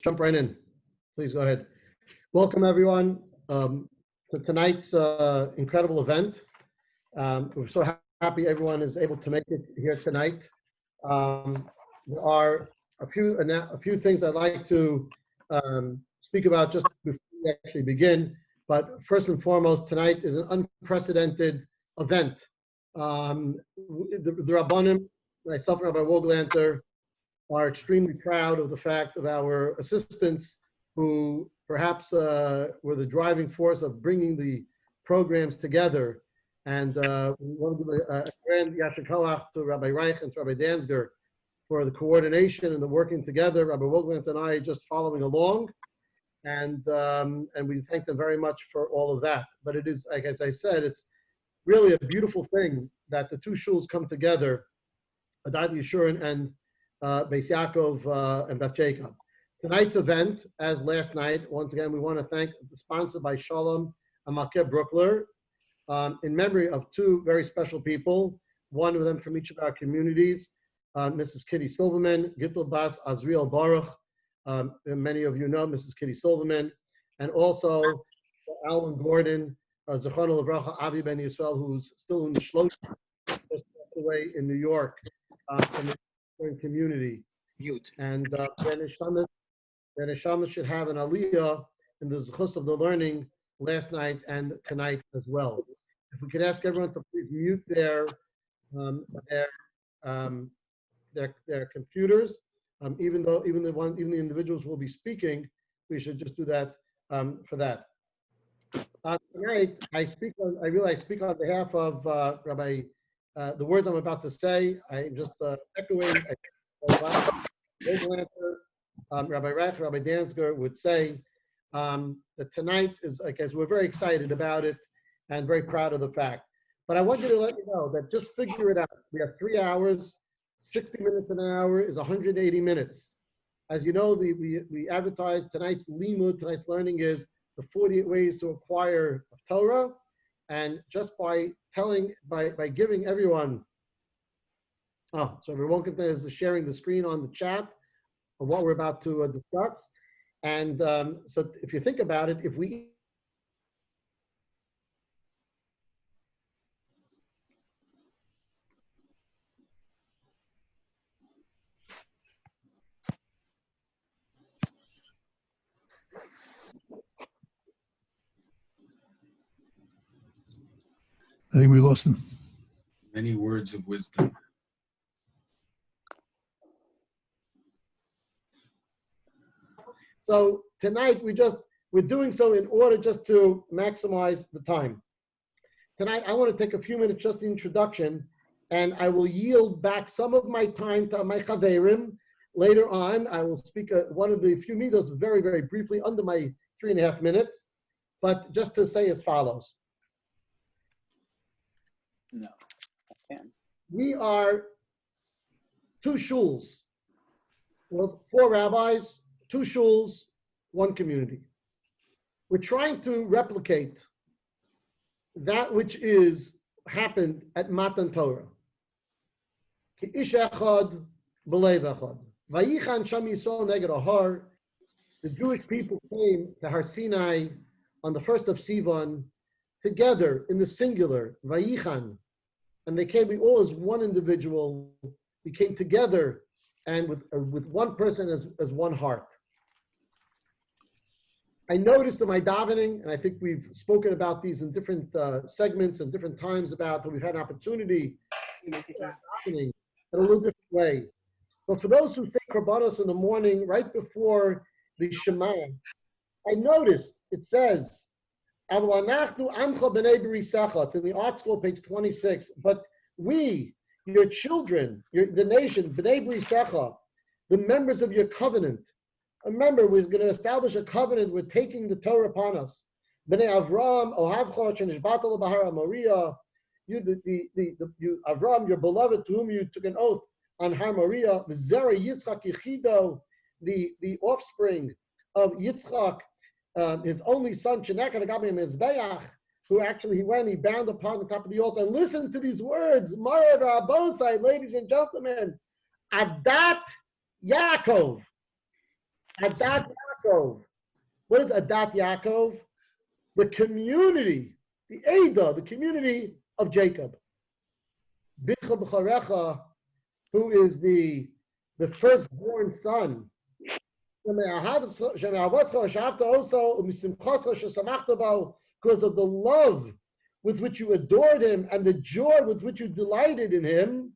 jump right in. Please go ahead. Welcome, everyone, to tonight's incredible event. We're so happy everyone is able to make it here tonight. There are a few things I'd like to speak about just before we actually begin. But first and foremost, tonight is an unprecedented event. The Rabbanim, myself and Rabbi Woglanter, are extremely proud of the fact of our assistants who perhaps were the driving force of bringing the programs together. And we want to give a grand yasher koach to Rabbi Reich and to Rabbi Dansger for the coordination and the working together. Rabbi Woglanter and I are just following along. And we thank them very much for all of that. But it is, like as I said, it's really a beautiful thing that the two shuls come together, Adat Yeshurun and Beis Yaakov and Beth Jacob. Tonight's event, as last night, once again, we want to thank the sponsor by Shalom and Makeh Brookler in memory of two very special people, one of them from each of our communities, Mrs. Kitty Silverman, Gittel Bas Azriel Baruch. Many of you know Mrs. Kitty Silverman, and also Alan Gordon, Zechron Levracha Avi Ben Yisrael, who's still in the Shlosh, just away in New York, from the community. Mute. And Ben Neshama should have an aliyah in the zechus of the learning last night and tonight as well. If we could ask everyone to please mute their computers. Even the individuals will be speaking, we should just do that for that. Tonight, I speak on behalf of Rabbi. The words I'm about to say, I'm just echoing. Rabbi Reich, Rabbi Dansger would say that tonight is, I guess, we're very excited about it and very proud of the fact. But I want you to let you know that just figure it out. We have 3 hours. 60 minutes an hour is 180 minutes. As you know, we advertise tonight's limud, tonight's learning is the 48 ways to acquire Torah. And just by giving everyone, so everyone is sharing the screen on the chat of what we're about to discuss. And so if you think about it, if we I think we lost him. Many words of wisdom. So tonight we're doing so in order just to maximize the time. Tonight I want to take a few minutes just in introduction, and I will yield back some of my time to my chaverim. Later on, I will speak one of the few midos very, very briefly under my 3.5 minutes, but just to say as follows. No, I can't. We are two shuls, well, 4 rabbis, 2 shuls, 1 community. We're trying to replicate that which happened at Matan Torah. Ki ish echad b'lev echad. Vayichan sham Yisrael neged Har. The Jewish people came to Har Sinai on the 1st of Sivan, together in the singular, Vayichan, and they came, we all as one individual, we came together and with one person as one heart. I noticed in my davening, and I think we've spoken about these in different segments and different times about that we've had an opportunity in davening in a little different way. But for those who say Kabbalas in the morning, right before the Shema, I noticed it says, it's in the art school, page 26. But we, your children, the nation, b'nei brisecha, the members of your covenant. Remember, we're going to establish a covenant. We're taking the Torah upon us. B'nei Avram, Ohavcha, shenishbata l'bahar Moriah. You, Avram, your beloved, to whom you took an oath on Har Moriah. V'zera Yitzchak Yechido, the offspring of Yitzchak. His only son, who actually he bound upon the top of the altar. And listen to these words, Marav Rabosai, ladies and gentlemen, Adat Yaakov. Adat Yaakov. What is Adat Yaakov? The community, the Ada, the community of Jacob. Bicha b'charecha, who is the firstborn son. Because of the love with which you adored him and the joy with which you delighted in him.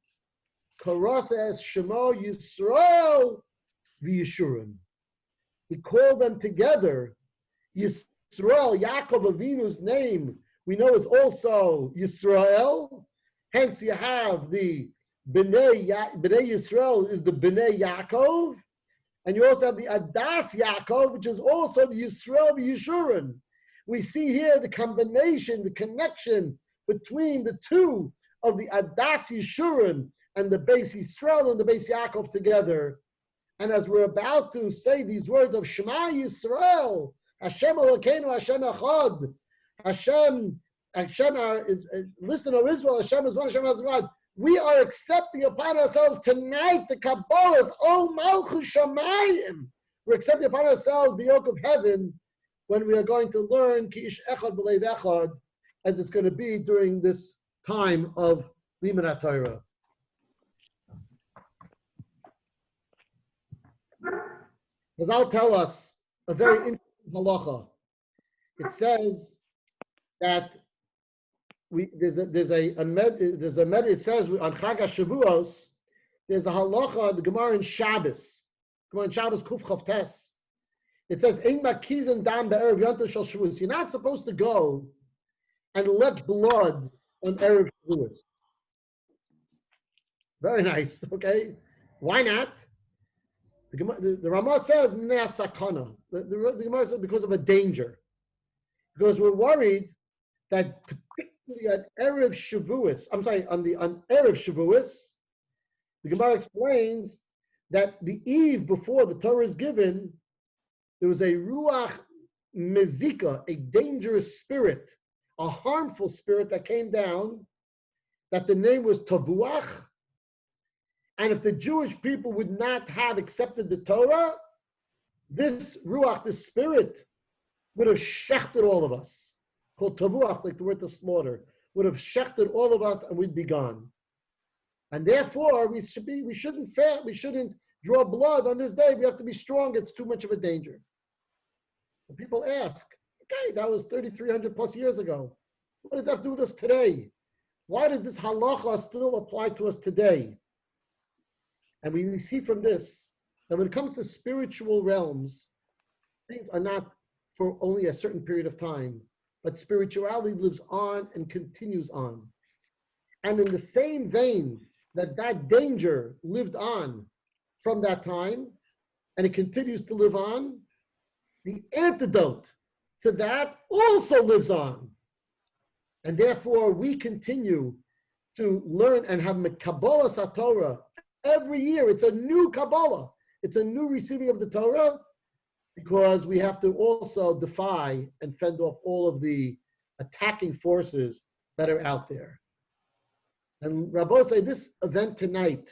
Karasa Shemo Yisrael v'Yeshurun. He called them together. Yisrael, Yaakov Avinu's name, we know is also Yisrael. Hence, you have the Bnei Yisrael is the Bnei Yaakov, and you also have the Adas Yaakov, which is also the Yisrael Yeshurun. We see here the combination, the connection between the two of the Adas Yeshurun and the Beis Yisrael and the Beis Yaakov together. And as we're about to say these words of Shema Yisrael, Hashem Elokeinu, Hashem Echad, Hashem is, listen, O Israel, Hashem is one, Hashem is one. We are accepting upon ourselves tonight the Kabbalas, O Malchus Shamayim. We're accepting upon ourselves the yoke of heaven when we are going to learn Ki Ish Echad B'Leiv Echad, as it's going to be during this time of Limud HaTorah. Chazal tell us a very interesting halacha. It says that it says on Chag HaShavuos, there's a halacha, the Gemara in Shabbos, Kuf Chav Tes. It says, Ein makizin dam be'erev yontav shel Shavuos. You're not supposed to go and let blood on Erev Shavuos. Very nice, okay? Why not? The Ramah says, Mnei sakana. The Gemara says because of a danger. Because we're worried that particularly on Erev Shavuos, on Erev Shavuos, the Gemara explains that the eve before the Torah is given, there was a ruach mezika, a dangerous spirit, a harmful spirit that came down, that the name was tavuach. And if the Jewish people would not have accepted the Torah, this ruach, this spirit, would have shechted all of us. Called tavuach, like the word to slaughter, would have shechted all of us, and we'd be gone. And therefore, we shouldn't draw blood on this day. We have to be strong. It's too much of a danger. And people ask, okay, that was 3,300 plus years ago. What does that have to do with us today? Why does this halacha still apply to us today? And we see from this that when it comes to spiritual realms, things are not for only a certain period of time, but spirituality lives on and continues on. And in the same vein that danger lived on from that time, and it continues to live on, the antidote to that also lives on. And therefore, we continue to learn and have Kabbalas HaTorah. Every year, it's a new Kabbalah. It's a new receiving of the Torah, because we have to also defy and fend off all of the attacking forces that are out there. And Rabbos say this event tonight,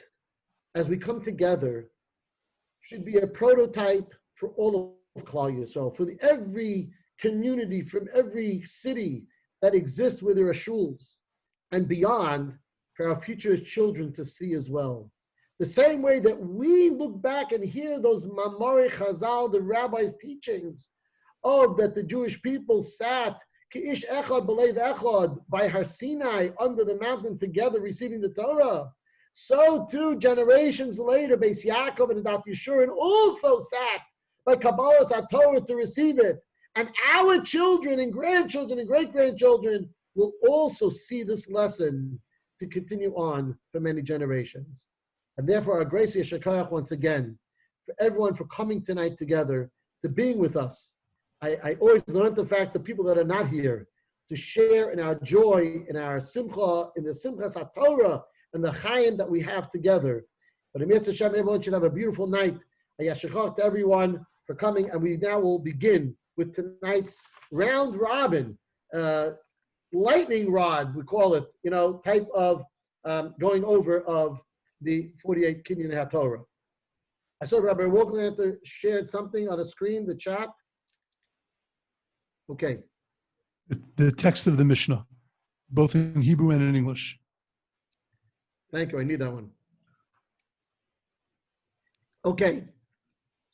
as we come together, should be a prototype for all of Klal Yisrael, for every community, from every city that exists where there are SHULS, and beyond, for our future children to see as well. The same way that we look back and hear those Mamari Chazal, the rabbis' teachings of that the Jewish people sat Ki'ish Echad B'Leiv Echad by Har Sinai under the mountain together receiving the Torah. So too, generations later, Beis Yaakov and Adat Yeshurun also sat by Kabbalas HaTorah to receive it. And our children and grandchildren and great-grandchildren will also see this lesson to continue on for many generations. And therefore, our grace Yeshakayach once again, for everyone for coming tonight together, to being with us. I always learned the fact that people that are not here, to share in our joy, in our simcha, in the simchas HaTorah, and the chayim that we have together. But Amir Hashem, everyone should have a beautiful night. Yeshakayach to everyone for coming, and we now will begin with tonight's round robin, lightning rod, we call it, type of going over of the 48 Kinyan HaTorah. I saw Rabbi Wogan shared something on the screen, the chat. Okay. The text of the Mishnah, both in Hebrew and in English. Thank you. I need that one. Okay.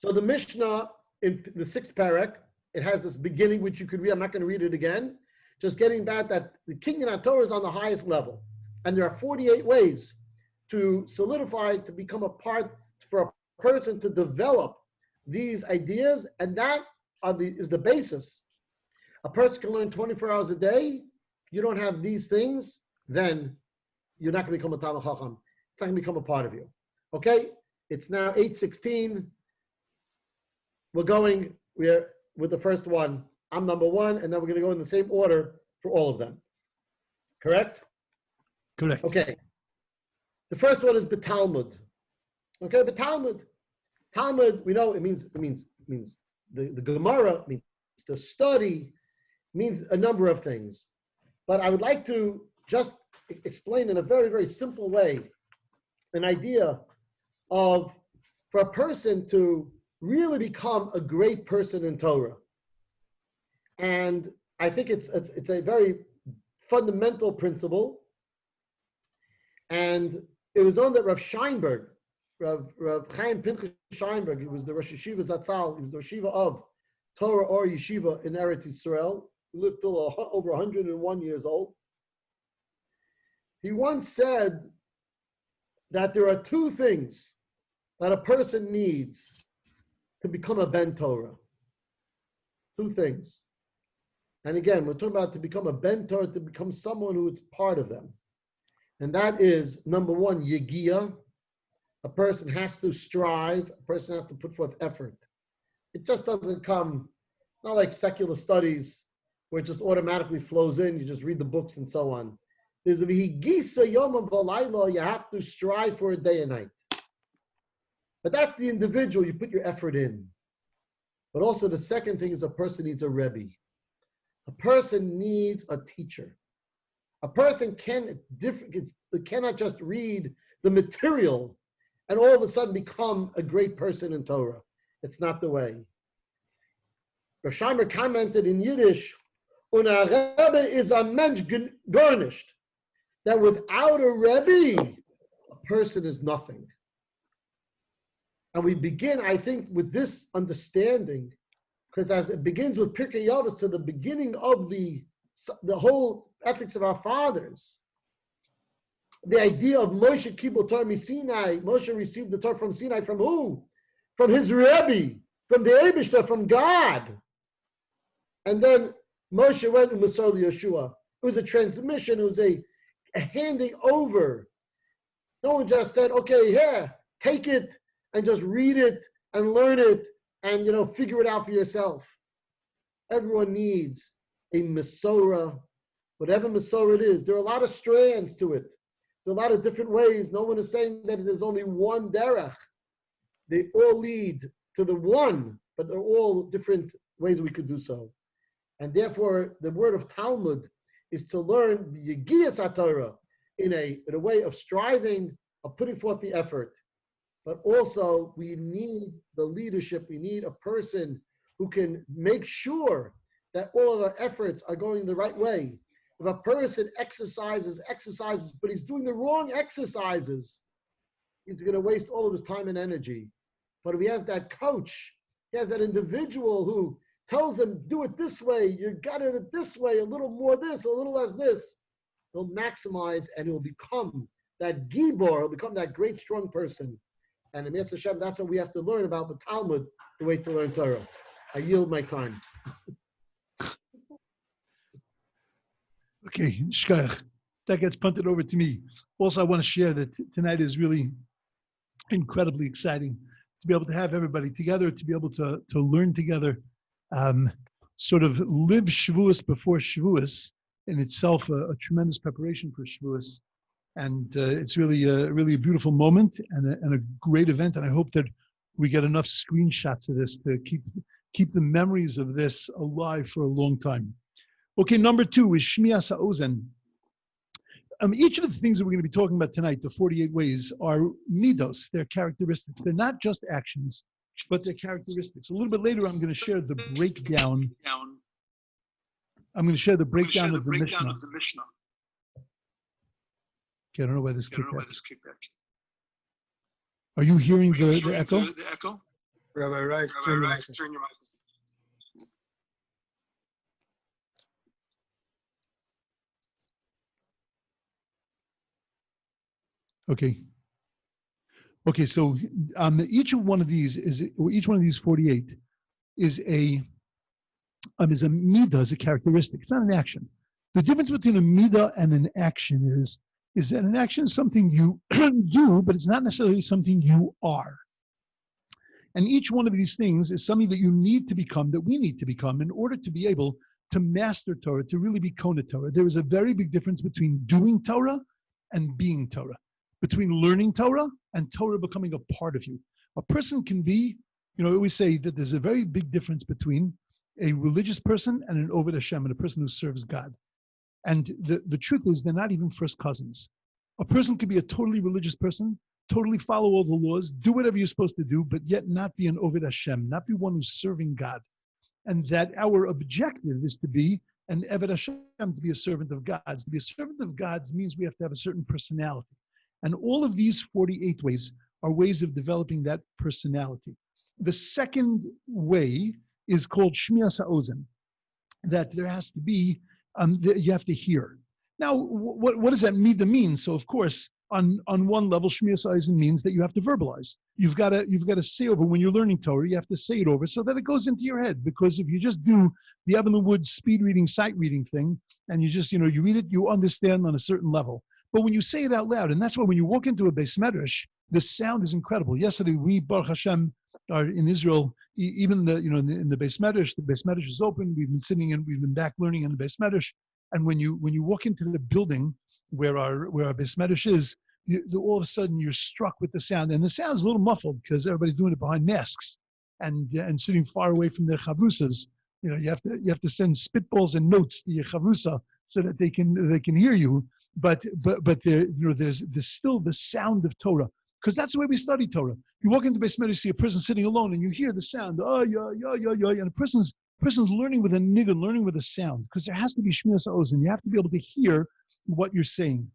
So the Mishnah in the 6th parak, it has this beginning which you could read. I'm not going to read it again. Just getting back that the king in HaTorah is on the highest level. And there are 48 ways to solidify, to become a part, for a person to develop these ideas. And that is the basis. A person can learn 24 hours a day. You don't have these things, then you're not going to become a Talmid Chacham. It's not going to become a part of you. Okay? It's now 8:16. We're with the first one. I'm number 1, and then we're going to go in the same order for all of them. Correct? Correct. Okay. The first one is B'Talmud. Okay, B'Talmud. Talmud, we know it means the Gemara, means the study, means a number of things. But I would like to just explain in a very, very simple way an idea of, for a person to really become a great person in Torah. And I think it's a very fundamental principle. And it was on that Rav Scheinberg, Rav Chaim Pinchas Scheinberg, he was the Rosh Yeshiva Zatzal, he was the Yeshiva of Torah or Yeshiva in Eretz Yisrael. He lived till over 101 years old. He once said that there are 2 things that a person needs to become a Ben Torah. 2 things. And again, we're talking about to become a Ben Torah, to become someone who is part of them. And that is, number 1, Yegiya. A person has to strive. A person has to put forth effort. It just doesn't come, not like secular studies, where it just automatically flows in. You just read the books and so on. There's a V'higisa Yom V'layla. You have to strive for it day and night. But that's the individual. You put your effort in. But also the second thing is a person needs a Rebbe. A person needs a teacher. A person cannot just read the material and all of a sudden become a great person in Torah. It's not the way. Rav Scheinberg commented in Yiddish, "Una Rebbe is a mensch garnished." That without a Rebbe, a person is nothing. And we begin, I think, with this understanding, because as it begins with Pirkei Avos to the beginning of the whole ethics of our fathers, the idea of Moshe Kibul Torah Sinai, Moshe received the Torah from Sinai, from who? From his Rebbe, from the Eibishter, from God. And then Moshe went to Masar Yeshua. It was a transmission, it was a handing over. No one just said, okay, here, take it and just read it and learn it and, figure it out for yourself. Everyone needs a Masorah, whatever Masorah it is. There are a lot of strands to it. There are a lot of different ways. No one is saying that there's only one derech. They all lead to the one, but they're all different ways we could do so. And therefore, the word of Talmud is to learn Yegiyas HaTorah in a way of striving, of putting forth the effort. But also, we need the leadership. We need a person who can make sure that all of our efforts are going the right way. If a person exercises, but he's doing the wrong exercises, he's going to waste all of his time and energy. But if he has that coach, he has that individual who tells him, do it this way, you got it this way, a little more this, a little less this, he'll maximize and he'll become that gibor, he'll become that great, strong person. And in Mitzvah Hashem, that's what we have to learn about the Talmud, the way to learn Torah. I yield my time. Okay, Shkach, that gets punted over to me. Also, I want to share that tonight is really incredibly exciting to be able to have everybody together, to be able to learn together, sort of live Shavuos before Shavuos, in itself a tremendous preparation for Shavuos. And it's really a beautiful moment and a great event. And I hope that we get enough screenshots of this to keep the memories of this alive for a long time. Okay, number 2 is Shmias HaOzen. Each of the things that we're going to be talking about tonight, the 48 ways, are midos. They're characteristics. They're not just actions, but they're characteristics. A little bit later, I'm going to share the breakdown. I'm going to share the breakdown of the Mishna. Okay, I don't know why this kicked back. Are you hearing the echo? Rabbi Reich, turn your mic. Okay. Okay, so each one of these 48 is a midah, is a characteristic. It's not an action. The difference between a midah and an action is that an action is something you do, but it's not necessarily something you are. And each one of these things is something that you need to become, that we need to become, in order to be able to master Torah, to really be Kona Torah. There is a very big difference between doing Torah and being Torah, between learning Torah and Torah becoming a part of you. A person can be, I always say that there's a very big difference between a religious person and an Oved Hashem, and a person who serves God. And the truth is, they're not even first cousins. A person could be a totally religious person, totally follow all the laws, do whatever you're supposed to do, but yet not be an Oved Hashem, not be one who's serving God. And that our objective is to be an Eved Hashem, to be a servant of God's. To be a servant of God's means we have to have a certain personality. And all of these 48 ways are ways of developing that personality. The second way is called Shmias HaOzen, that there has to be, you have to hear. Now, what does that mean? So, of course, on one level, Shmias HaOzen means that you have to verbalize. You've got to say over, when you're learning Torah, you have to say it over so that it goes into your head. Because if you just do the Evan the Woods speed reading, sight reading thing, and you just, you read it, you understand on a certain level. But when you say it out loud, and that's why when you walk into a Beis Medrash, the sound is incredible. Yesterday, we, Baruch Hashem, are in Israel, even in the Beis Medrash is open. We've been back learning in the Beis Medrash. And when you walk into the building where our Beis Medrash is, all of a sudden you're struck with the sound. And the sound is a little muffled because everybody's doing it behind masks and sitting far away from their chavrusas. You have to send spitballs and notes to your chavrusa so that they can hear you. But there's still the sound of Torah, because that's the way we study Torah. You walk into Beis Medrash, see a person sitting alone, and you hear the sound, and a person's learning with a niggun, learning with a sound, because there has to be Shmias HaOzen. You have to be able to hear what you're saying.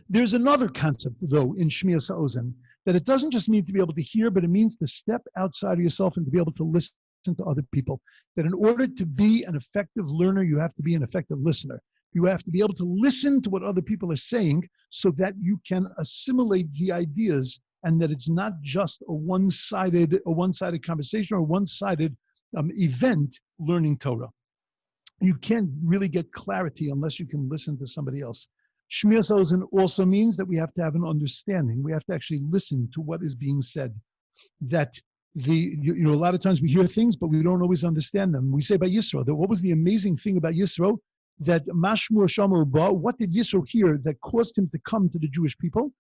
There's another concept, though, in Shmias HaOzen, that it doesn't just mean to be able to hear, but it means to step outside of yourself and to be able to listen to other people. That in order to be an effective learner, you have to be an effective listener. You have to be able to listen to what other people are saying so that you can assimilate the ideas, and that it's not just a one-sided conversation or a one-sided event learning Torah. You can't really get clarity unless you can listen to somebody else. Shmias HaOzen also means that we have to have an understanding. We have to actually listen to what is being said. That a lot of times we hear things, but we don't always understand them. We say about Yisro, that what was the amazing thing about Yisro? That Mashmur Shamar Ba, what did Yisro hear that caused him to come to the Jewish people?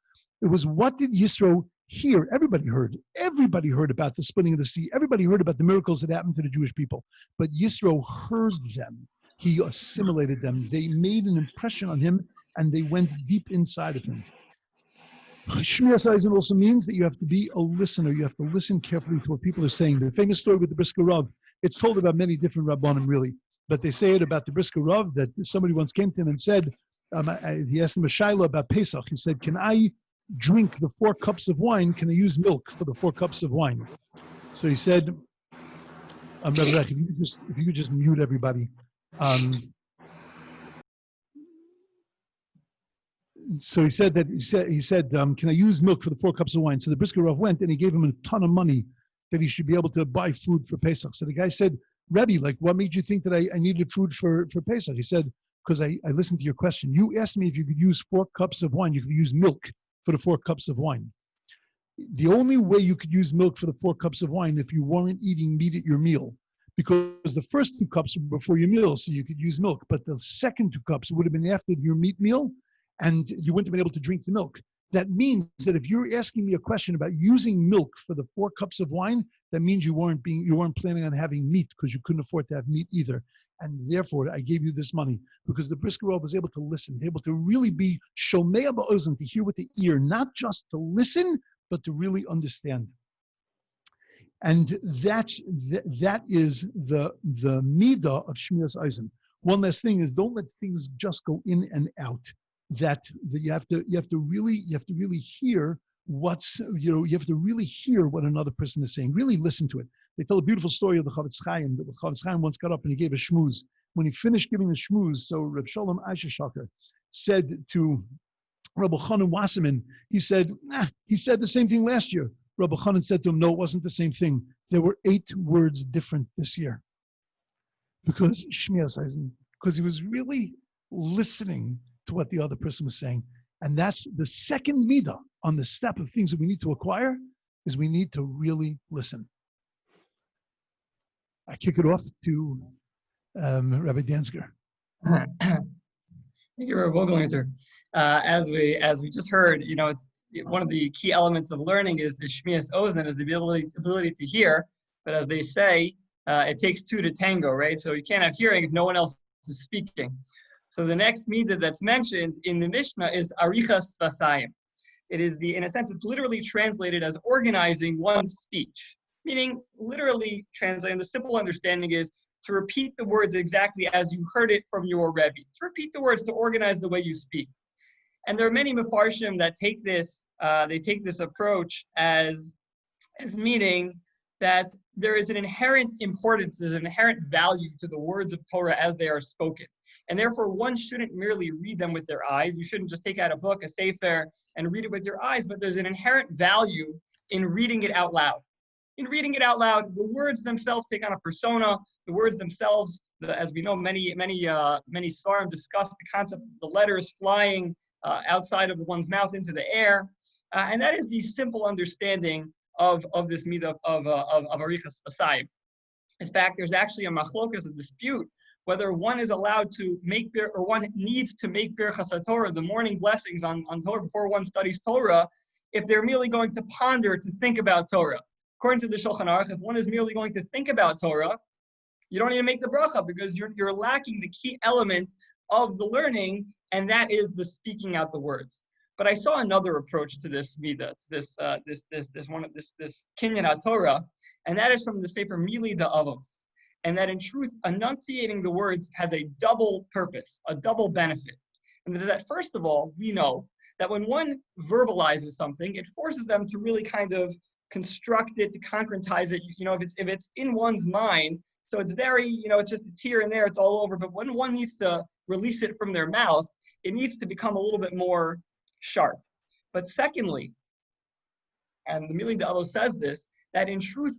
It was, what did Yisro hear? Everybody heard. Everybody heard about the splitting of the sea. Everybody heard about the miracles that happened to the Jewish people. But Yisro heard them. He assimilated them. They made an impression on him, and they went deep inside of him. Shmias HaOzen also means that you have to be a listener. You have to listen carefully to what people are saying. The famous story with the Brisker Rav, it's told about many different Rabbanim, really. But they say it about the Brisker Rav, that somebody once came to him and said, he asked him a shaila about Pesach. He said, can I drink the 4 cups of wine? Can I use milk for the 4 cups of wine? So he said, if you could just mute everybody. So he said, can I use milk for the 4 cups of wine? So the Brisker Rav went and he gave him a ton of money that he should be able to buy food for Pesach. So the guy said, Rebbe, what made you think that I needed food for Pesach? He said, because I listened to your question. You asked me if you could use 4 cups of wine. You could use milk for the 4 cups of wine. The only way you could use milk for the 4 cups of wine if you weren't eating meat at your meal, because the first 2 cups were before your meal, so you could use milk. But the second 2 cups would have been after your meat meal, and you wouldn't have been able to drink the milk. That means that if you're asking me a question about using milk for the 4 cups of wine, that means you weren't planning on having meat because you couldn't afford to have meat either. And therefore, I gave you this money because the brisker Rob was able to listen, able to really be shomei ba'ozen, to hear with the ear, not just to listen, but to really understand. And that is the midah of Shmiras Eisen. One last thing is, don't let things just go in and out. That you have to really hear you have to really hear what another person is saying. Really listen to it. They tell a beautiful story of the Chavetz Chaim. That Chavetz Chaim once got up and he gave a shmooze. When he finished giving the shmooze, so Reb Shalom Aishashaker said to Rabbi Chanan Wasserman, he said the same thing last year. Rabbi Chanan said to him, no, it wasn't the same thing. There were 8 words different this year. Because Shmiras Eisen, because he was really listening to what the other person was saying. And that's the second midah on the step of things that we need to acquire, is we need to really listen. I kick it off to Rabbi Danziger. Thank you, Rabbi Vogelhinter. As we just heard, it's one of the key elements of learning is Shmiras Ozen, is the ability to hear. But as they say, it takes 2 to tango, right? So you can't have hearing if no one else is speaking. So the next midah that's mentioned in the Mishna is arichas vasayim. It is in a sense, it's literally translated as organizing one's speech. Meaning, literally translating, the simple understanding is to repeat the words exactly as you heard it from your Rebbe. To repeat the words, to organize the way you speak. And there are many mefarshim that take this approach as meaning that there is an inherent importance, there's an inherent value to the words of Torah as they are spoken. And therefore, one shouldn't merely read them with their eyes. You shouldn't just take out a book, a sefer, and read it with your eyes, but there's an inherent value in reading it out loud. In reading it out loud, the words themselves take on a persona. The words themselves, as we know, many svarim discuss the concept of the letters flying outside of one's mouth into the air. And that is the simple understanding of this midah of arichas vasayim. In fact, there's actually a machlokas, a dispute, whether one is allowed to make or one needs to make birchas HaTorah, the morning blessings on Torah before one studies Torah, if they're merely going to ponder, to think about Torah. According to the Shulchan Aruch, if one is merely going to think about Torah, you don't need to make the bracha because you're lacking the key element of the learning, and that is the speaking out the words. But I saw another approach to this midah, this kinyan HaTorah, and that is from the Sefer Pirkei Avos. And that in truth, enunciating the words has a double purpose, a double benefit. And that first of all, we know that when one verbalizes something, it forces them to really kind of construct it, to concretize it. If it's in one's mind, so it's very, it's here and there, it's all over. But when one needs to release it from their mouth, it needs to become a little bit more sharp. But secondly, and the Pirkei Avos says this, that in truth,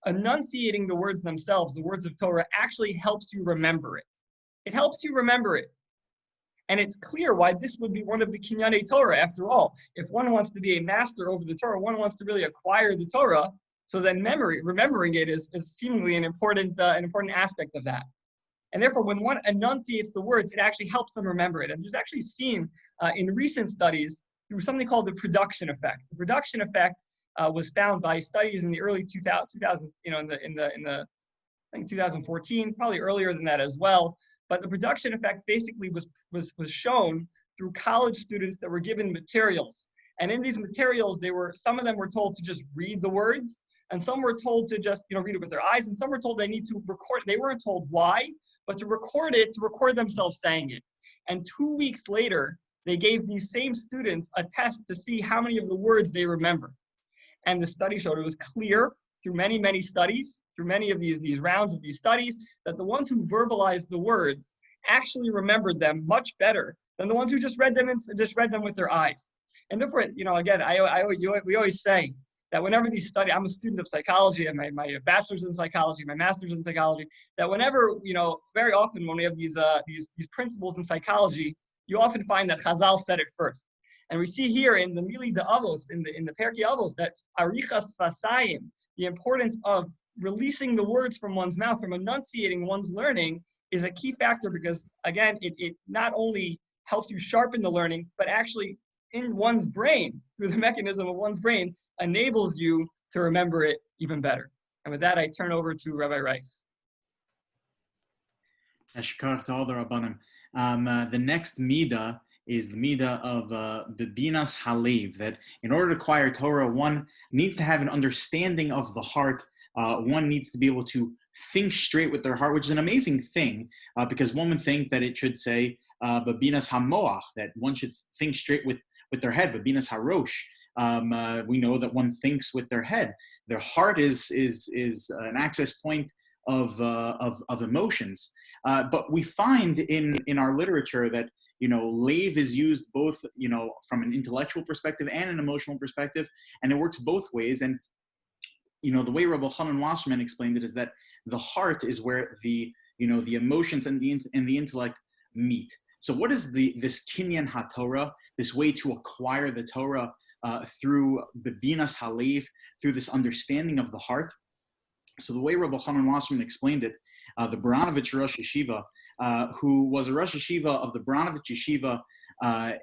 enunciating the words themselves, the words of Torah, actually helps you remember it. It helps you remember it. And it's clear why this would be one of the kinyanei Torah, after all. If one wants to be a master over the Torah, one wants to really acquire the Torah, so then remembering it is seemingly an important aspect of that. And therefore, when one enunciates the words, it actually helps them remember it. And there's actually seen in recent studies through something called the production effect. The production effect was found by studies in the early 2000, I think 2014, probably earlier than that as well. But the production effect basically was shown through college students that were given materials. And in these materials, some of them were told to just read the words, and some were told to just read it with their eyes, and some were told they need to record. They weren't told why, but to record themselves saying it. And 2 weeks later, they gave these same students a test to see how many of the words they remember. And the study showed, it was clear through many, many studies, through many of these rounds of these studies, that the ones who verbalized the words actually remembered them much better than the ones who just read them with their eyes. And therefore, again, we always say that whenever these studies, I'm a student of psychology, and my bachelor's in psychology, my master's in psychology, that whenever, very often when we have these principles in psychology, you often find that Chazal said it first. And we see here in the Pirkei Avos, in the Pirkei Avos, that arichas vasayim, the importance of releasing the words from one's mouth, from enunciating one's learning, is a key factor because, again, it not only helps you sharpen the learning, but actually in one's brain, through the mechanism of one's brain, enables you to remember it even better. And with that, I turn over to Rabbi Reich. Ashkar to all the Rabbanim. The next midah is the midah of bebinas halev, that in order to acquire Torah, one needs to have an understanding of the heart. One needs to be able to think straight with their heart, which is an amazing thing, because one would think that it should say bebinas hamoach, that one should think straight with their head, bebinas harosh. We know that one thinks with their head. Their heart is an access point of emotions. But we find in our literature that, leiv is used both, from an intellectual perspective and an emotional perspective, and it works both ways. And, the way Rabbi Hanan Wasserman explained it is that the heart is where the emotions and the intellect meet. So what is this kinyan HaTorah, this way to acquire the Torah through bebinas halev, through this understanding of the heart? So the way Rabbi Hanan Wasserman explained it, the Baranovich Rosh Yeshiva, who was a Rosh Yeshiva of the Baranovich Yeshiva,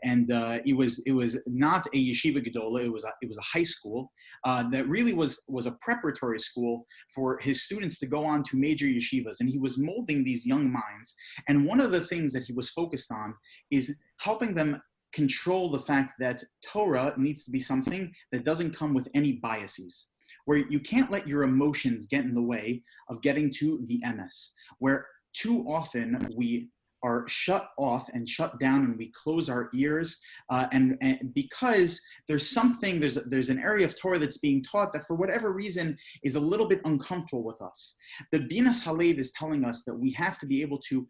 and it was not a yeshiva gedola, it was a high school that really was a preparatory school for his students to go on to major yeshivas, and he was molding these young minds. And one of the things that he was focused on is helping them control the fact that Torah needs to be something that doesn't come with any biases, where you can't let your emotions get in the way of getting to the MS, where too often we are shut off and shut down and we close our ears, and because there's an area of Torah that's being taught that for whatever reason is a little bit uncomfortable with us. The Binas Halev is telling us that we have to be able to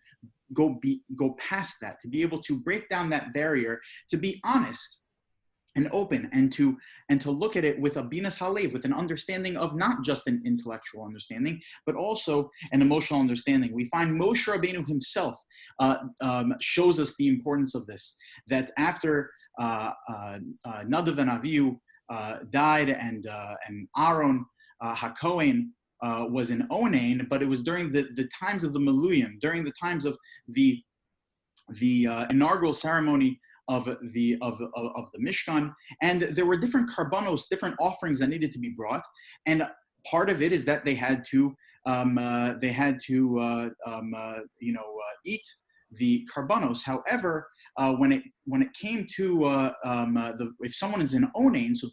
go past that, to be able to break down that barrier, to be honest and open, and to look at it with a binas halev, with an understanding of not just an intellectual understanding, but also an emotional understanding. We find Moshe Rabbeinu himself shows us the importance of this, that after Nadav and Avihu died, and Aaron HaKohen was in Onain, but it was during the times of the Meluyim, during the times of the inaugural ceremony of the Mishkan, and there were different karbanos, different offerings that needed to be brought, and part of it is that they had to eat the karbanos. However, when it came to if someone is in onain, so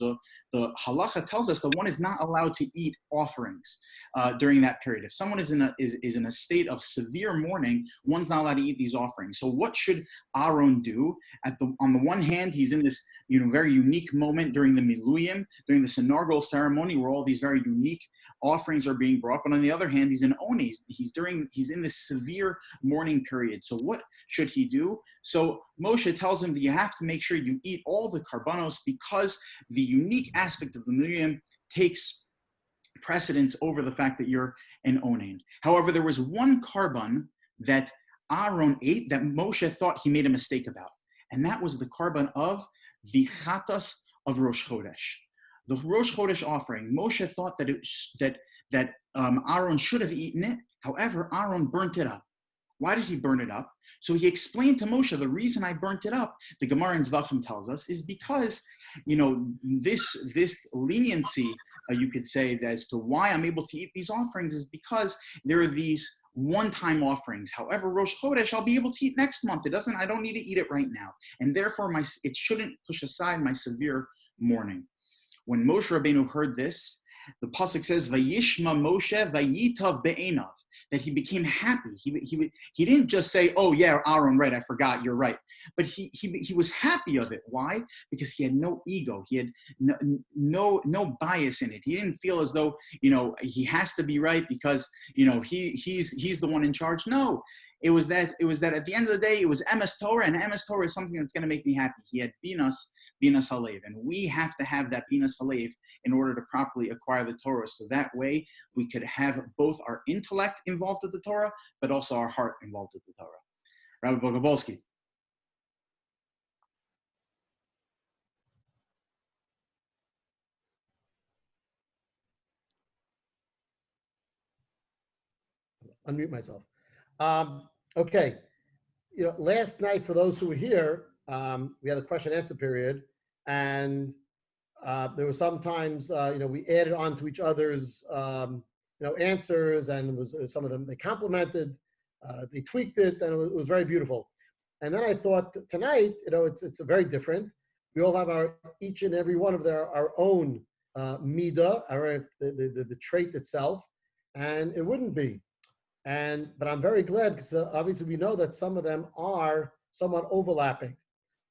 the halacha tells us that one is not allowed to eat offerings during that period. If someone is in a state of severe mourning, one's not allowed to eat these offerings. So what should Aaron do? On the one hand, he's in this very unique moment during the Miluyim, during this inaugural ceremony where all these very unique offerings are being brought. But on the other hand, he's in Oni. He's in this severe mourning period. So what should he do? So Moshe tells him that you have to make sure you eat all the karbanos, because the unique aspect of the Miluyim takes precedence over the fact that you're an onain. However, there was one karban that Aaron ate that Moshe thought he made a mistake about, and that was the karban of the chatas of Rosh Chodesh. The Rosh Chodesh offering, Moshe thought that Aaron should have eaten it. However, Aaron burnt it up. Why did he burn it up? So he explained to Moshe, the reason I burnt it up, the Gemara in Zvachim tells us, is because this leniency, you could say, as to why I'm able to eat these offerings, is because there are these one-time offerings. However, Rosh Chodesh, I'll be able to eat next month. I don't need to eat it right now. And therefore, it shouldn't push aside my severe mourning. When Moshe Rabbeinu heard this, the pasuk says, "Vayishma Moshe vayitav be'enav," that he became happy. He didn't just say, "Oh yeah, Aaron, right? I forgot. You're right." But he was happy of it. Why? Because he had no ego. He had no bias in it. He didn't feel as though he has to be right because he's the one in charge. No. It was that at the end of the day, it was emes Torah, and emes Torah is something that's going to make me happy. He had binas halev, and we have to have that binas halev in order to properly acquire the Torah. So that way, we could have both our intellect involved with the Torah, but also our heart involved with the Torah. Rabbi Bogobolsky. Unmute myself. Okay. Last night, for those who were here, we had a question and answer period, and there were sometimes, we added on to each other's answers, and it was some of them they complimented, they tweaked it, and it was very beautiful. And then I thought tonight, it's a very different. We all have each and every one of our own midah, the trait itself, and it wouldn't be. But I'm very glad because obviously we know that some of them are somewhat overlapping.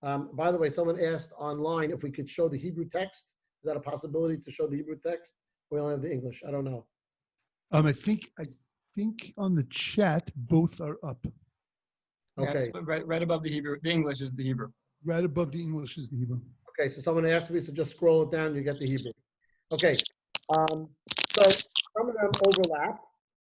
By the way, someone asked online if we could show the Hebrew text. Is that a possibility to show the Hebrew text? We only have the English. I don't know. I think on the chat both are up. Okay. Yeah, right above the Hebrew. The English is the Hebrew. Right above the English is the Hebrew. Okay, so someone asked me, so just scroll it down, you get the Hebrew. Okay, so some of them overlap,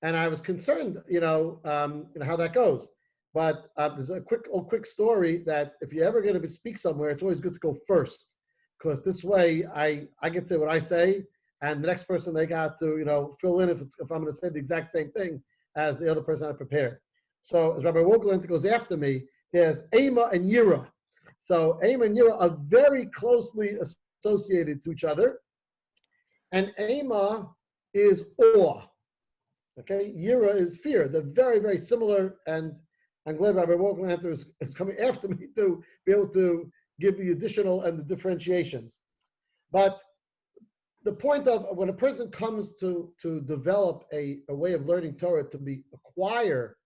and I was concerned, how that goes. But there's a quick story that if you're ever going to speak somewhere, it's always good to go first, because this way I can say what I say, and the next person they got to fill in if I'm going to say the exact same thing as the other person I prepared. So as Rabbi Wogelent goes after me, there's Ema and Yira. So Ema and Yira are very closely associated to each other. And Ema is awe. Okay, Yira is fear. They're very, very similar. And I'm glad Rabbi Wogelent is coming after me to be able to give the additional and the differentiations. But the point of when a person comes to develop a way of learning Torah, to acquire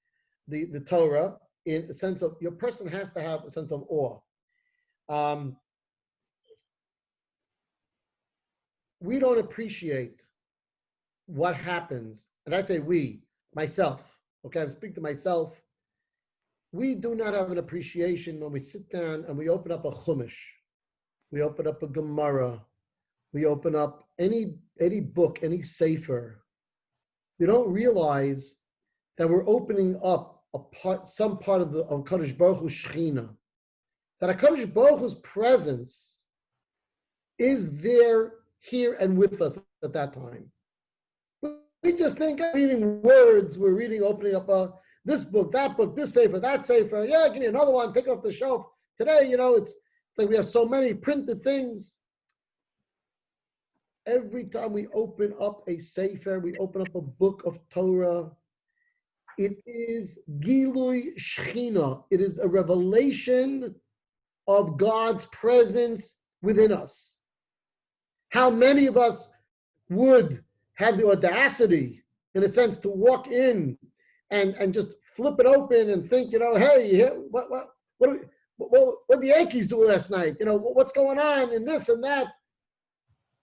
the Torah, in a sense of, your person has to have a sense of awe. We don't appreciate what happens, and I say we, myself, okay, I'm speaking to myself. We do not have an appreciation when we sit down and we open up a Chumash, we open up a Gemara, we open up any book, any sefer. We don't realize that we're opening up some part of Kadosh Baruch Hu's Shechina, that Kadosh Baruch Hu's presence is there, here, and with us at that time. We just think reading words, we're opening up this book, that book, this sefer, that sefer. Yeah, give me another one, take it off the shelf. Today, it's like we have so many printed things. Every time we open up a sefer, we open up a book of Torah, it is Gilui Shechina. It is a revelation of God's presence within us. How many of us would have the audacity, in a sense, to walk in and just flip it open and think, hey, what did the Yankees do last night? What's going on in this and that?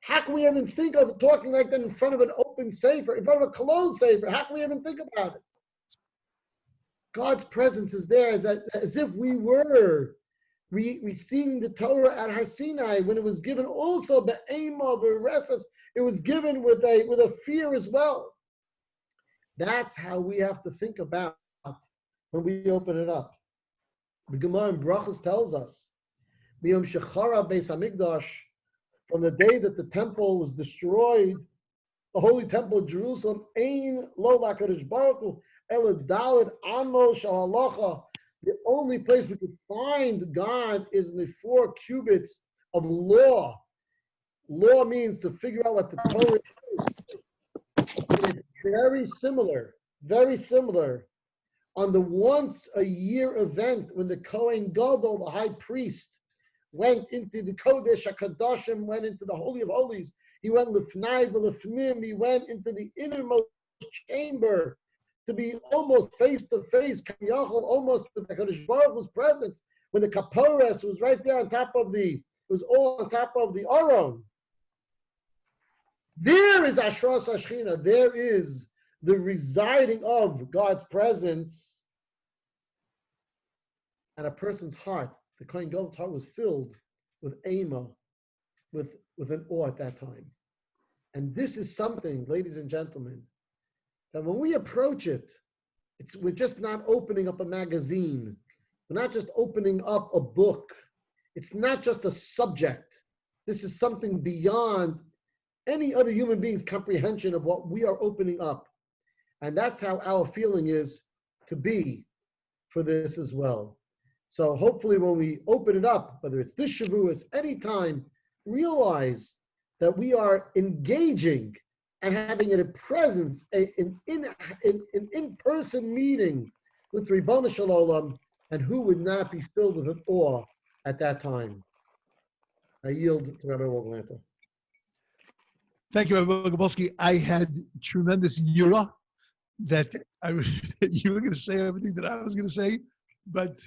How can we even think of talking like that in front of an open sefer, in front of a closed sefer? How can we even think about it? God's presence is there as if we were receiving the Torah at Har Sinai, when it was given also the Ema, it was given with a fear as well. That's how we have to think about when we open it up. The Gemara in Brachos tells us, Miyom Shechara Beis Hamikdash, from the day that the temple was destroyed, the holy temple of Jerusalem, Ein Lo LaKadosh Baruch Hu Ela Daled Amos Shal Halacha. The only place we could find God is in the 4 cubits of law. Law means to figure out what the Torah is. It's very similar. On the once a year event when the Kohen Gadol, the high priest, went into the Kodesh HaKadoshim, went into the Holy of Holies. He went Lifnai v'Lifnim, he went into the innermost chamber to be almost face to face, almost with the Kadosh Baruch Hu's presence, when the Kapores was right there on top of it was all on top of the Aron. There is Ashras Ashchina, there is the residing of God's presence. And a person's heart, the Kohen Gadol's heart, was filled with Ema, with an awe at that time. And this is something, ladies and gentlemen, that when we approach it, we're just not opening up a magazine. We're not just opening up a book. It's not just a subject. This is something beyond any other human being's comprehension of what we are opening up. And that's how our feeling is to be for this as well. So hopefully when we open it up, whether it's this Shavuos, anytime, realize that we are engaging and having a presence, an in-person meeting with Ribono Shel Olam, and who would not be filled with an awe at that time? I yield to Rabbi Wogelanta. Thank you, Rabbi Gabowski. I had tremendous yira that you were going to say everything that I was going to say, but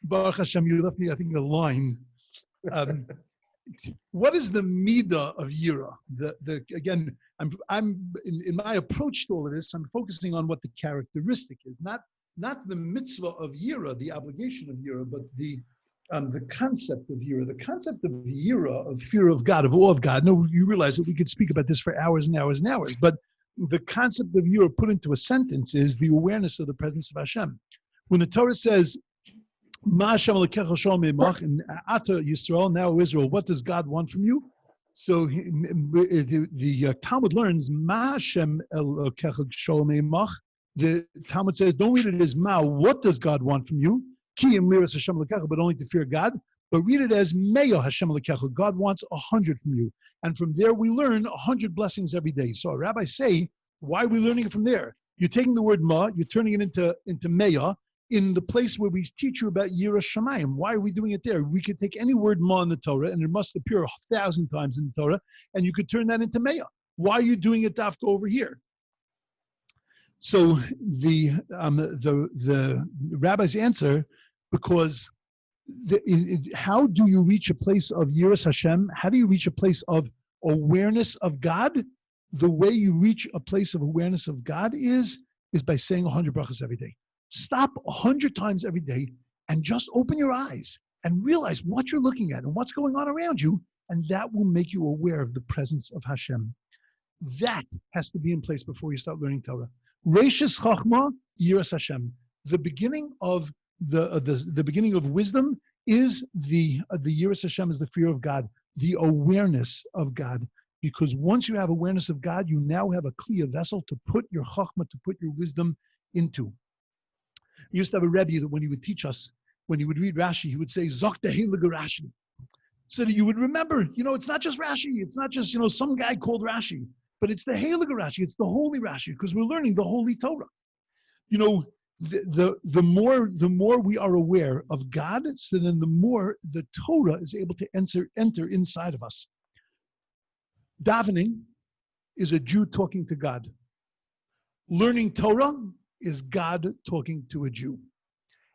Baruch Hashem, you left me, I think, a line. What is the midah of yira? Again, I'm in my approach to all of this, I'm focusing on what the characteristic is, not the mitzvah of yira, the obligation of yira, but the concept of yira, the concept of yira, of fear of God, of awe of God. No, you realize that we could speak about this for hours and hours and hours, but the concept of yira put into a sentence is the awareness of the presence of Hashem. When the Torah says, Ma Hashem Elokecha Shalom Eimach, and Ata Yisrael, now Israel, what does God want from you? So the Talmud learns, Ma Hashem Elokecha Shalom Eimach. The Talmud says, don't read it as Ma, what does God want from you? Ki Emiras Hashem Elokecha, but only to fear God. But read it as Meya Hashem Elokecha, God wants 100 from you. And from there we learn 100 blessings every day. So our rabbis say, why are we learning it from there? You're taking the word Ma, you're turning it into Meya, in the place where we teach you about Yiras Shamayim. Why are we doing it there? We could take any word Ma in the Torah, and it must appear 1,000 times in the Torah, and you could turn that into Meya. Why are you doing it dafka over here? So the rabbis answer, because how do you reach a place of Yiras Hashem? How do you reach a place of awareness of God? The way you reach a place of awareness of God is by saying 100 brachas every day. Stop 100 times every day and just open your eyes and realize what you're looking at and what's going on around you, and that will make you aware of the presence of Hashem. That has to be in place before you start learning Torah. Reishis Chachma, Yiras Hashem. The beginning of the beginning of wisdom is the Yiras Hashem, is the fear of God, the awareness of God. Because once you have awareness of God, you now have a clear vessel to put your Chachma, to put your wisdom into. We used to have a Rebbe that when he would teach us, when he would read Rashi, he would say, Zok Tehillah Rashi. So that you would remember, it's not just Rashi, it's not just, some guy called Rashi, but it's the Heilige Rashi, it's the holy Rashi, because we're learning the holy Torah. The more we are aware of God, so then the more the Torah is able to enter inside of us. Davening is a Jew talking to God. Learning Torah is God talking to a Jew.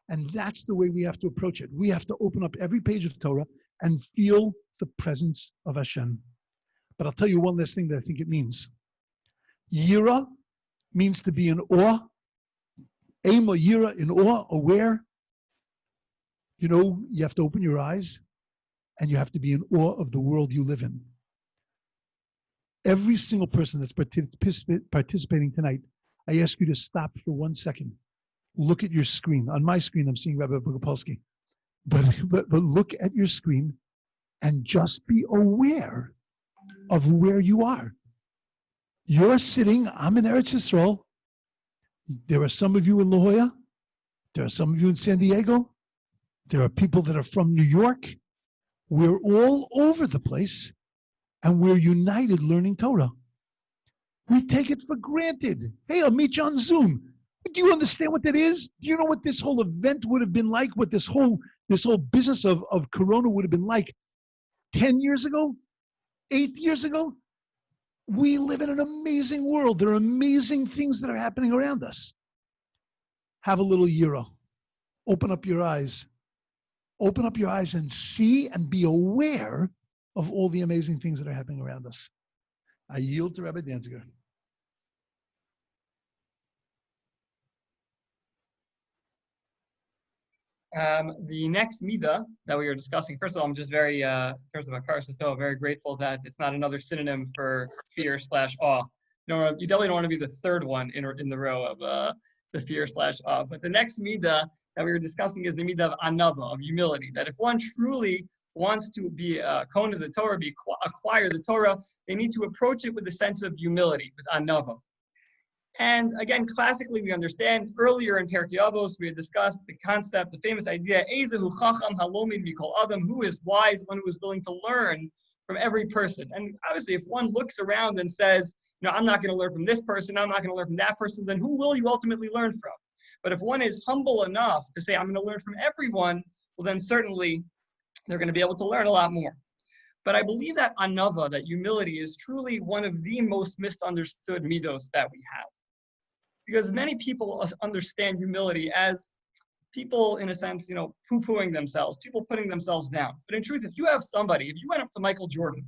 And that's the way we have to approach it. We have to open up every page of Torah and feel the presence of Hashem. But I'll tell you one last thing that I think it means. Yira means to be in awe. Ema Yira, in awe, aware. You have to open your eyes and you have to be in awe of the world you live in. Every single person that's participating tonight, I ask you to stop for 1 second. Look at your screen. On my screen, I'm seeing Rabbi Bogopolsky. But look at your screen and just be aware of where you are. You're sitting, I'm in Eretz Yisrael. There are some of you in La Jolla. There are some of you in San Diego. There are people that are from New York. We're all over the place, and we're united learning Torah. We take it for granted. Hey, I'll meet you on Zoom. Do you understand what that is? Do you know what this whole event would have been like? What this whole business of Corona would have been like 10 years ago? 8 years ago? We live in an amazing world. There are amazing things that are happening around us. Have a little yira. Open up your eyes. Open up your eyes and see and be aware of all the amazing things that are happening around us. I yield to Rabbi Danziger. The next midah that we were discussing, first of all, I'm just very, in terms of Akar Sato, very grateful that it's not another synonym for fear/awe. You definitely don't want to be the third one in the row of the fear/awe. But the next midah that we were discussing is the midah of anava, of humility. That if one truly wants to be a Cong of the Torah, acquire the Torah, they need to approach it with a sense of humility, with anava. And again, classically, we understand earlier in Pirkei Avos, we had discussed the concept, the famous idea, Ezehu Chacham Halomid Mikol Adam, who is wise, one who is willing to learn from every person. And obviously, if one looks around and says, I'm not going to learn from this person, I'm not going to learn from that person, then who will you ultimately learn from? But if one is humble enough to say, I'm going to learn from everyone, well, then certainly they're going to be able to learn a lot more. But I believe that anava, that humility, is truly one of the most misunderstood midos that we have. Because many people understand humility as people, in a sense, poo-pooing themselves, people putting themselves down. But in truth, if you went up to Michael Jordan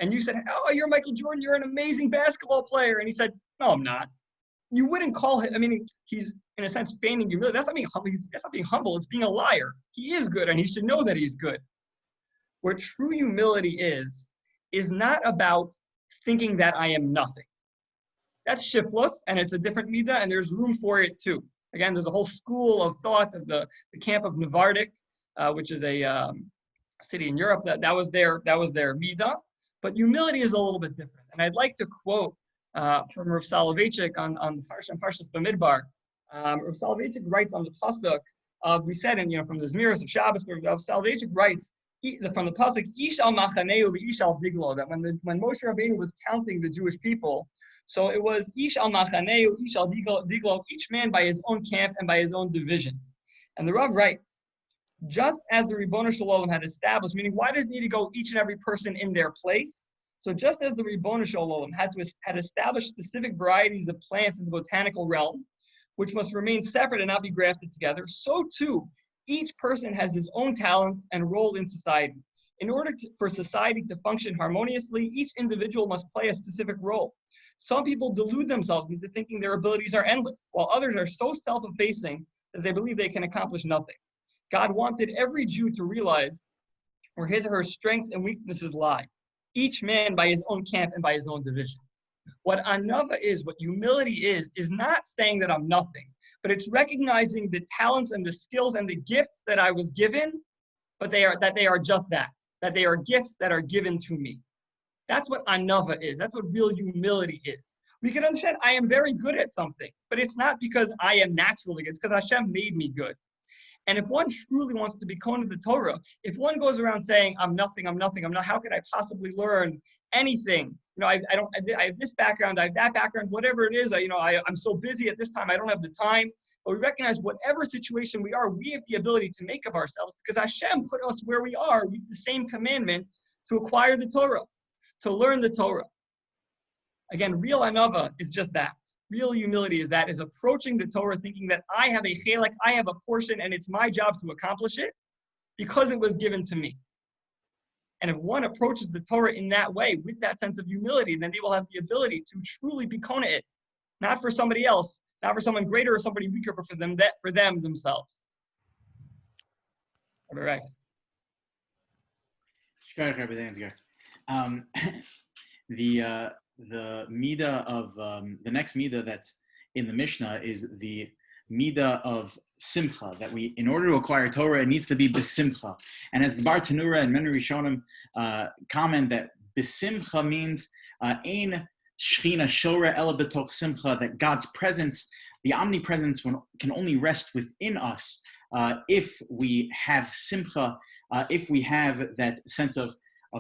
and you said, oh, you're Michael Jordan, you're an amazing basketball player. And he said, no, I'm not. You wouldn't call him, he's, in a sense, feigning humility. That's not being humble, it's being a liar. He is good, and he should know that he's good. What true humility is not about thinking that I am nothing. That's shiftless, and it's a different midah, and there's room for it too. Again, there's a whole school of thought of the camp of Navardik, which is a city in Europe that was their midah. But humility is a little bit different. And I'd like to quote from Rav Soloveitchik on the Parshas Bamidbar. Rav Soloveitchik writes on the pasuk of, we said, from the Zmiros of Shabbos, Rav Soloveitchik writes from the pasuk, Ish al machaneu v'ish al diglo, that when Moshe Rabbeinu was counting the Jewish people, so it was Ish al machaneu, Ish al diglo, each man by his own camp and by his own division. And the Rav writes, just as the Ribbono Shel Olam had established, meaning why does it need to go each and every person in their place? So just as the Ribbono Shel Olam had established specific varieties of plants in the botanical realm, which must remain separate and not be grafted together, so too, each person has his own talents and role in society. In order for society to function harmoniously, each individual must play a specific role. Some people delude themselves into thinking their abilities are endless, while others are so self-effacing that they believe they can accomplish nothing. God wanted every Jew to realize where his or her strengths and weaknesses lie, each man by his own camp and by his own division. What anava is, what humility is not saying that I'm nothing, but it's recognizing the talents and the skills and the gifts that I was given, but they are just that they are gifts that are given to me. That's what anava is. That's what real humility is. We can understand I am very good at something, but it's not because I am naturally good. It's because Hashem made me good. And if one truly wants to be Cong of the Torah, if one goes around saying, I'm nothing, how could I possibly learn anything? I have this background, I have that background, whatever it is, I'm so busy at this time, I don't have the time. But we recognize whatever situation we are, we have the ability to make of ourselves because Hashem put us where we are with the same commandment to acquire the Torah, to learn the Torah. Again, real anava is just that. Real humility is approaching the Torah thinking that I have a chelek, I have a portion, and it's my job to accomplish it because it was given to me. And if one approaches the Torah in that way, with that sense of humility, then they will have the ability to truly be kona it, not for somebody else, not for someone greater or somebody weaker, but for them themselves. All right. The midah of the next midah that's in the Mishna is the midah of simcha, that in order to acquire Torah, it needs to be besimcha. And as the Bar Tanura and many Rishonim comment that besimcha means ein shchina shora ela betoch simcha, that God's presence, the omnipresence, can only rest within us if we have simcha, if we have that sense of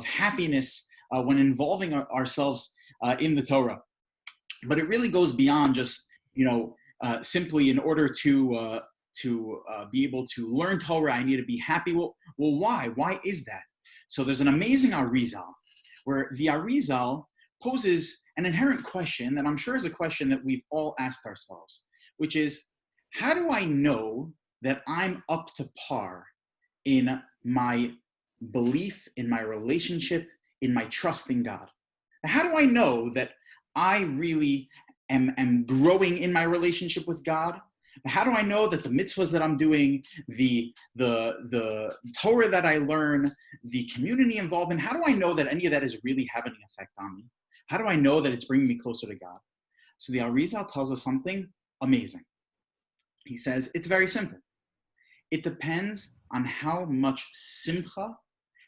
happiness when involving ourselves in the Torah. But it really goes beyond just, simply in order to be able to learn Torah, I need to be happy. Well, why? Why is that? So there's an amazing Arizal, where the Arizal poses an inherent question that I'm sure is a question that we've all asked ourselves, which is, how do I know that I'm up to par in my belief, in my relationship, in my trust in God? How do I know that I really am growing in my relationship with God? How do I know that the mitzvahs that I'm doing, the Torah that I learn, the community involvement, how do I know that any of that is really having an effect on me? How do I know that it's bringing me closer to God? So the Arizal tells us something amazing. He says, it's very simple. It depends on how much simcha,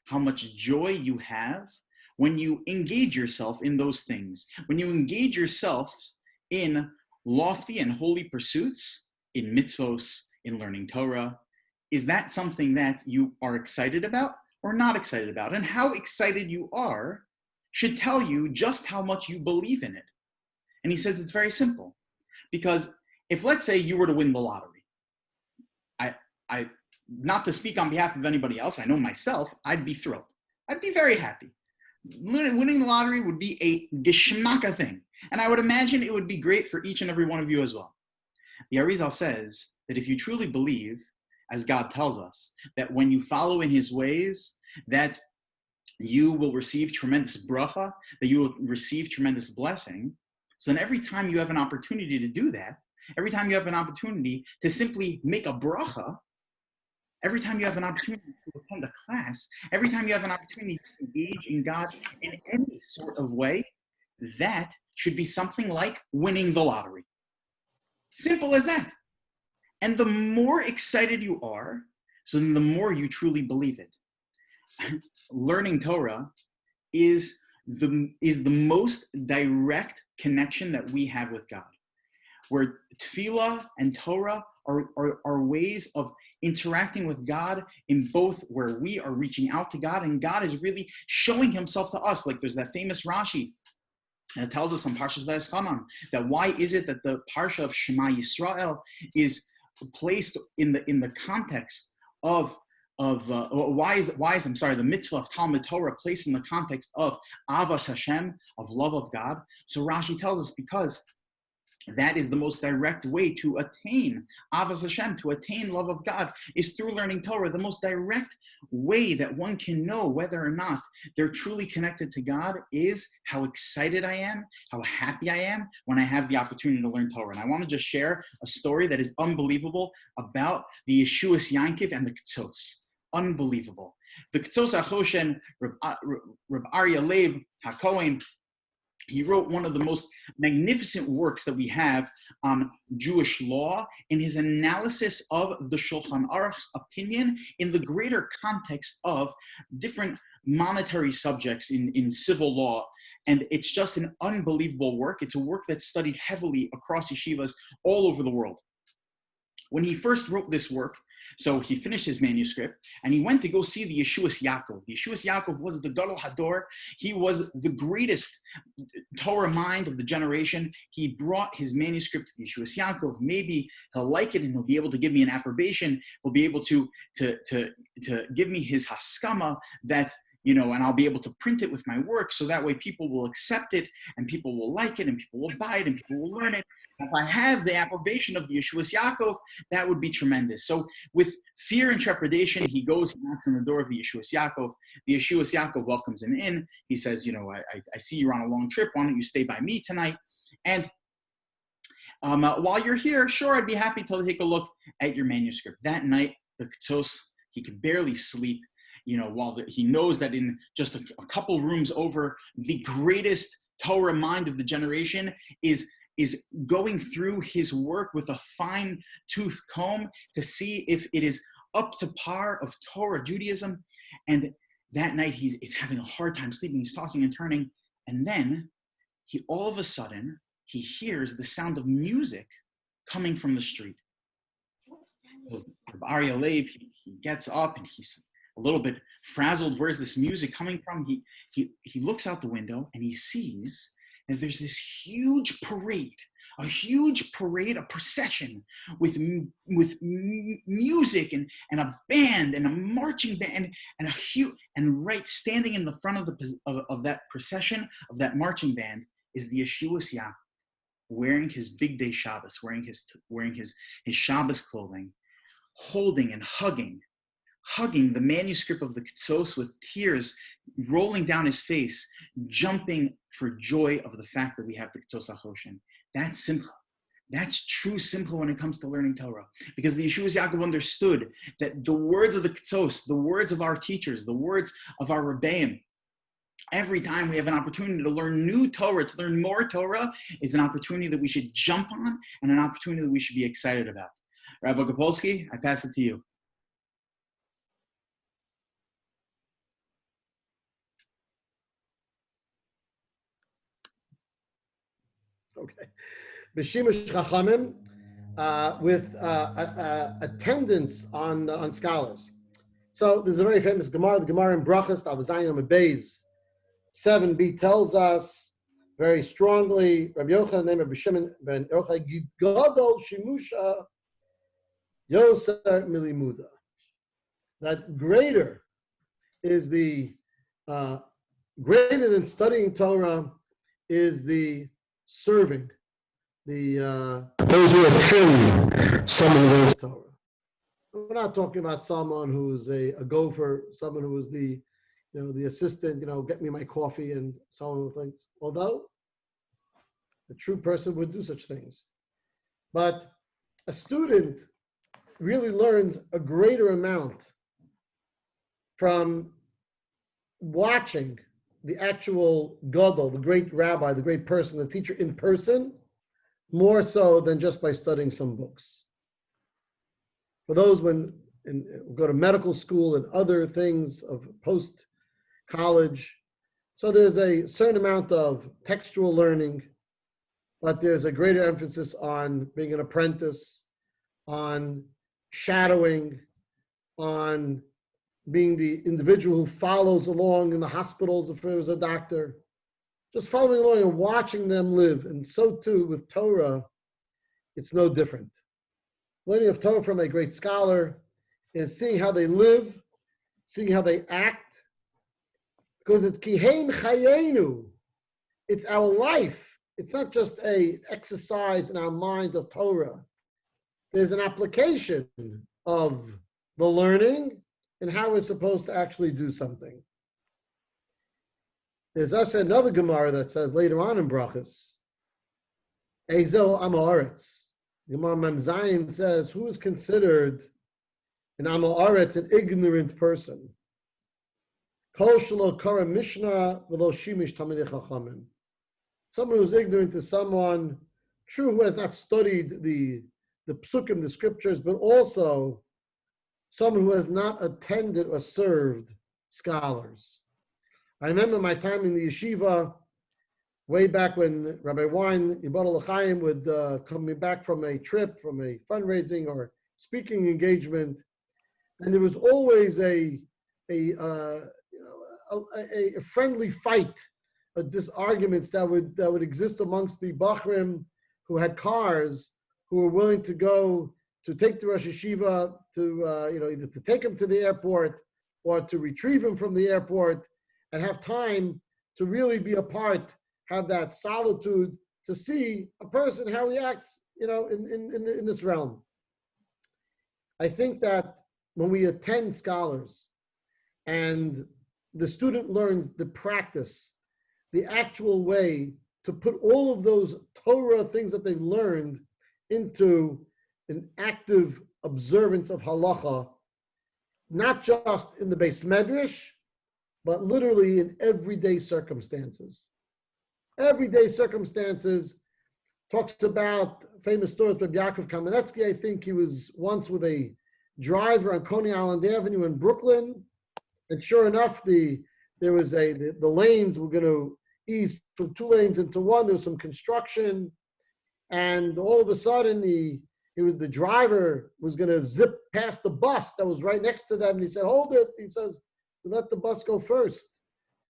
how much joy you have when you engage yourself in those things, when you engage yourself in lofty and holy pursuits, in mitzvos, in learning Torah. Is that something that you are excited about? or not excited about. And how excited you are should tell you just how much you believe in it. And he says it's very simple. Because if, let's say, you were to win the lottery, I not to speak on behalf of anybody else, I know myself, I'd be thrilled. I'd be very happy. Winning the lottery would be a geschmacka thing. And I would imagine it would be great for each and every one of you as well. The Arizal says that if you truly believe, as God tells us, that when you follow in his ways, that you will receive tremendous bracha, that you will receive tremendous blessing, so then every time you have an opportunity to do that, every time you have an opportunity to simply make a bracha, every time you have an opportunity to attend a class, every time you have an opportunity to engage in God in any sort of way, that should be something like winning the lottery. Simple as that. And the more excited you are, so then the more you truly believe it. Learning Torah is the most direct connection that we have with God, where tefillah and Torah are ways of interacting with God in both where we are reaching out to God and God is really showing himself to us. Like there's that famous Rashi that tells us on Parshas Vayeschanan that why is it that the Parsha of Shema Yisrael is placed in the context of why is the mitzvah of Talmud Torah placed in the context of Avas Hashem, of love of God? So Rashi tells us because that is the most direct way to attain Avas Hashem, to attain love of God, is through learning Torah. The most direct way that one can know whether or not they're truly connected to God is how excited I am, how happy I am when I have the opportunity to learn Torah. And I want to just share a story that is unbelievable about the Yeshuas Yankiv and the Ketzos. Unbelievable. The Ketzos HaChoshen, Reb Aryeh Leib HaKohen, he wrote one of the most magnificent works that we have on Jewish law in his analysis of the Shulchan Aruch's opinion in the greater context of different monetary subjects in civil law. And it's just an unbelievable work. It's a work that's studied heavily across yeshivas all over the world. When he first wrote this work, so he finished his manuscript and he went to go see the Yeshuas Yaakov. The Yeshuas Yaakov was the Gadol Hador. He was the greatest Torah mind of the generation. He brought his manuscript to the Yeshuas Yaakov. Maybe he'll like it and he'll be able to give me an approbation. He'll be able to give me his haskama that, you know, and I'll be able to print it with my work so that way people will accept it and people will like it and people will buy it and people will learn it. If I have the approbation of the Yeshuas Yaakov, that would be tremendous. So with fear and trepidation, he goes and knocks on the door of the Yeshuas Yaakov. The Yeshuas Yaakov welcomes him in. He says, you know, I see you're on a long trip. Why don't you stay by me tonight? And while you're here, sure, I'd be happy to take a look at your manuscript. That night, the Ketzos, he could barely sleep. You know, while he knows that in just a couple rooms over, the greatest Torah mind of the generation is going through his work with a fine-tooth comb to see if it is up to par of Torah Judaism. And that night he's having a hard time sleeping. He's tossing and turning. And then all of a sudden, he hears the sound of music coming from the street. So Aryeh Leib, he gets up and he's a little bit frazzled. Where's this music coming from? He looks out the window and he sees that there's this huge parade, a procession with music and a band and a marching band and right standing in the front of that procession, of that marching band, is the Yeshuas Yaakov, wearing his big day Shabbos, wearing his Shabbos clothing, holding and hugging the manuscript of the Ketzos with tears rolling down his face, jumping for joy of the fact that we have the Ketzos HaChoshen. That's simcha. That's true simcha when it comes to learning Torah. Because the Yeshuas Yaakov understood that the words of the Ketzos, the words of our teachers, the words of our Rebbeim, every time we have an opportunity to learn new Torah, to learn more Torah, is an opportunity that we should jump on and an opportunity that we should be excited about. Rabbi Gopolsky, I pass it to you. Okay. B'Shimush Chachamim, with attendance on scholars. So there's a very famous Gemara, the Gemara in Brachas, Avazayim Beis 7b tells us very strongly, Rabbi Yochanan named Rabbi Shimon ben Yochai Gadol Shimusha Yoser Milimuda. That greater is the greater than studying Torah is the serving, the those who attend someone who learns Torah. We're not talking about someone who's a gopher, someone who is the assistant, get me my coffee and so on things. Although the true person would do such things. But a student really learns a greater amount from watching the actual gadol, the great rabbi, the great person, the teacher in person, more so than just by studying some books. For those when go to medical school and other things of post-college, so there's a certain amount of textual learning, but there's a greater emphasis on being an apprentice, on shadowing, on being the individual who follows along in the hospitals if there was a doctor, just following along and watching them live. And so too with Torah, it's no different. Learning of Torah from a great scholar is seeing how they live, seeing how they act, because it's kihein chayenu. It's our life. It's not just a exercise in our minds of Torah. There's an application of the learning and how we're supposed to actually do something. There's also another Gemara that says later on in Brachas, Ezel Amoritz. Gemara Mem Zayin says, who is considered an Amoritz, an ignorant person? Kol shelo kara Mishna v'lo shimish tamidei chachamim. Someone who's ignorant is someone, true, who has not studied the psukim, the scriptures, but also someone who has not attended or served scholars. I remember my time in the yeshiva, way back when Rabbi Wein, Yibodel L'chaim, would come back from a trip, from a fundraising or speaking engagement, and there was always a friendly fight, arguments that would exist amongst the Bachrim who had cars, who were willing to go to take the Rosh Yeshiva to either to take him to the airport or to retrieve him from the airport and have time to really be a part, have that solitude to see a person how he acts, in this realm. I think that when we attend scholars and the student learns the practice, the actual way to put all of those Torah things that they've learned into an active observance of halacha, not just in the Beis Medrash, but literally in everyday circumstances. Everyday circumstances, talks about famous story of Rabbi Yaakov Kamenetsky. I think he was once with a driver on Coney Island Avenue in Brooklyn, and sure enough, the lanes were going to ease from 2 lanes into 1. There was some construction, and all of a sudden the driver was going to zip past the bus that was right next to them, and he said, "Hold it." He says, "Let the bus go first.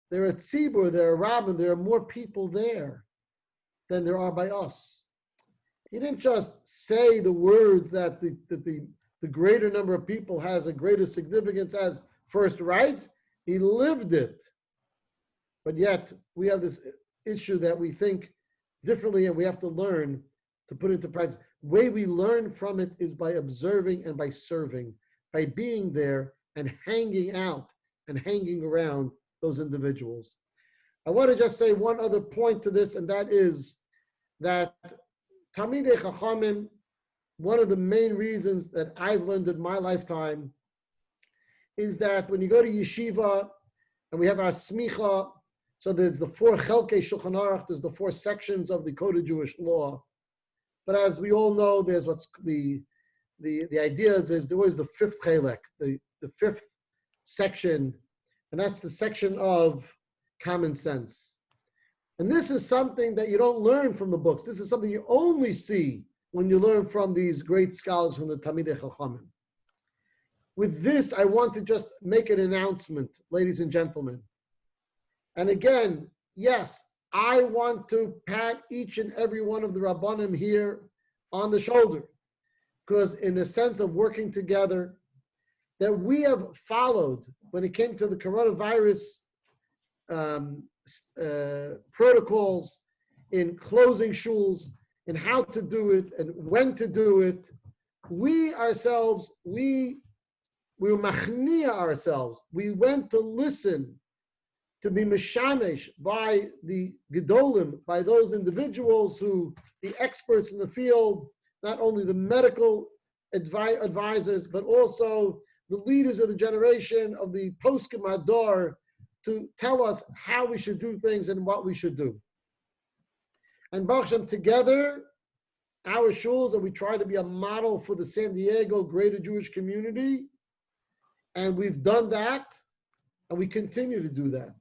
There are tzibur, there are rabbin, there are more people there than there are by us." He didn't just say the words that the greater number of people has a greater significance as first rights. He lived it. But yet we have this issue that we think differently, and we have to learn to put into practice. The way we learn from it is by observing and by serving, by being there and hanging out and hanging around those individuals. I want to just say one other point to this, and that is that Talmidei Chachamim, one of the main reasons that I've learned in my lifetime is that when you go to yeshiva and we have our smicha, so there's the 4 chelkei Shulchan Aruch, there's the 4 sections of the Code of Jewish Law. But as we all know, there's what's the idea is there's always the 5th chelek, the 5th section, and that's the section of common sense. And this is something that you don't learn from the books. This is something you only see when you learn from these great scholars from the Talmidei Chachamim. With this, I want to just make an announcement, ladies and gentlemen. And again, yes, I want to pat each and every one of the Rabbanim here on the shoulder, because in a sense of working together, that we have followed when it came to the coronavirus protocols in closing SHULS, and how to do it and when to do it. We ourselves, we were machnia ourselves. We went to listen, to be mishamesh by the gedolim, by those individuals who, the experts in the field, not only the medical advisors, but also the leaders of the generation of the poskim hador, to tell us how we should do things and what we should do. And Baruch Hashem, together, our shuls, that we try to be a model for the San Diego greater Jewish community, and we've done that, and we continue to do that.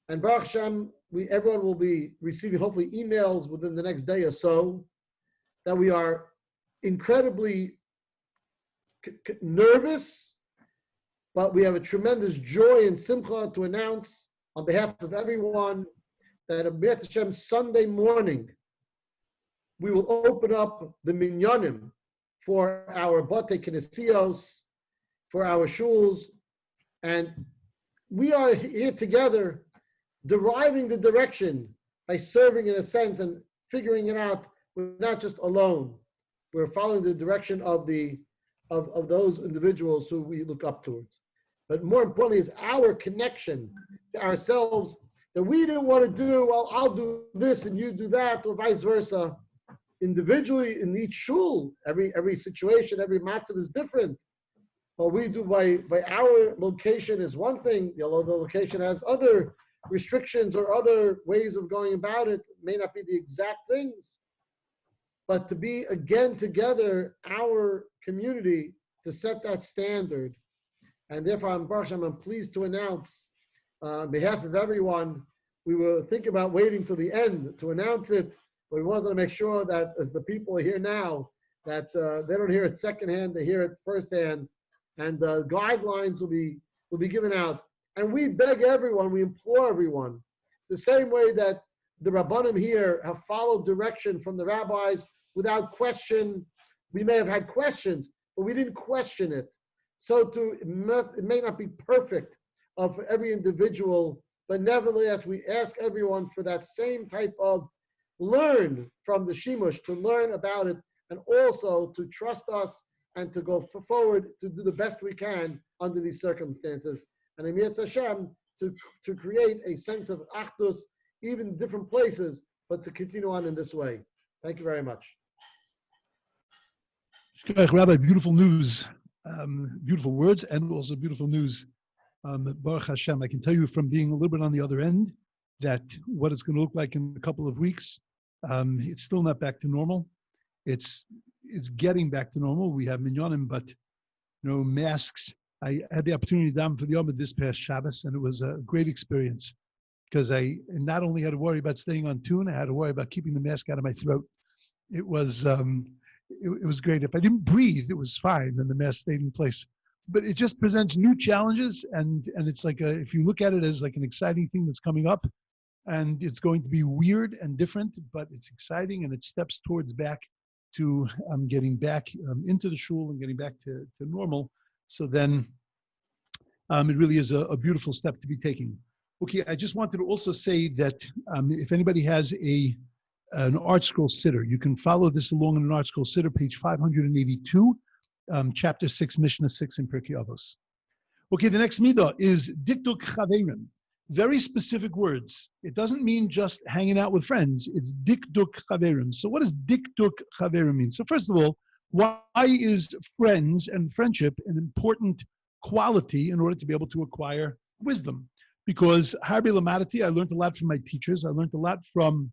And Baruch Hashem, everyone will be receiving hopefully emails within the next day or so, that we are incredibly nervous, but we have a tremendous joy and simcha to announce on behalf of everyone that Beth Hashem, Sunday morning, we will open up the minyanim for our bate kinesios, for our shuls, and we are here together deriving the direction by serving in a sense and figuring it out. We're not just alone. We're following the direction of those individuals who we look up towards. But more importantly is our connection to ourselves, that we didn't want to do, well, I'll do this and you do that, or vice versa. Individually in each shul, every situation, every matzav is different. What we do by our location is one thing, although the location has other restrictions or other ways of going about it, may not be the exact things. But to be again together, our community, to set that standard. And therefore, I'm pleased to announce, on behalf of everyone, we were thinking about waiting till the end to announce it. But we wanted to make sure that as the people are here now, that they don't hear it secondhand, they hear it firsthand. And guidelines will be given out. And we beg everyone, we implore everyone, the same way that the Rabbanim here have followed direction from the rabbis without question. We may have had questions, but we didn't question it. So it may not be perfect of every individual, but nevertheless, we ask everyone for that same type of learn from the Shimush, to learn about it, and also to trust us and to go forward to do the best we can under these circumstances. And Emir Hashem, to create a sense of achdus, even in different places, but to continue on in this way. Thank you very much. Rabbi, beautiful news, beautiful words, and also beautiful news. Baruch Hashem, I can tell you from being a little bit on the other end that what it's going to look like in a couple of weeks, it's still not back to normal. It's getting back to normal. We have minyanim, but masks. I had the opportunity to daven for the Yom this past Shabbos, and it was a great experience because I not only had to worry about staying on tune, I had to worry about keeping the mask out of my throat. It was it was great. If I didn't breathe, it was fine, and the mask stayed in place. But it just presents new challenges, and it's like if you look at it as like an exciting thing that's coming up, and it's going to be weird and different, but it's exciting, and it steps towards back to getting back into the shul and getting back to normal. So then it really is a beautiful step to be taking. Okay, I just wanted to also say that if anybody has an art scroll sitter, you can follow this along in an art scroll sitter, page 582, chapter 6, Mishna 6 in Pirkei Avos. Okay, the next midah is dikduk chaverim. Very specific words. It doesn't mean just hanging out with friends. It's dikduk chaverim. So what does dikduk chaverim mean? So first of all, why is friends and friendship an important quality in order to be able to acquire wisdom? Because harbi lamadati, I learned a lot from my teachers. I learned a lot from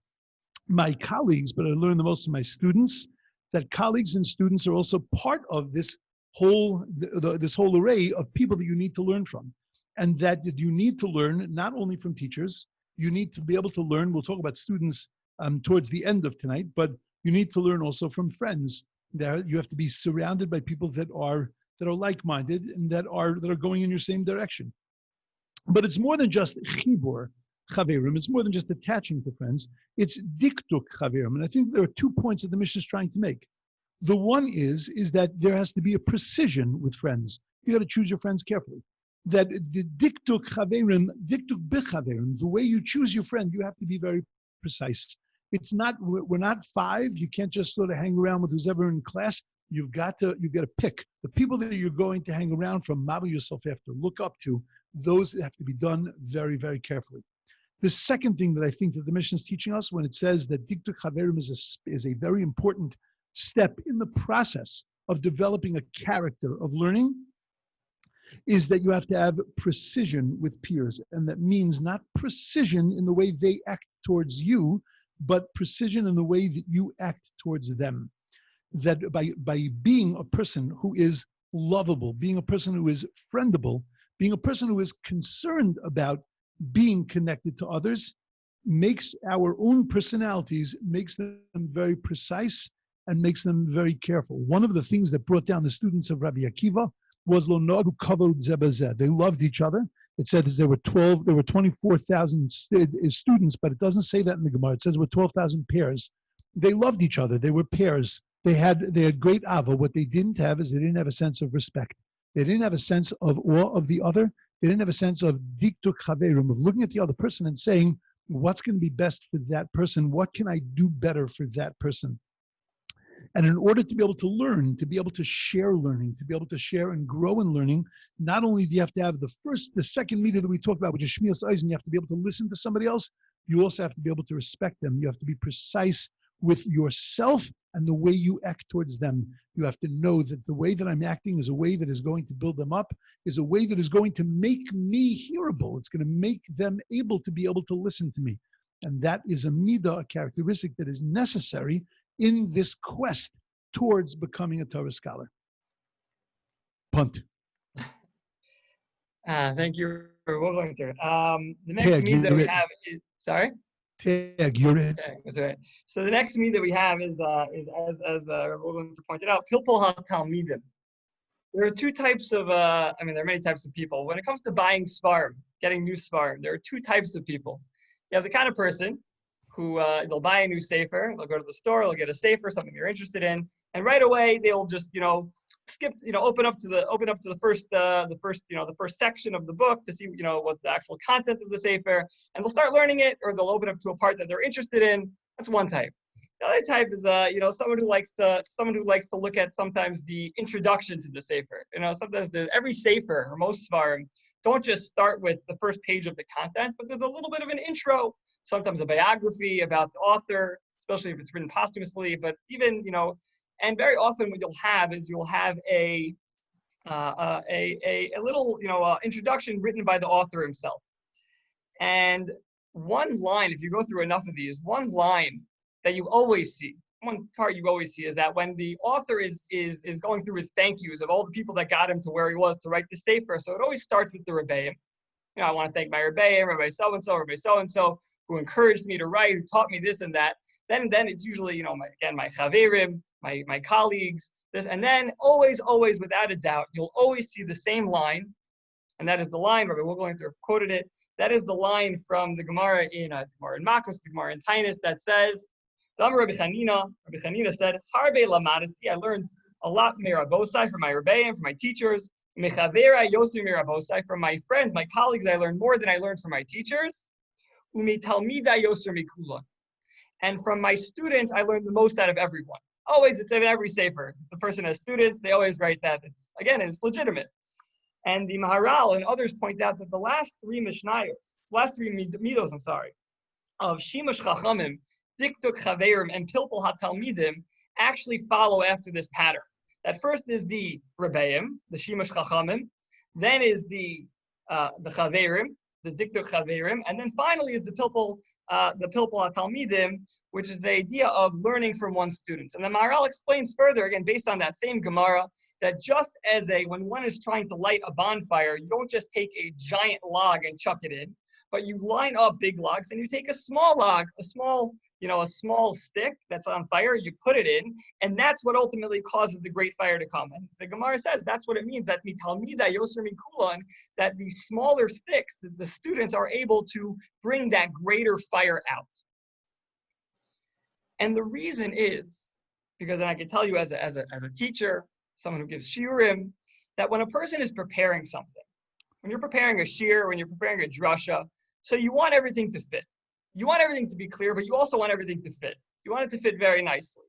my colleagues, but I learned the most from my students. That colleagues and students are also part of this whole array of people that you need to learn from. And that you need to learn not only from teachers, you need to be able to learn, we'll talk about students towards the end of tonight, but you need to learn also from friends. There, you have to be surrounded by people that are that are like-minded and that are going in your same direction. But it's more than just chibur chaverim. It's more than just attaching to friends. It's diktuk chaverim. And I think there are 2 points that the Mishna is trying to make. The one is that there has to be a precision with friends. You got to choose your friends carefully. That the diktuk chaverim, diktuk bechaverim, the way you choose your friend, you have to be very precise. It's not, we're not 5. You can't just sort of hang around with who's ever in class. You've got to pick the people that you're going to hang around from, model yourself after, look up to. Those have to be done very, very carefully. The second thing that I think that the Mishna is teaching us when it says that diktuk chaverim is a very important step in the process of developing a character of learning is that you have to have precision with peers. And that means not precision in the way they act towards you, but precision in the way that you act towards them. That by being a person who is lovable, being a person who is friendable, being a person who is concerned about being connected to others, makes our own personalities, makes them very precise and makes them very careful. One of the things that brought down the students of Rabbi Akiva was lo nagu kavod zeh b'zeh. They loved each other. It said there were 24,000 students, but it doesn't say that in the Gemara. It says there were 12,000 pairs. They loved each other. They were pairs. They had great ava. What they didn't have is they didn't have a sense of respect. They didn't have a sense of awe of the other. They didn't have a sense of diktuk chaverim, of looking at the other person and saying, what's going to be best for that person? What can I do better for that person? And in order to be able to learn, to be able to share learning, to be able to share and grow in learning, not only do you have to have the second meter that we talked about, which is Shmiras Eisen, you have to be able to listen to somebody else. You also have to be able to respect them. You have to be precise with yourself and the way you act towards them. You have to know that the way that I'm acting is a way that is going to build them up, is a way that is going to make me hearable. It's going to make them able to listen to me. And that is a midah, a characteristic that is necessary in this quest towards becoming a Torah scholar. Punt. Thank you for going through. The next meet that we have is, sorry? Tag, you're in. Okay, that's right. So the next meet that we have is as Rabbi pointed out, pilpul ha-talmidim. There are 2 types of, there are many types of people. When it comes to buying svarim, getting new svarim, there are 2 types of people. You have the kind of person who they'll buy a new sefer, they'll go to the store, they'll get a sefer, something they're interested in, and right away they'll just, skip, open up to the first section of the book to see, what the actual content of the sefer, and they'll start learning it, or they'll open up to a part that they're interested in. That's one type. The other type is, someone who likes to look at sometimes the introduction to the sefer. Sometimes every sefer or most svarim don't just start with the first page of the content, but there's a little bit of an intro. Sometimes a biography about the author, especially if it's written posthumously, but even, and very often what you'll have is a little, introduction written by the author himself. And one line, if you go through enough of these, one line that you always see, one part you always see is that when the author is going through his thank yous of all the people that got him to where he was to write the sefer, so it always starts with the Rebbeim. I want to thank my Rebbeim, Rabbi so-and-so, who encouraged me to write, who taught me this and that. Then it's usually, my chaverim, my colleagues, this, and then always, without a doubt, you'll always see the same line, and that is the line, Rabbi Wogelinter quoted it, that is the line from the Gemara in Makos, the Gemara in Tainus, that says, Rabbi Chanina said, Harbe lamadati, I learned a lot mirabosai from my Rebbeim, from my teachers, mechavera yosu mirabosai, from my friends, my colleagues, I learned more than I learned from my teachers. And from my students, I learned the most out of everyone. Always, it's in every sefer. If the person has students, they always write that. It's legitimate. And the Maharal and others point out that the last 3 midos, of Shimush Chachamim, Diktuk Chaverim, and Pilpul HaTalmidim actually follow after this pattern. That first is the Rebbeim, the Shimush Chachamim, then is the Chaverim, the Diktuk Chaverim, and then finally is the Pilpul HaTalmidim, which is the idea of learning from one's students. And the Maharal explains further, again, based on that same Gemara, that just as when one is trying to light a bonfire, you don't just take a giant log and chuck it in, but you line up big logs and you take a small log, a small a small stick that's on fire, you put it in, and that's what ultimately causes the great fire to come. And the Gemara says that's what it means, that mitalmida yoser mikulan, that these smaller sticks, that the students are able to bring that greater fire out. And the reason is, because I can tell you as a teacher, someone who gives shiurim, that when a person is preparing something, when you're preparing a shiur, when you're preparing a drasha, so you want everything to fit. You want everything to be clear, but you also want everything to fit. You want it to fit very nicely.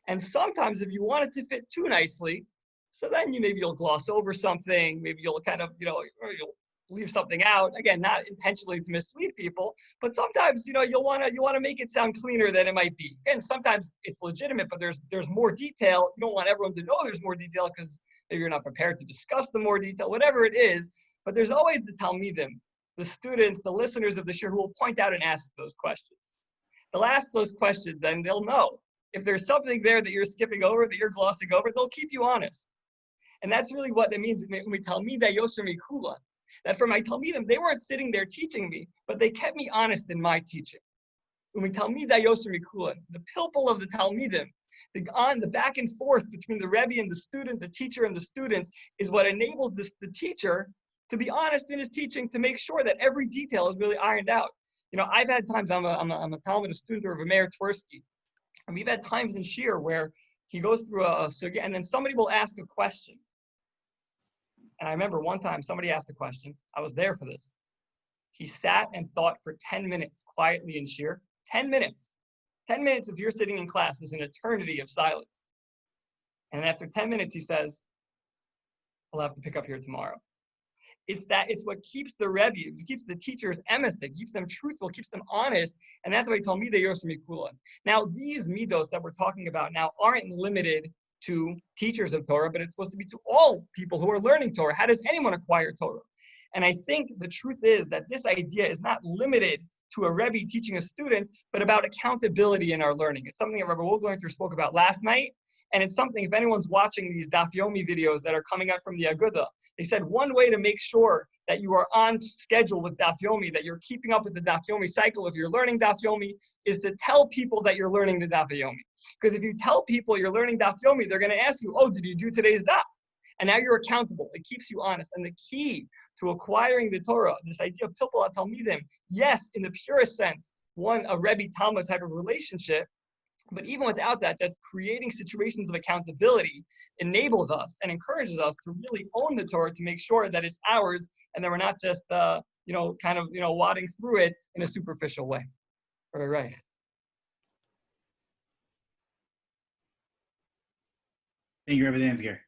And sometimes if you want it to fit too nicely, so then maybe you'll gloss over something, maybe you'll kind of, or you'll leave something out. Again, not intentionally to mislead people, but sometimes, you'll want to make it sound cleaner than it might be. Again, sometimes it's legitimate, but there's more detail. You don't want everyone to know there's more detail because maybe you're not prepared to discuss the more detail, whatever it is. But there's always the talmidim, the students, the listeners of the shiur who will point out and ask those questions. They'll ask those questions and they'll know. If there's something there that you're skipping over, that you're glossing over, they'll keep you honest. And that's really what it means when we talmida yoser mikulan. That for my talmidim, they weren't sitting there teaching me, but they kept me honest in my teaching. When we talmida yoser mikulan, the pilpul of the talmidim, the back and forth between the Rebbe and the student, the teacher and the students, is what enables the teacher to be honest in his teaching, to make sure that every detail is really ironed out. I've had times, I'm a Talmud, a student of Meir Tversky, and we've had times in shiur where he goes through a sugya, and then somebody will ask a question. And I remember one time somebody asked a question. I was there for this. He sat and thought for 10 minutes quietly in shiur. 10 minutes. 10 minutes, if you're sitting in class, is an eternity of silence. And after 10 minutes, he says, I'll have to pick up here tomorrow. It's what keeps the Rebbe, it keeps the teachers emistic, keeps them truthful, keeps them honest, and that's why he told me the yoser mikulan. Now, these midos that we're talking about now aren't limited to teachers of Torah, but it's supposed to be to all people who are learning Torah. How does anyone acquire Torah? And I think the truth is that this idea is not limited to a Rebbe teaching a student, but about accountability in our learning. It's something that Rabbi Wolfgang spoke about last night, and it's something, if anyone's watching these Daf Yomi videos that are coming out from the Aguda, they said one way to make sure that you are on schedule with Daf Yomi, that you're keeping up with the Daf Yomi cycle if you're learning Daf Yomi, is to tell people that you're learning the Daf Yomi. Because if you tell people you're learning Daf Yomi, they're going to ask you, oh, did you do today's Daf? And now you're accountable. It keeps you honest. And the key to acquiring the Torah, this idea of pilpul talmidim, yes, in the purest sense, a Rebbe Talmud type of relationship, but even without that, that creating situations of accountability enables us and encourages us to really own the Torah, to make sure that it's ours and that we're not just, wadding through it in a superficial way. Right. Thank you, Rabbi Danziger.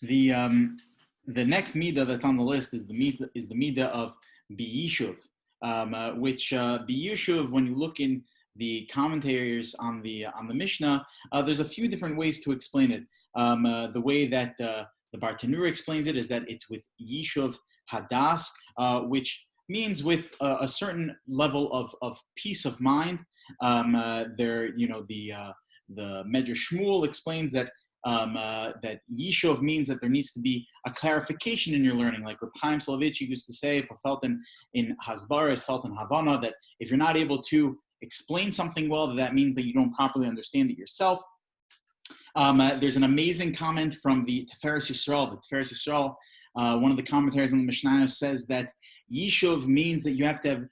The next midah that's on the list is the midah of biyishuv, which biyishuv, when you look in the commentaries on the Mishna, there's a few different ways to explain it. The way that the Bartanura explains it is that it's with yishuv hadas, which means with a certain level of peace of mind. The Medrash Shmuel explains that that Yishuv means that there needs to be a clarification in your learning, like Reb Chaim Soloveitchik used to say, if I felt in Hasbara, is felt in Havana, that if you're not able to explain something well, that means that you don't properly understand it yourself. There's an amazing comment from the Tiferes Yisrael. The Tiferes Yisrael, one of the commentaries on the Mishnah, says that Yishuv means that you have to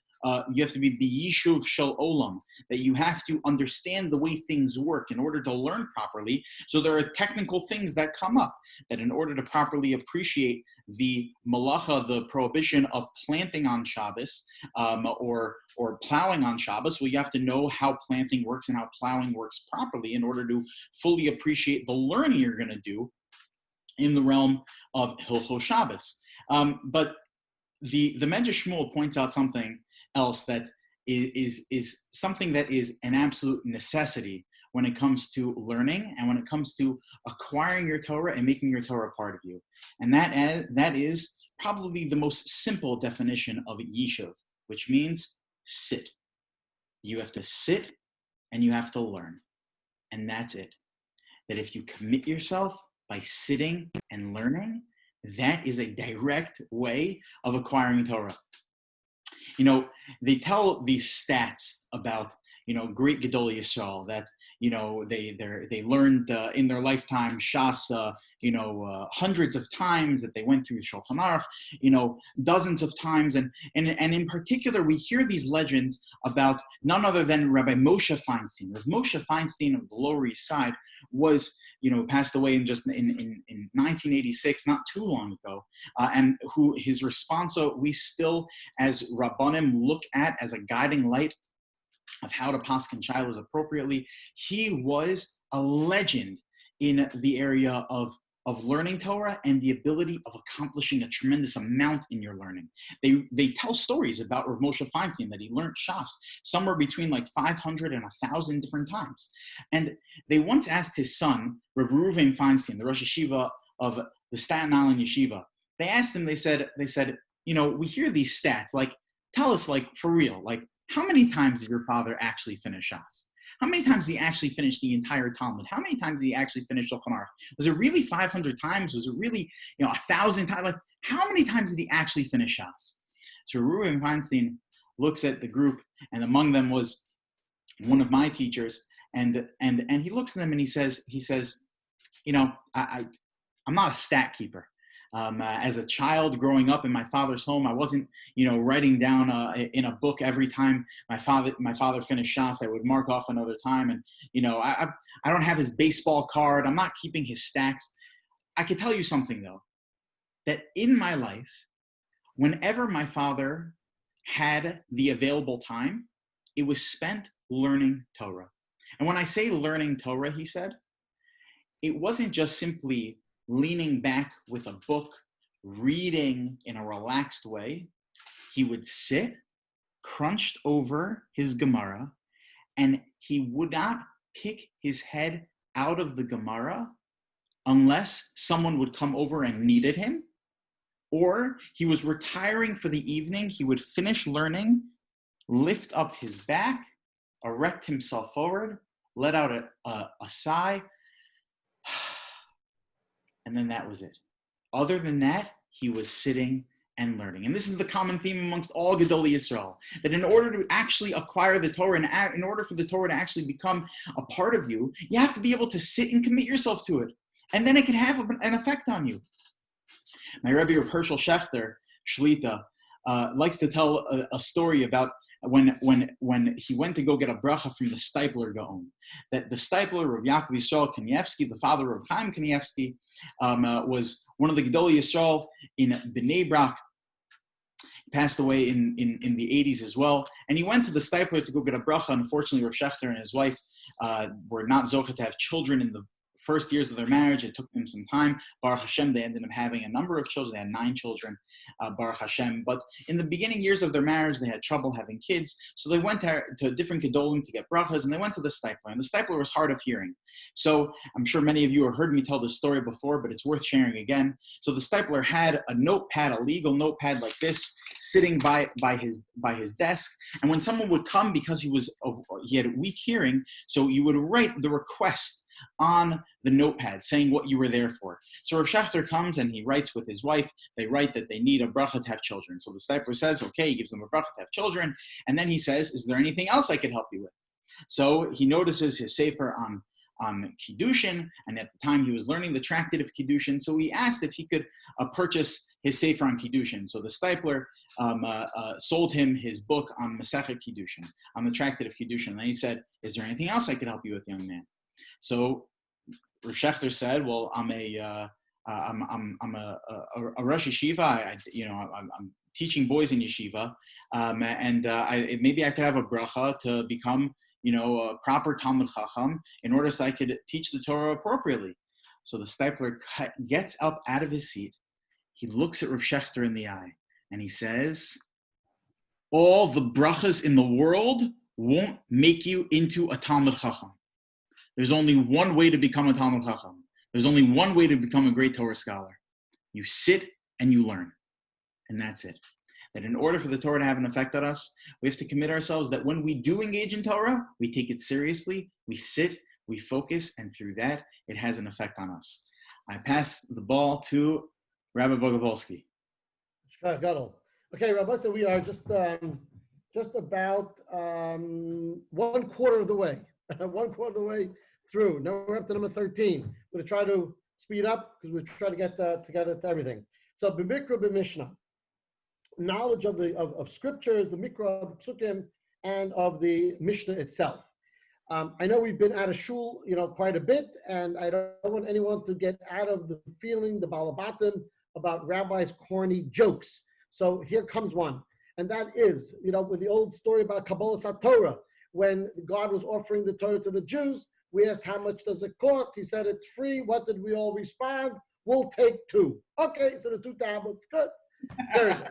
be b'yishuv shel olam, that you have to understand the way things work in order to learn properly. So there are technical things that come up, that in order to properly appreciate the malacha, the prohibition of planting on Shabbos, or plowing on Shabbos, well, you have to know how planting works and how plowing works properly in order to fully appreciate the learning you're going to do in the realm of Hilchos Shabbos. But the Medrash Shmuel points out something else that is something that is an absolute necessity when it comes to learning and when it comes to acquiring your Torah and making your Torah part of you. And that is probably the most simple definition of yishuv, which means sit. You have to sit and you have to learn. And that's it. That if you commit yourself by sitting and learning, that is a direct way of acquiring Torah. They tell these stats about, great Gedolei Yisrael that, they learned in their lifetime Shas, hundreds of times, that they went through Shulchan Aruch, dozens of times. And in particular, we hear these legends about none other than Rabbi Moshe Feinstein. Rabbi Moshe Feinstein of the Lower East Side was, passed away in 1986, not too long ago, and who his responsa we still, as Rabbanim, look at as a guiding light of how to paskin shilas appropriately. He was a legend in the area of learning Torah and the ability of accomplishing a tremendous amount in your learning. They tell stories about Rav Moshe Feinstein that he learned Shas somewhere between like 500 and 1,000 different times. And they once asked his son, Rav Reuven Feinstein, the Rosh Yeshiva of the Staten Island Yeshiva, they asked him, they said, we hear these stats, like, tell us, like, for real, like, how many times did your father actually finish Shas? How many times did he actually finish the entire Talmud? How many times did he actually finish Shulchan Aruch? Was it really 500 times? Was it really, 1,000 times? Like, how many times did he actually finish Shas? So Reuven Feinstein looks at the group, and among them was one of my teachers, and he looks at them and he says, I'm not a stat keeper. As a child growing up in my father's home, I wasn't, writing down in a book every time my father finished Shas. I would mark off another time, and I don't have his baseball card. I'm not keeping his stacks. I can tell you something though, that in my life, whenever my father had the available time, it was spent learning Torah. And when I say learning Torah, he said, it wasn't just simply leaning back with a book, reading in a relaxed way. He would sit crunched over his Gemara, and he would not pick his head out of the Gemara unless someone would come over and needed him, or he was retiring for the evening. He would finish learning, lift up his back, erect himself forward, let out a sigh, and then that was it. Other than that, he was sitting and learning. And this is the common theme amongst all Gedolei Yisrael, that in order to actually acquire the Torah, and in order for the Torah to actually become a part of you, you have to be able to sit and commit yourself to it. And then it can have an effect on you. My Rebbe Herschel Schechter, Shlita, likes to tell a story about when he went to go get a bracha from the Stipler Gaon, that the Stipler, Rav Yaakov Yisrael Kanievsky, the father of Chaim Kanievsky, was one of the Gedolei Yisrael in Bnei Brak. He passed away in the 80s as well. And he went to the Stipler to go get a bracha. Unfortunately, Rav Schechter and his wife were not zocheh to have children in the first years of their marriage. It took them some time. Baruch Hashem, they ended up having a number of children. They had 9 children, Baruch Hashem. But in the beginning years of their marriage, they had trouble having kids. So they went to different gedolim to get brachas, and they went to the Stipler. And the Stipler was hard of hearing. So I'm sure many of you have heard me tell this story before, but it's worth sharing again. So the Stipler had a notepad, a legal notepad like this, sitting by his desk. And when someone would come, because he had weak hearing, so you would write the request on the notepad saying what you were there for. So Rav Schechter comes and he writes with his wife. They write that they need a bracha to have children. So the Stipler says, okay, he gives them a bracha to have children. And then he says, is there anything else I could help you with? So he notices his sefer on Kiddushin, and at the time he was learning the tractate of Kiddushin. So he asked if he could purchase his sefer on Kiddushin. So the Stipler sold him his book on Masechet Kiddushin, on the tractate of Kiddushin. And he said, is there anything else I could help you with, young man? So Rav Schechter said, "Well, I'm a Rosh Yeshiva. I'm teaching boys in yeshiva, and maybe I could have a bracha to become, a proper Talmud Chacham in order so I could teach the Torah appropriately." So the Stipler gets up out of his seat. He looks at Rav Schechter in the eye, and he says, "All the brachas in the world won't make you into a Talmud Chacham. There's only one way to become a Talmud Chacham. There's only one way to become a great Torah scholar. You sit and you learn. And that's it. That in order for the Torah to have an effect on us, we have to commit ourselves that when we do engage in Torah, we take it seriously, we sit, we focus, and through that, it has an effect on us." I pass the ball to Rabbi Bogopolsky. Okay, Rabbi, so we are just about 1/4 of the way, 1/4 of the way through. Now we're up to number 13. We're going to try to speed up because we're trying to get together to everything. So, b'mikra b'mishna, knowledge of the scriptures, the mikra, the psukim, and of the Mishna itself. I know we've been out of shul, quite a bit, and I don't want anyone to get out of the feeling, the balabatim, about rabbis' corny jokes. So here comes one, and that is, with the old story about Kabbalas HaTorah, when God was offering the Torah to the Jews, we asked, how much does it cost? He said, it's free. What did we all respond? We'll take 2. Okay, so the 2 tablets, good. Very good.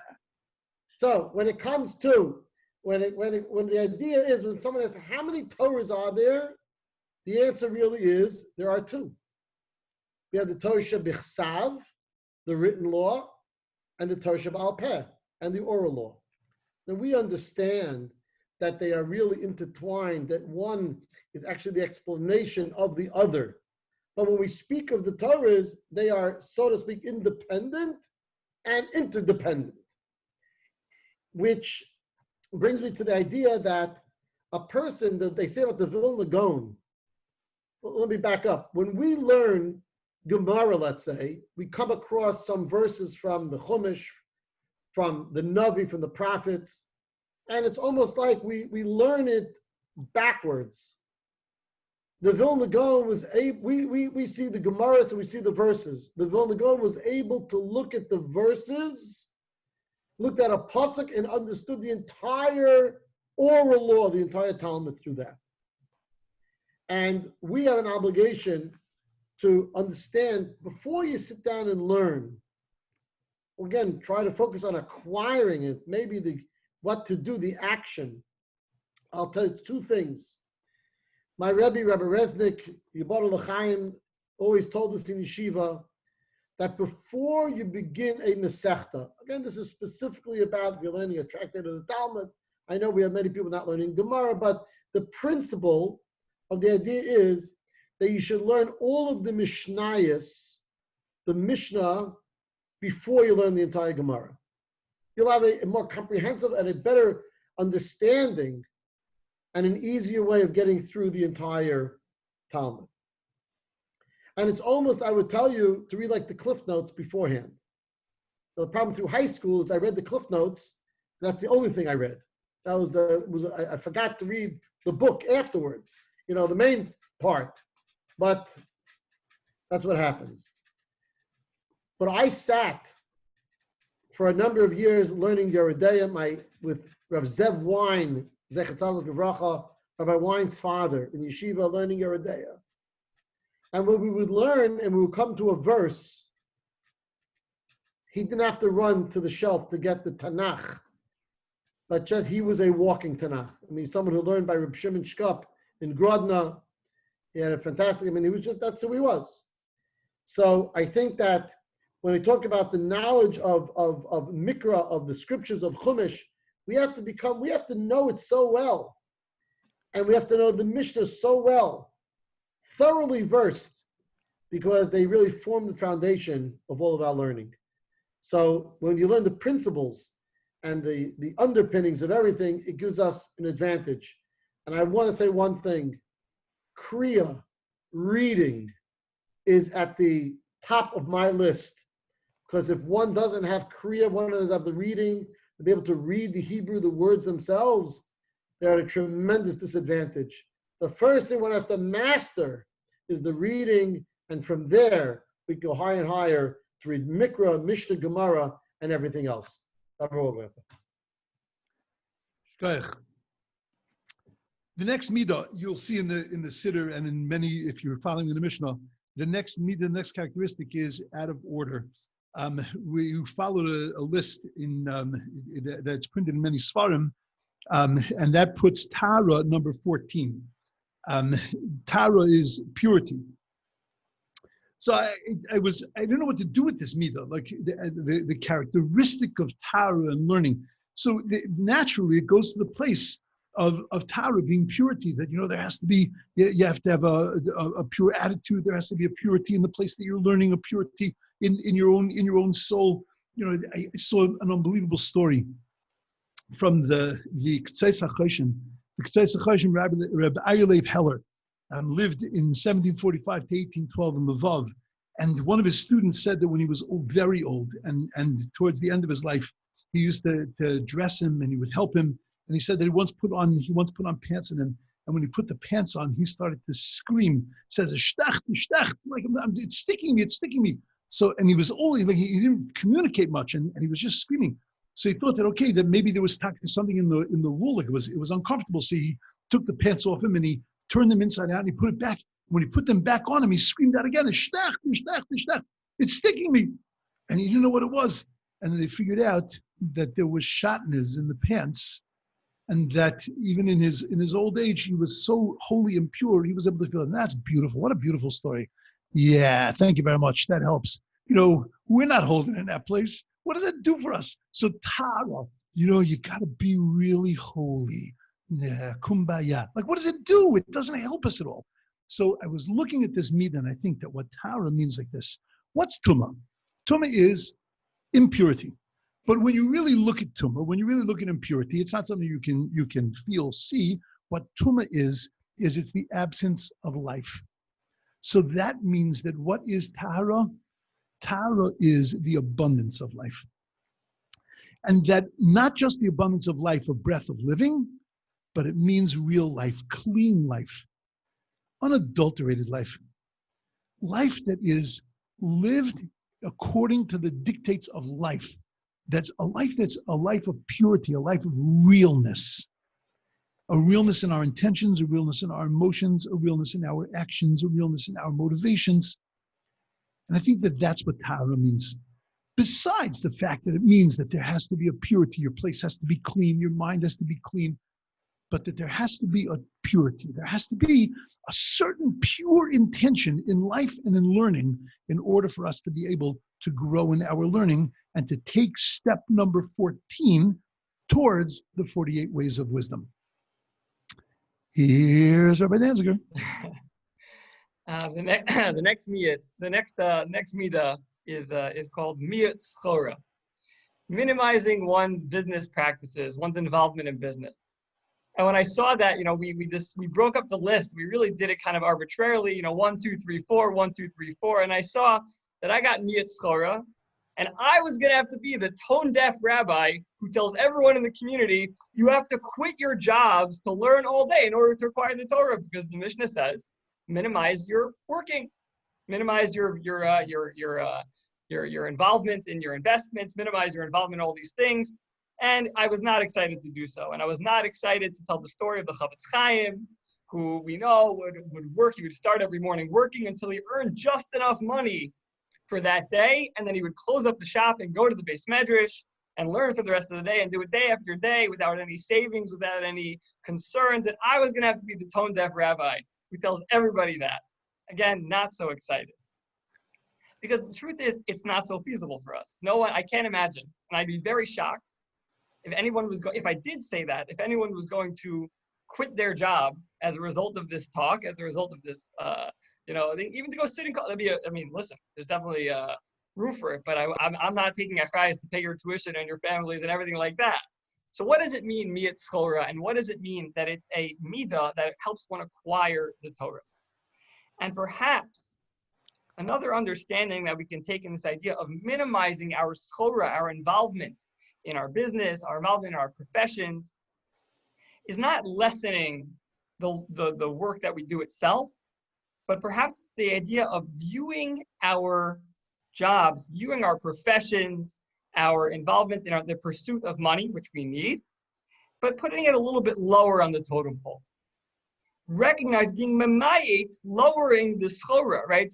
So when it comes to, when the idea is, when someone asks, how many Torahs are there? The answer really is, there are 2. We have the Torah shebichsav, the written law, and the Torah sheba'al peh, and the oral law. Now we understand that they are really intertwined, that one is actually the explanation of the other. But when we speak of the Torahs, they are, so to speak, independent and interdependent. Which brings me to the idea that a person, that they say about the Vilna Gaon, well, let me back up. When we learn Gemara, let's say, we come across some verses from the Chumash, from the Navi, from the prophets, and it's almost like we learn it backwards. The Vilna Gaon was able, we see the Gemara, so we see the verses. The Vilna Gaon was able to look at the verses, looked at a pasuk, and understood the entire oral law, the entire Talmud through that. And we have an obligation to understand, before you sit down and learn, again, try to focus on acquiring it, maybe what to do, the action. I'll tell you 2 things. My Rebbe, Rabbi Resnick, Yibor L'chaim, always told us in yeshiva that before you begin a Masechta, again, this is specifically about if you're learning a tractate of the Talmud. I know we have many people not learning Gemara, but the principle of the idea is that you should learn all of the Mishnayos, the Mishnah, before you learn the entire Gemara. You'll have a more comprehensive and a better understanding and an easier way of getting through the entire Talmud. And it's almost, I would tell you, to read like the Cliff Notes beforehand. The problem through high school is I read the Cliff Notes, and that's the only thing I read. That was I forgot to read the book afterwards, the main part. But that's what happens. But I sat for a number of years learning Yeridea with Rav Zev Wein, Zechat Tzaddik Livracha, Rabbi Wein's father in yeshiva, learning Yeridea. And when we would learn and we would come to a verse, he didn't have to run to the shelf to get the Tanakh, but just he was a walking Tanakh. I mean, someone who learned by Reb Shimon Shkop in Grodno. He had a fantastic, that's who he was. So I think that when we talk about the knowledge of Mikra, of the scriptures of Chumash, we have to know it so well. And we have to know the Mishnah so well, thoroughly versed, because they really form the foundation of all of our learning. So when you learn the principles and the underpinnings of everything, it gives us an advantage. And I want to say one thing. Kriya, reading, is at the top of my list, because if one doesn't have Kriya, one doesn't have the reading, to be able to read the Hebrew, the words themselves, they're at a tremendous disadvantage. The first thing one has to master is the reading, and from there we go higher and higher to read Mikra, Mishnah, Gemara, and everything else. The next midah you'll see in the siddur and in many, if you're following the Mishnah, the next midah, the next characteristic is out of order. We followed a list that's printed in many svarim, and that puts Tara number 14. Tara is purity. So I didn't know what to do with this midah, like the characteristic of Tara and learning. So naturally it goes to the place of Torah being purity, that, there has to be, you have to have a pure attitude. There has to be a purity in the place that you're learning, a purity in your own soul. I saw an unbelievable story from the K'tzais HaChoshen. The K'tzais HaChoshen, Rabbi Aryeh Heller, lived in 1745 to 1812 in Lvov. And one of his students said that when he was very old and towards the end of his life, he used to dress him and he would help him. And he said that he once put on pants on him. And when he put the pants on, he started to scream, says, "Shtach, shtach," like it's sticking me. So, and he was old, like he didn't communicate much, and he was just screaming. So he thought that maybe there was something in the wool, like it was uncomfortable. So he took the pants off him and he turned them inside out and he put it back. When he put them back on him, he screamed out again, "Shtach, shtach, shtach," it's sticking me. And he didn't know what it was. And then they figured out that there was shatnez in the pants. And that even in his old age, he was so holy and pure, he was able to feel it. And that's beautiful. What a beautiful story. Yeah, thank you very much. That helps. We're not holding in that place. What does that do for us? So Tara, you got to be really holy. Yeah, kumbaya. Like, what does it do? It doesn't help us at all. So I was looking at this midah, and I think that what Tara means like this. What's tumah? Tumah is impurity. But when you really look at tumah, when you really look at impurity, it's not something you can feel, see. What tumah is it's the absence of life. So that means that what is tahara? Tahara is the abundance of life. And that not just the abundance of life, of breath of living, but it means real life, clean life, unadulterated life. Life that is lived according to the dictates of life. That's a life of purity, a life of realness. A realness in our intentions, a realness in our emotions, a realness in our actions, a realness in our motivations. And I think that that's what Tahara means. Besides the fact that it means that there has to be a purity, your place has to be clean, your mind has to be clean, but that there has to be a purity. There has to be a certain pure intention in life and in learning in order for us to be able to grow in our learning and to take step number 14 towards the 48 ways of wisdom. Here's Rabbi Danziger. The next midah is called miyat schora, minimizing one's business practices, one's involvement in business. And when I saw that, we broke up the list. We really did it kind of arbitrarily, 1, 2, 3, 4, 1, 2, 3, 4. And I saw that I got miyat schora, and I was going to have to be the tone-deaf rabbi who tells everyone in the community, you have to quit your jobs to learn all day in order to acquire the Torah, because the Mishna says, minimize your working, minimize your involvement in your investments, minimize your involvement in all these things. And I was not excited to do so. And I was not excited to tell the story of the Chavetz Chaim, who we know would work. He would start every morning working until he earned just enough money for that day. And then he would close up the shop and go to the Beis Medrash and learn for the rest of the day and do it day after day without any savings, without any concerns. And I was going to have to be the tone-deaf rabbi who tells everybody that. Again, not so excited. Because the truth is, it's not so feasible for us. No one, I can't imagine. And I'd be very shocked if anyone was if I did say that, if anyone was going to quit their job as a result of this talk, as a result of this, even to go sit in college, listen, there's definitely room for it, but I'm not taking Achires to pay your tuition and your families and everything like that. So what does it mean, miyat schora, and what does it mean that it's a midah that helps one acquire the Torah? And perhaps another understanding that we can take in this idea of minimizing our schora, our involvement in our business, our involvement in our professions, is not lessening the work that we do itself, but perhaps the idea of viewing our jobs, viewing our professions, our involvement in the pursuit of money, which we need, but putting it a little bit lower on the totem pole. Recognize being memayet, lowering the schora, right?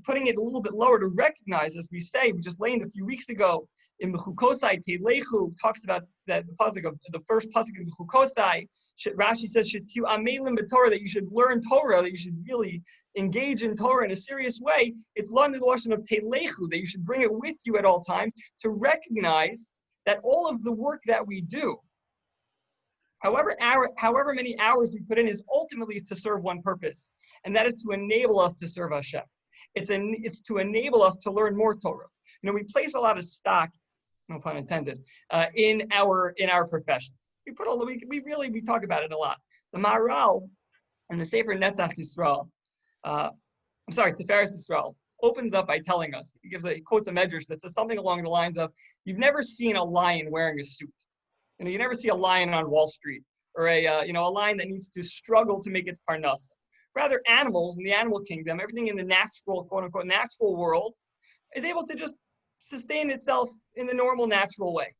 Putting it a little bit lower to recognize, as we say, we just learned a few weeks ago in Mechukosai, Teilechu talks about that the first pasuk in Mechukosai. Rashi says shetiu amelim b'Torah, that you should learn Torah, that you should really engage in Torah in a serious way. It's learned in the lesson of Teilechu, that you should bring it with you at all times to recognize that all of the work that we do, however many hours we put in, is ultimately to serve one purpose, and that is to enable us to serve Hashem. It's to enable us to learn more Torah. We place a lot of stock, no pun intended, in our professions. We talk about it a lot. The Maharal and the Sefer Netzach Yisrael, Tiferes Yisrael, opens up by telling us, he quotes a medrash that says something along the lines of, you've never seen a lion wearing a suit. You never see a lion on Wall Street, or a lion that needs to struggle to make its parnasa. Rather, animals in the animal kingdom, everything in the natural, quote unquote, natural world, is able to just sustain itself in the normal, natural way.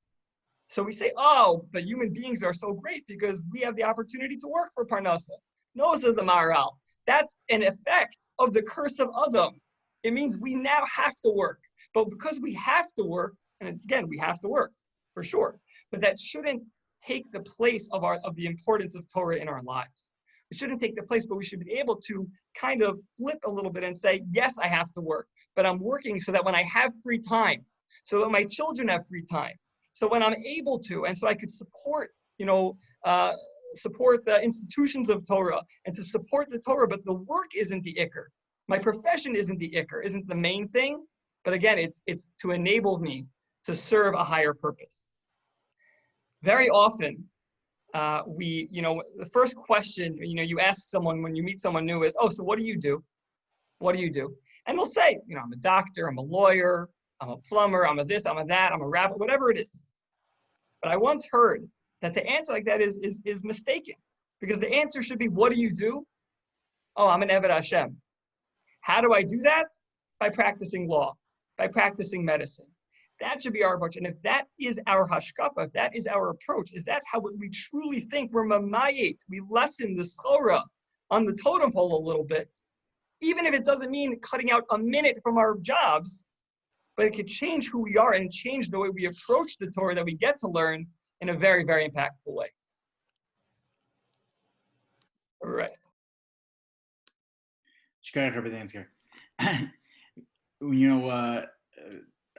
So we say, oh, but human beings are so great because we have the opportunity to work for parnasa. No, says the Maharal. That's an effect of the curse of Adam. It means we now have to work. But because we have to work, and again, we have to work, for sure, but that shouldn't take the place of the importance of Torah in our lives. It shouldn't take the place, but we should be able to kind of flip a little bit and say, yes, I have to work, but I'm working so that when I have free time, so that my children have free time, so when I'm able to, and so I could support, support the institutions of Torah and to support the Torah, but the work isn't the ikr. My profession isn't the ikr, isn't the main thing, but again, it's to enable me to serve a higher purpose. Very often, the first question, you ask someone when you meet someone new is, oh, so what do you do? What do you do? And they'll say, I'm a doctor, I'm a lawyer, I'm a plumber, I'm a this, I'm a that, I'm a rabbi, whatever it is. But I once heard that the answer like that is mistaken, because the answer should be, what do you do? Oh, I'm an Eved Hashem. How do I do that? By practicing law, by practicing medicine. That should be our approach. And if that is our hashkafa, if that is our approach, if that's how we truly think, we're mamayet, we lessen the schora on the totem pole a little bit, even if it doesn't mean cutting out a minute from our jobs, but it could change who we are and change the way we approach the Torah that we get to learn in a very, very impactful way. All right.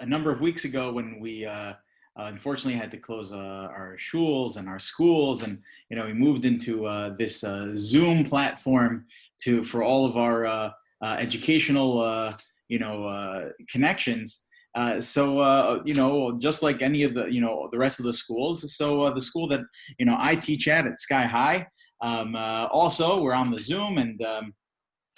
A number of weeks ago when we unfortunately had to close our SHULS and our schools, and we moved into this Zoom platform for all of our educational connections. So just like any of the rest of the schools, so the school that I teach at Sky High, also we're on the Zoom, and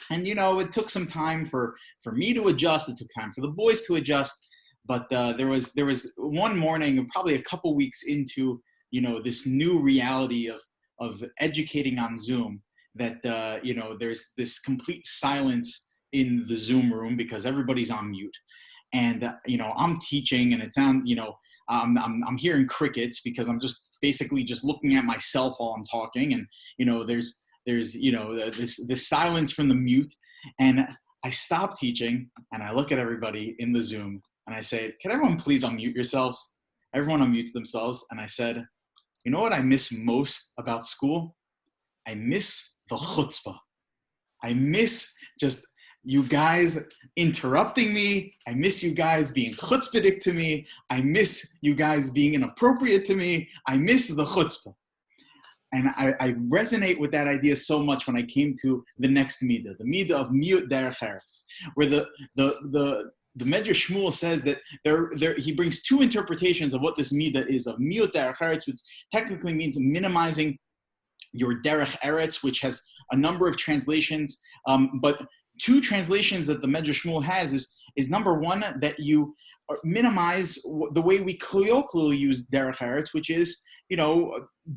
it took some time for me to adjust. It took time for the boys to adjust. But there was one morning, probably a couple weeks into this new reality of educating on Zoom, that there's this complete silence in the Zoom room because everybody's on mute, and I'm teaching, and it sounds I'm hearing crickets because I'm just basically just looking at myself while I'm talking, and there's this silence from the mute, and I stop teaching and I look at everybody in the Zoom. And I say, can everyone please unmute yourselves? Everyone unmutes themselves. And I said, you know what I miss most about school? I miss the chutzpah. I miss just you guys interrupting me. I miss you guys being chutzpahdik to me. I miss you guys being inappropriate to me. I miss the chutzpah. And I resonate with that idea so much when I came to the next midah, the midah of miut derech eretz, where the Medrash Shmuel says that he brings two interpretations of what this midah is, of miut derech eretz, which technically means minimizing your derech eretz, which has a number of translations. But two translations that the Medrash Shmuel has is number one, that you minimize the way we colloquially use derech eretz, which is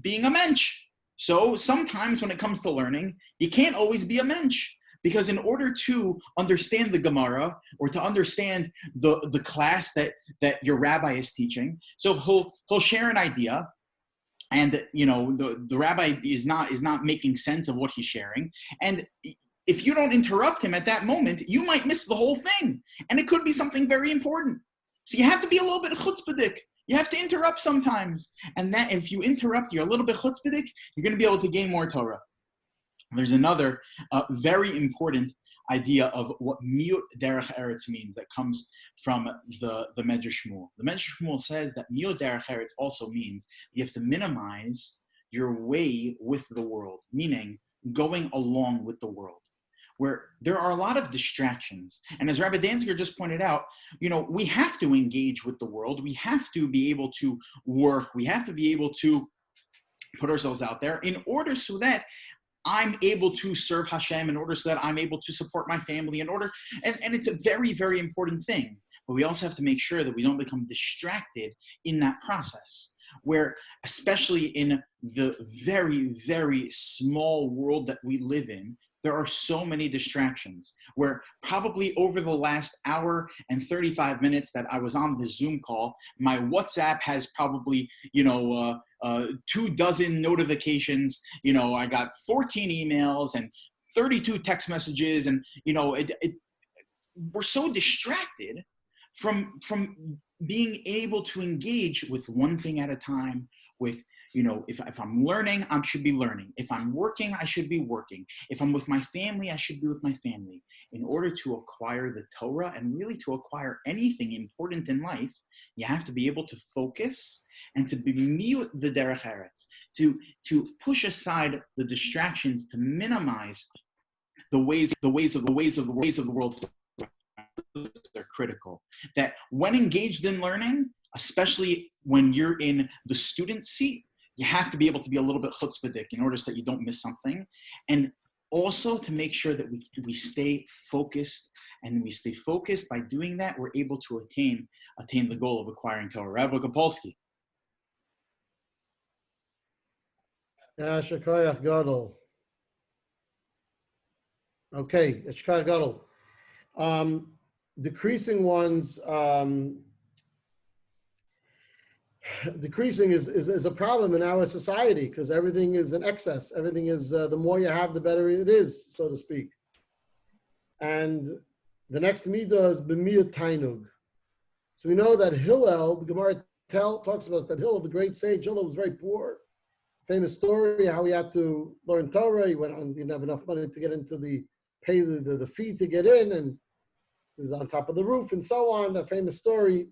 being a mensch. So sometimes when it comes to learning, you can't always be a mensch. Because in order to understand the Gemara or to understand the class that your rabbi is teaching, so he'll share an idea, and the rabbi is not making sense of what he's sharing, and if you don't interrupt him at that moment, you might miss the whole thing, and it could be something very important. So you have to be a little bit chutzpahdik. You have to interrupt sometimes, and that if you interrupt, you're a little bit chutzpahdik, you're going to be able to gain more Torah. There's another very important idea of what miut derech eretz means that comes from the Medrash Shmuel. The Medrash Shmuel says that miut derech eretz also means you have to minimize your way with the world, meaning going along with the world. where there are a lot of distractions. And as Rabbi Danziger just pointed out, we have to engage with the world. We have to be able to work. We have to be able to put ourselves out there in order so that I'm able to serve Hashem, in order so that I'm able to support my family, and it's a very, very important thing. But we also have to make sure that we don't become distracted in that process, where especially in the very, very small world that we live in, there are so many distractions, where probably over the last hour and 35 minutes that I was on the Zoom call, my WhatsApp has probably, 24 notifications. I got 14 emails and 32 text messages. And, we're so distracted from being able to engage with one thing at a time, with, if I'm learning, I should be learning. If I'm working, I should be working. If I'm with my family, I should be with my family. In order to acquire the Torah and really to acquire anything important in life, you have to be able to focus and to be mute the derech eretz, to push aside the distractions, to minimize the ways of the world. They're critical. That when engaged in learning, especially when you're in the student seat, you have to be able to be a little bit chutzpahdik in order so that you don't miss something. And also to make sure that we stay focused, and we stay focused. By doing that, we're able to attain the goal of acquiring Torah. Rabbi Kapolsky. Shkoyach Gadol. Okay, Shkoyach Gadol. Decreasing one's decreasing is a problem in our society, because everything is in excess. Everything is the more you have, the better it is, so to speak. And the next midah is b'miyat tainug. So we know that Hillel, the Gemara talks about that Hillel, the great sage, Hillel was very poor. Famous story how he had to learn Torah. He didn't have enough money to get into pay the fee to get in, and he was on top of the roof and so on. That famous story.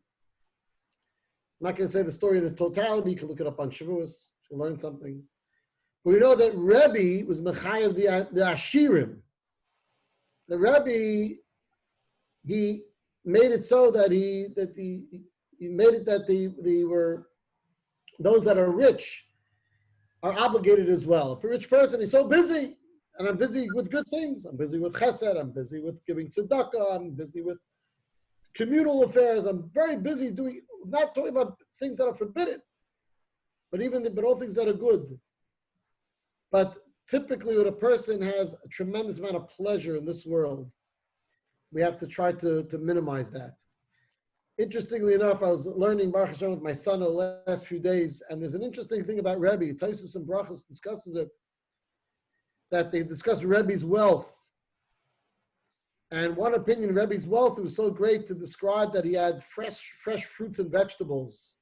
I'm not going to say the story in its totality. You can look it up on Shavuos to learn something. But we know that Rebbe was mechayev the Ashirim. The Rebbe, he made it so that he made it that those that are rich are obligated as well. If a rich person is so busy, and I'm busy with good things, I'm busy with chesed, I'm busy with giving tzedakah, I'm busy with communal affairs, I'm very busy not talking about things that are forbidden, but all things that are good. But typically when a person has a tremendous amount of pleasure in this world, we have to try to minimize that. Interestingly enough, I was learning Baruch Hashem with my son the last few days, and there's an interesting thing about Rebbe. Tosfos and Brachos discusses it, that they discuss Rebbe's wealth. And one opinion, Rebbe's wealth, it was so great to describe that he had fresh fruits and vegetables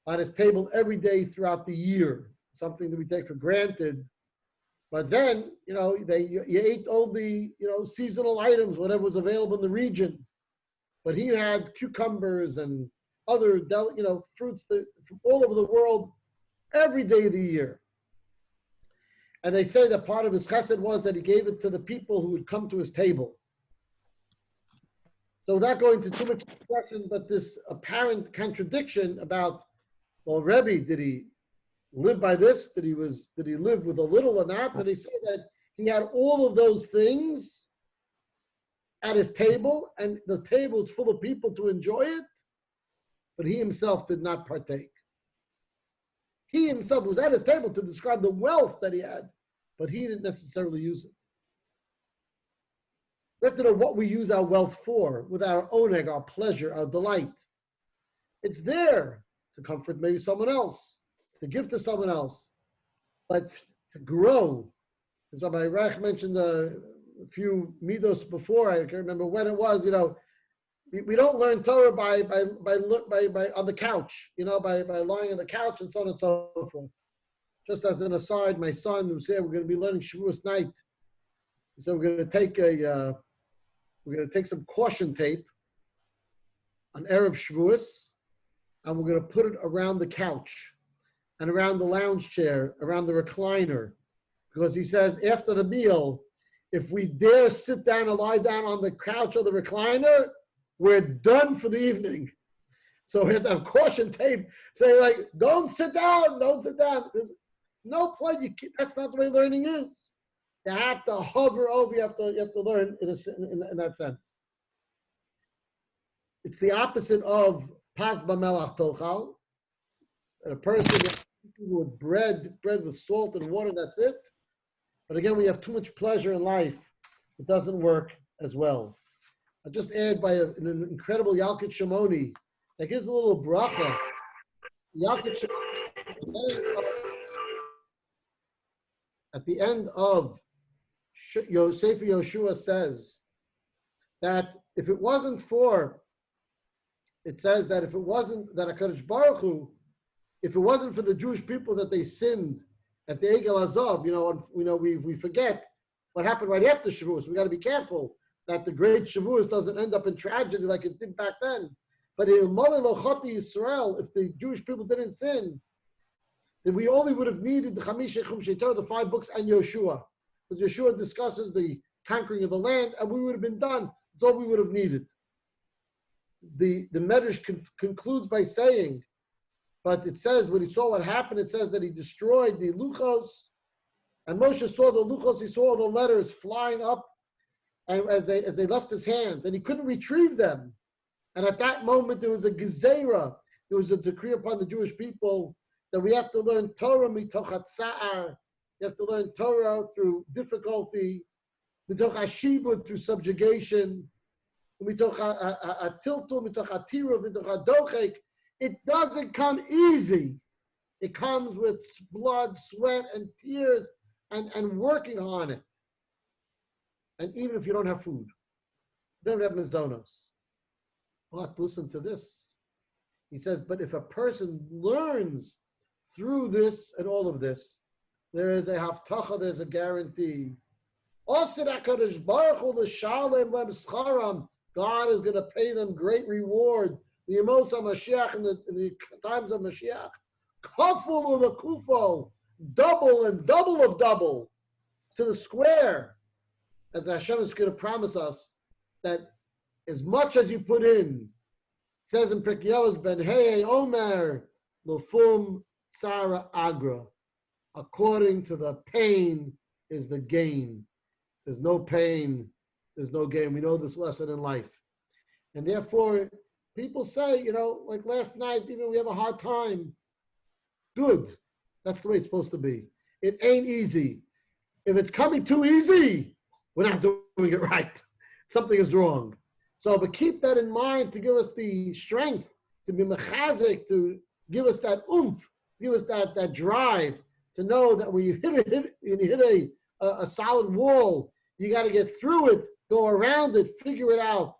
on his table every day throughout the year, something that we take for granted. But then, you ate only, seasonal items, whatever was available in the region. But he had cucumbers and other, fruits from all over the world every day of the year. And they say that part of his chesed was that he gave it to the people who would come to his table. So without going into too much discussion, but this apparent contradiction about, well, Rebbe, did he live by this? Did he live with a little or not? Did he say that he had all of those things at his table, and the table is full of people to enjoy it, but he himself did not partake? He himself was at his table to describe the wealth that he had, but he didn't necessarily use it. We have to know what we use our wealth for, with our oneg, our pleasure, our delight. It's there to comfort maybe someone else, to give to someone else, but to grow. As Rabbi Reich mentioned a few midos before, I can't remember when it was, we don't learn Torah by on the couch, by lying on the couch and so on and so forth. Just as an aside, my son who said we're going to be learning Shavuos night, he said we're going to take some caution tape on EREV Shavuos, and we're going to put it around the couch and around the lounge chair, around the recliner, because he says after the meal, if we dare sit down or lie down on the couch or the recliner, we're done for the evening. So we have to have caution tape saying like, don't sit down, don't sit down. There's no point. That's not the way learning is. You have to hover over. You have to learn in that sense. It's the opposite of pas b'melach tochal. A person with bread with salt and water. That's it. But again, we have too much pleasure in life. It doesn't work as well. I'll just add by an incredible Yalkut Shimoni. Like here's a little bracha. Yalkut Shimoni. At the end of Sefer Yoshua says that if it wasn't for, it says that if it wasn't that HaKadosh Baruch Hu, if it wasn't for the Jewish people that they sinned at the Egel Azov, we forget what happened right after Shavuos. We got to be careful that the great Shavuos doesn't end up in tragedy like it did back then. But if the Jewish people didn't sin, then we only would have needed the Chamisha Chumshei Torah, the 5 books, and Yeshua. Because Yeshua discusses the conquering of the land, and we would have been done. That's all we would have needed. The Medrash concludes by saying, but it says, when he saw what happened, it says that he destroyed the luchos, and Moshe saw the luchos, he saw the letters flying up, and as they left his hands, and he couldn't retrieve them. And at that moment, there was a gezerah, there was a decree upon the Jewish people that we have to learn Torah mitoch hatza'ar. You have to learn Torah through difficulty, mitoch hashibud, through subjugation, mitoch hatiltul, mitoch hatiruv, mitoch hadochek. It doesn't come easy. It comes with blood, sweat, and tears, and working on it. And even if you don't have food, you don't have mizonos. But listen to this. He says, but if a person learns through this and all of this, there is a haftacha, there's a guarantee. God is going to pay them great reward. The Amos HaMashiach in the times of Mashiach. Kaful of a kufo, double and double of double to the square. As Hashem is going to promise us that as much as you put in, it says in Pirkei Avos, Ben Hey Omer Lufum Tsara Agra. According to the pain is the gain. There's no pain, there's no gain. We know this lesson in life. And therefore, people say, like last night, even we have a hard time. Good. That's the way it's supposed to be. It ain't easy. If it's coming too easy, we're not doing it right. Something is wrong. So, but keep that in mind to give us the strength, to be mechazik, to give us that oomph, give us that drive, to know that when you hit a solid wall, you got to get through it, go around it, figure it out.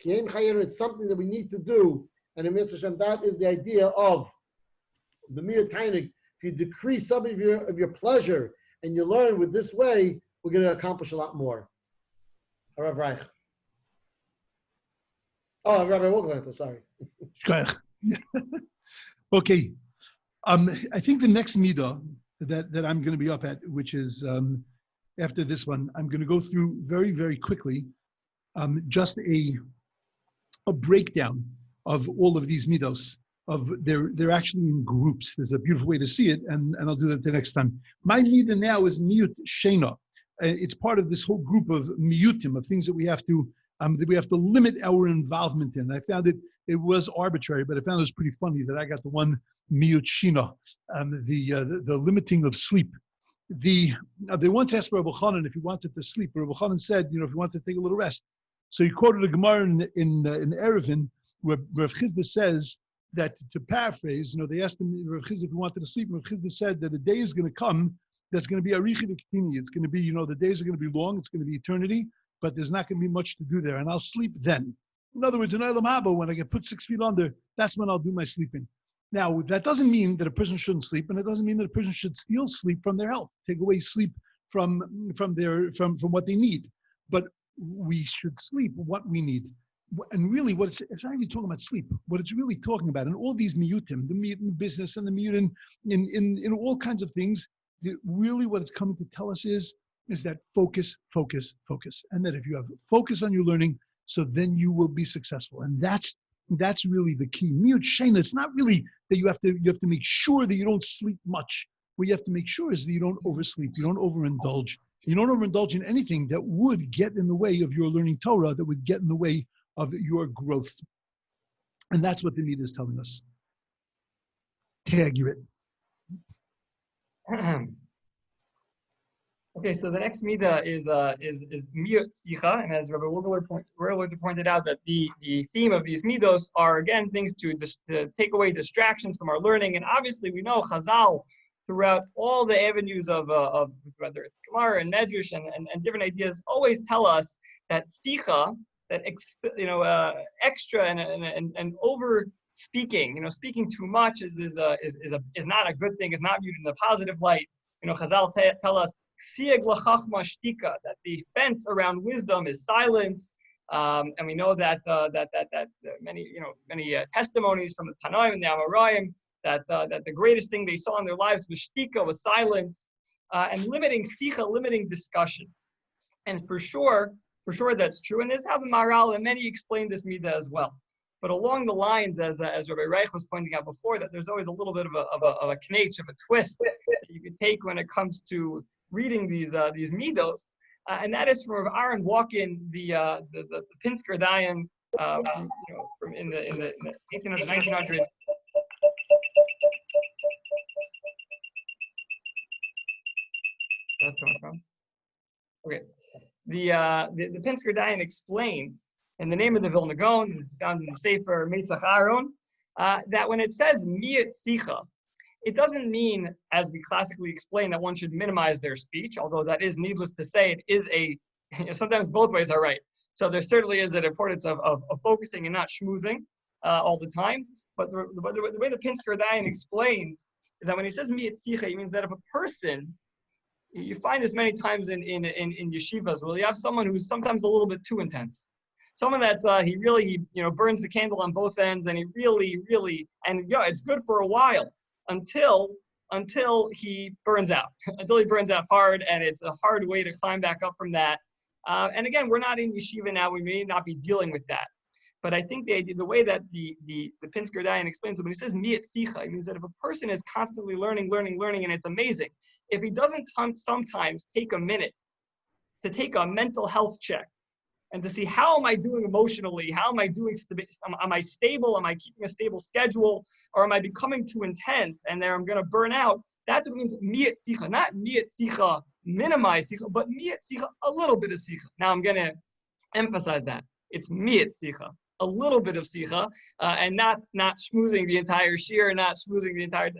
It's something that we need to do. And in Mitzvah Shem, that is the idea of the attaining. If you decrease some of your pleasure and you learn with this way, we're going to accomplish a lot more. Rav Reich. Oh, Rabbi Wogelanter, sorry. Okay. I think the next midah that I'm going to be up at, which is after this one, I'm going to go through very, very quickly just a breakdown of all of these midos. They're actually in groups. There's a beautiful way to see it, and I'll do that the next time. My midah now is miyut shena. It's part of this whole group of miyutim, of things that we have to limit our involvement in. I found it was arbitrary, but I found it was pretty funny that I got the one miyut shina, the limiting of sleep. They once asked Rabbi Chanan if he wanted to sleep. Rabbi Chanan said, if you want to take a little rest. So he quoted a Gemara in EREV, where Rav Chizda says that, to paraphrase, they asked him, Rav Chizda, if he wanted to sleep. Rav Chizda said that a day is going to come that's going to be arichi v'ktini. It's going to be, the days are going to be long. It's going to be eternity, but there's not going to be much to do there, and I'll sleep then. In other words, in Olam Haba, when I get put 6 feet under, that's when I'll do my sleeping. Now, that doesn't mean that a person shouldn't sleep, and it doesn't mean that a person should steal sleep from their health, take away sleep from what they need. But we should sleep what we need. And really, it's not even talking about sleep. What it's really talking about, and all these miyutim, the miyut in business and the miyut in all kinds of things, really what it's coming to tell us is is that focus, focus, focus. And that if you have focus on your learning, so then you will be successful. And that's really the key. Mute Shana, it's not really that you have to make sure that you don't sleep much. What you have to make sure is that you don't oversleep, you don't overindulge. You don't overindulge in anything that would get in the way of your learning Torah, that would get in the way of your growth. And that's what the Midah is telling us. Tag you it. Okay, so the next Midah is Miyut Sicha, and as Rabbi Wurgler pointed out, that the theme of these Midos are again things to take away distractions from our learning. And obviously, we know Chazal throughout all the avenues of whether it's Gemara and Medrash and different ideas, always tell us that Sicha, that extra and over speaking, speaking too much is not a good thing, is not viewed in a positive light. Chazal tell us that the fence around wisdom is silence, and we know that many testimonies from the Tanaim and the Amoraim that the greatest thing they saw in their lives was shtika, was silence, and limiting sicha, limiting discussion. And for sure that's true. And this is how the Maharal and many explain this midah as well. But along the lines, as Rabbi Reich was pointing out before, that there's always a little bit of a knetch, of a twist that you can take when it comes to reading these midos, and that is from Aaron Walken, the Pinsker Dayan, from in the 1800s, 1900s. That's coming from. Okay, the Pinsker Dayan explains in the name of the Vilna Gaon, this is found in the Sefer Meitzach Aaron, that when it says miyat sicha, it doesn't mean, as we classically explain, that one should minimize their speech, although that is needless to say, it is sometimes both ways are right. So there certainly is an importance of focusing and not schmoozing all the time. But the way the Pinsker Dayan explains is that when he says miyat sicha, he means that if a person, you find this many times in yeshivas, where you have someone who's sometimes a little bit too intense. Someone that's he really burns the candle on both ends, and he really it's good for a while until he burns out, until he burns out hard, and it's a hard way to climb back up from that. And again, we're not in yeshiva now; we may not be dealing with that. But I think the way that the Pinsker Dayan explains it, when he says miyat sicha, it means that if a person is constantly learning, and it's amazing, if he doesn't sometimes take a minute to take a mental health check and to see how am I doing emotionally, how am I doing, am I stable, am I keeping a stable schedule, or am I becoming too intense and there I'm going to burn out, that's what it means miyat sicha, not miyat sicha, minimize sicha, but miyat sicha, a little bit of sicha. Now I'm going to emphasize that. It's miyat sicha, a little bit of sicha, and not schmoozing the entire shir, not schmoozing the entire,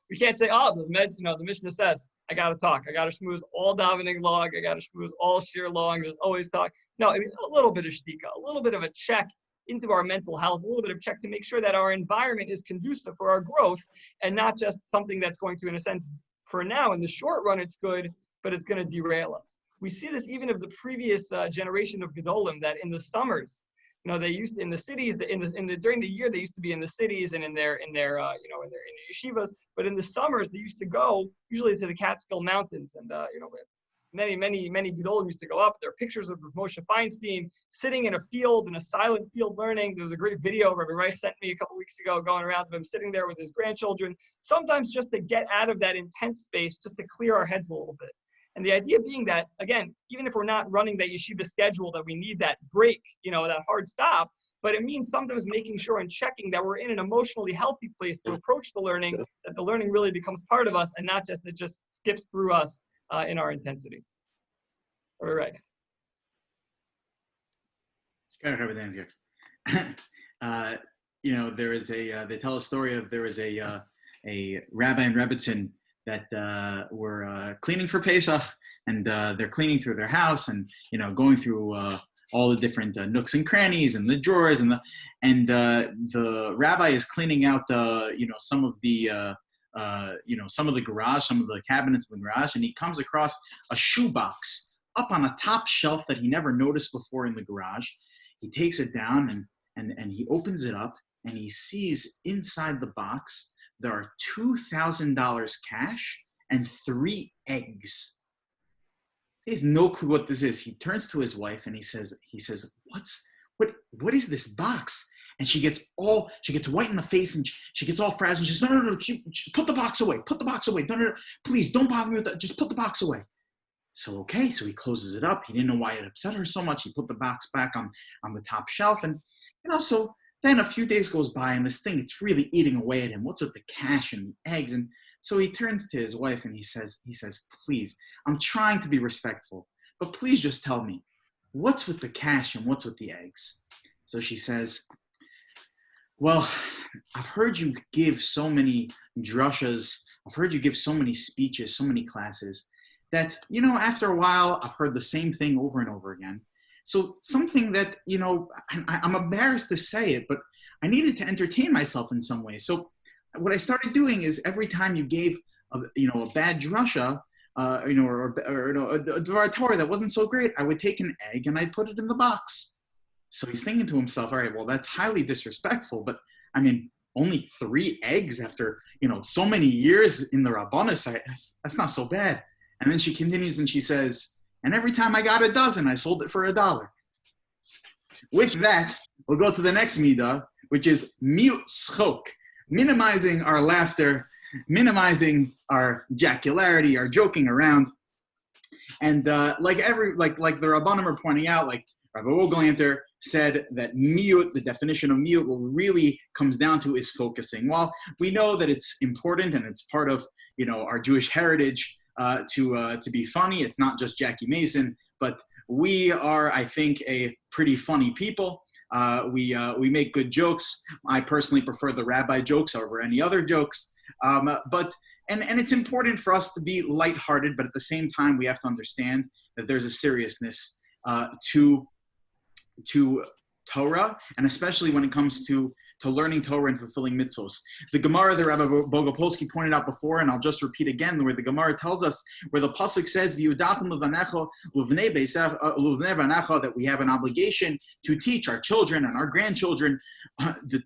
we can't say, the Mishna says, I got to talk. I got to schmooze all davening log. I got to schmooze all shir long. Just always talk. No, I mean, a little bit of shtika, a little bit of a check into our mental health, a little bit of check to make sure that our environment is conducive for our growth and not just something that's going to, in a sense, for now, in the short run, it's good, but it's going to derail us. We see this even of the previous generation of Gedolim, that in the summers, they used to, in the cities, during the year, they used to be in the cities and in their yeshivas, but in the summers, they used to go usually to the Catskill Mountains, and many Gedolim used to go up. There are pictures of Moshe Feinstein sitting in a field, in a silent field, learning. There was a great video Rabbi Reich sent me a couple weeks ago, going around of him sitting there with his grandchildren, sometimes just to get out of that intense space, just to clear our heads a little bit. And the idea being that, again, even if we're not running that yeshiva schedule, that we need that break, that hard stop, but it means sometimes making sure and checking that we're in an emotionally healthy place to approach the learning, that the learning really becomes part of us and not just, it just skips through us in our intensity. All right. There is they tell a story of, there was a rabbi and rebbitzin that were cleaning for Pesach, and they're cleaning through their house and going through all the different nooks and crannies and the drawers, and the rabbi is cleaning out some of the some of the garage, some of the cabinets in the garage, and he comes across a shoebox up on a top shelf that he never noticed before in the garage. He takes it down and he opens it up, and he sees inside the box there are $2,000 cash and 3 eggs. He has no clue what this is. He turns to his wife and he says, what is this box? And she gets white in the face and she gets all frazzled. She says, no, put the box away. Put the box away. No, please don't bother me with that. Just put the box away. So, okay, so he closes it up. He didn't know why it upset her so much. He put the box back on the top shelf. And, so then a few days goes by and this thing, it's really eating away at him. What's with the cash and the eggs? And so he turns to his wife and he says, please, I'm trying to be respectful, but please just tell me, what's with the cash and what's with the eggs? So she says, well, I've heard you give so many drushas, I've heard you give so many speeches, so many classes, that, after a while, I've heard the same thing over and over again. So something that, I'm embarrassed to say it, but I needed to entertain myself in some way. So what I started doing is every time you gave, a bad drasha, or a Torah that wasn't so great, I would take an egg and I'd put it in the box. So he's thinking to himself, all right, well, that's highly disrespectful, but I mean, only 3 eggs after, so many years in the Rabbanis, that's not so bad. And then she continues and she says, and every time I got a dozen, I sold it for $1. With that, we'll go to the next midah, which is mute schok, minimizing our laughter, minimizing our jocularity, our joking around. And like the Rabbanim are pointing out, like Rabbi Wogelanter said that miyut, the definition of miyut, what really comes down to is focusing. While we know that it's important and it's part of our Jewish heritage to be funny, it's not just Jackie Mason, but we are, I think, a pretty funny people. We make good jokes. I personally prefer the rabbi jokes over any other jokes. But it's important for us to be lighthearted, but at the same time, we have to understand that there's a seriousness to Torah, and especially when it comes to learning Torah and fulfilling mitzvos. The Gemara that Rabbi Bogopolsky pointed out before, and I'll just repeat again, where the Gemara tells us, where the pasuk says, that we have an obligation to teach our children and our grandchildren the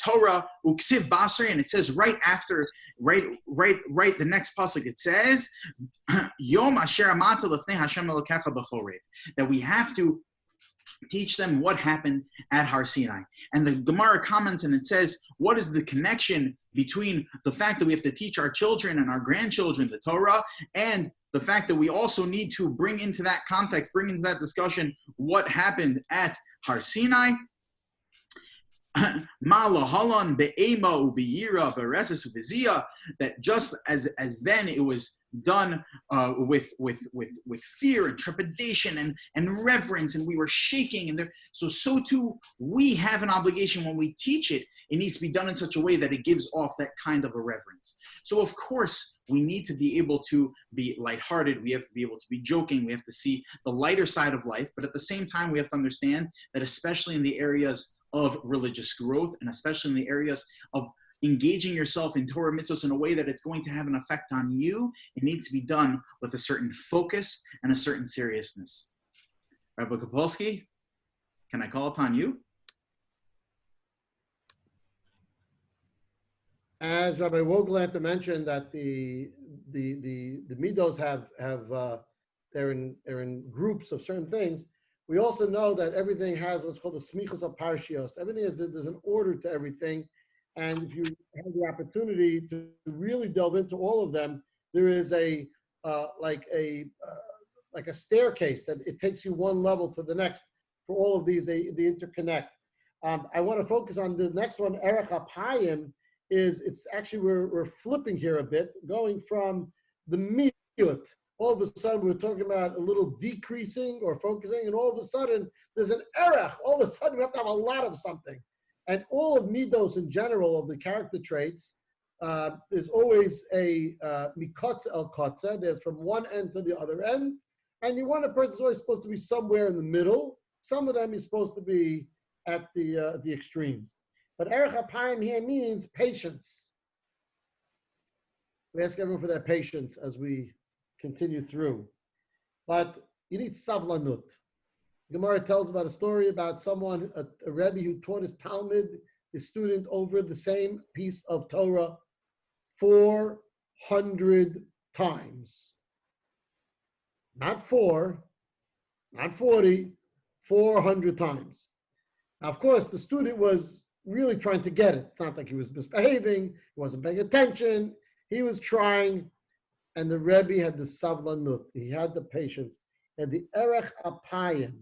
Torah, uksiv basri, and it says right after, the next pasuk, it says, Yom asher amata lefnei Hashem elokecha b'chorev, that we have to teach them what happened at Har Sinai. And the Gemara comments and it says, what is the connection between the fact that we have to teach our children and our grandchildren the Torah, and the fact that we also need to bring into that context, bring into that discussion what happened at Har Sinai? That just as then it was done with fear and trepidation and reverence, and we were shaking, and so too we have an obligation when we teach it. It needs to be done in such a way that it gives off that kind of a reverence. So of course we need to be able to be lighthearted. We have to be able to be joking. We have to see the lighter side of life, but at the same time we have to understand that especially in the areas of religious growth, and especially in the areas of engaging yourself in Torah mitzvahs in a way that it's going to have an effect on you, it needs to be done with a certain focus and a certain seriousness. Rabbi Kopolsky, can I call upon you? As Rabbi Wogelanter mentioned, that the midos have they're in groups of certain things. We also know that everything has what's called the smichos of parshios. Everything there's an order to everything, and if you have the opportunity to really delve into all of them, there is like a staircase that it takes you one level to the next. For all of these, they interconnect. I want to focus on the next one. Erech HaPayim it's actually we're flipping here a bit, going from the miyut. All of a sudden, we're talking about a little decreasing or focusing, and all of a sudden, there's an erech. All of a sudden, we have to have a lot of something. And all of midos in general, of the character traits, there's always a mikotz el kotze. There's from one end to the other end. And you want a person's always supposed to be somewhere in the middle. Some of them is supposed to be at the extremes. But erech HaPayim here means patience. We ask everyone for their patience as we continue through. But you need savlanut. Gemara tells about a story about someone, a Rebbe who taught his Talmud, his student, over the same piece of Torah 400 times. not 4, not 40, 400 times. Now, of course, the student was really trying to get it. It's not like he was misbehaving, he wasn't paying attention, he was trying, and the Rebbe had the savlanut, he had the patience, and the erech apayim.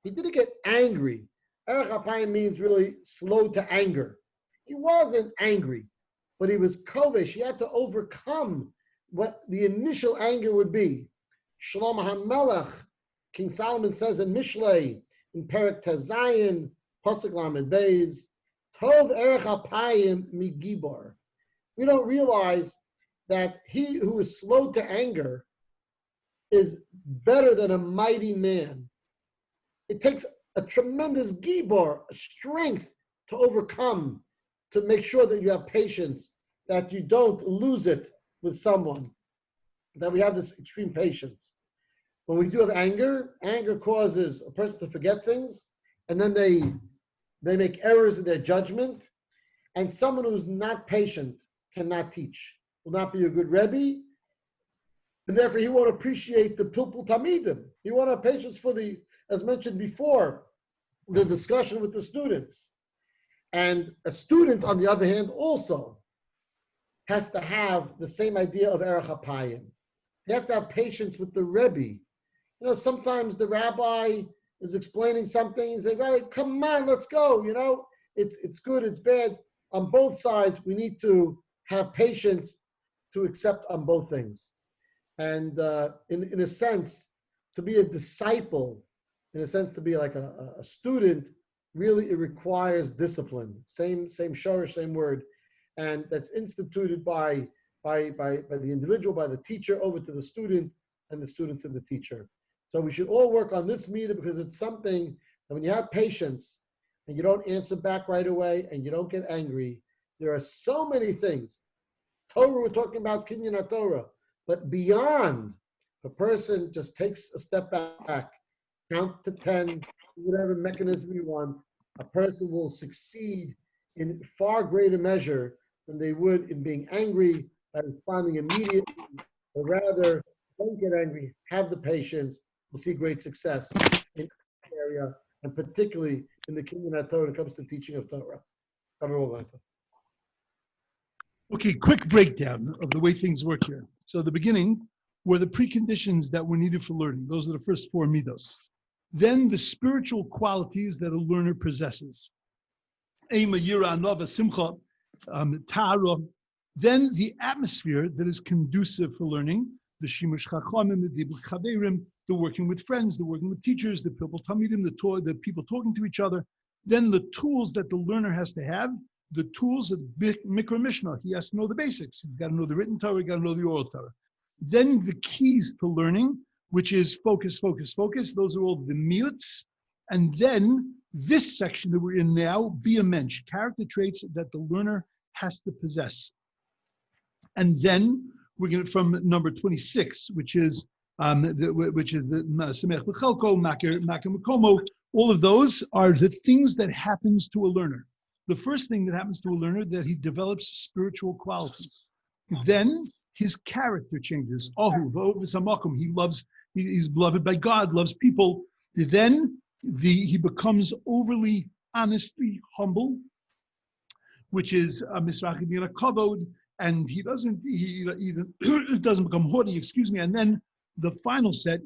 He didn't get angry. Erech apayim means really slow to anger. He wasn't angry, but he was kovesh. He had to overcome what the initial anger would be. Shlomo HaMelech, King Solomon says in Mishlei, in Perek Tezayin, Pasuk Lamed Beis, Tov erech apayim migibor. We don't realize that he who is slow to anger is better than a mighty man. It takes a tremendous gibor, strength to overcome, to make sure that you have patience, that you don't lose it with someone, that we have this extreme patience. When we do have anger, anger causes a person to forget things, and then they make errors in their judgment, and someone who's not patient cannot teach, will not be a good Rebbe, and therefore he won't appreciate the pilpul tamidim. He won't have patience for the, as mentioned before, the discussion with the students. And a student, on the other hand, also has to have the same idea of erech apayim. They have to have patience with the Rebbe. You know, sometimes the rabbi is explaining something, and say, Rabbi, come on, let's go. You know, it's good, it's bad. On both sides, we need to have patience to accept on both things. And in a sense, to be a disciple, in a sense, to be like a student, really it requires discipline. Same shorish, same word. And that's instituted by the individual, by the teacher, over to the student, and the student to the teacher. So we should all work on this meter, because it's something that when you have patience and you don't answer back right away and you don't get angry, there are so many things. Torah, we're talking about Kinyan Torah, but beyond, a person just takes a step back, count to 10, whatever mechanism you want, a person will succeed in far greater measure than they would in being angry, by responding immediately, or rather, don't get angry, have the patience. We'll see great success in that area, and particularly in the Kinyan Torah when it comes to teaching of Torah. Okay, quick breakdown of the way things work here. So the beginning were the preconditions that were needed for learning. Those are the first 4 midos. Then the spiritual qualities that a learner possesses. Ema, Yira, Nova, Simcha, Tara. Then the atmosphere that is conducive for learning. The Shimush Chachamim, the Dibuk Chaverim, the working with friends, the working with teachers, the people Talmidim, the people talking to each other. Then the tools that the learner has to have, the tools of Mikra Mishnah. He has to know the basics. He's got to know the written Torah, he's got to know the oral Torah. Then the keys to learning, which is focus, focus, focus. Those are all the miuts. And then this section that we're in now, be a mensch, character traits that the learner has to possess. And then we're going to, from number 26, which is the Samech B'Chelko, Makir Makomo. All of those are the things that happens to a learner. The first thing that happens to a learner, that he develops spiritual qualities. Then his character changes. He loves, he's beloved by God, loves people. Then he becomes overly honestly humble, which is misrachid mina kavod, and he doesn't become haughty, And then the final set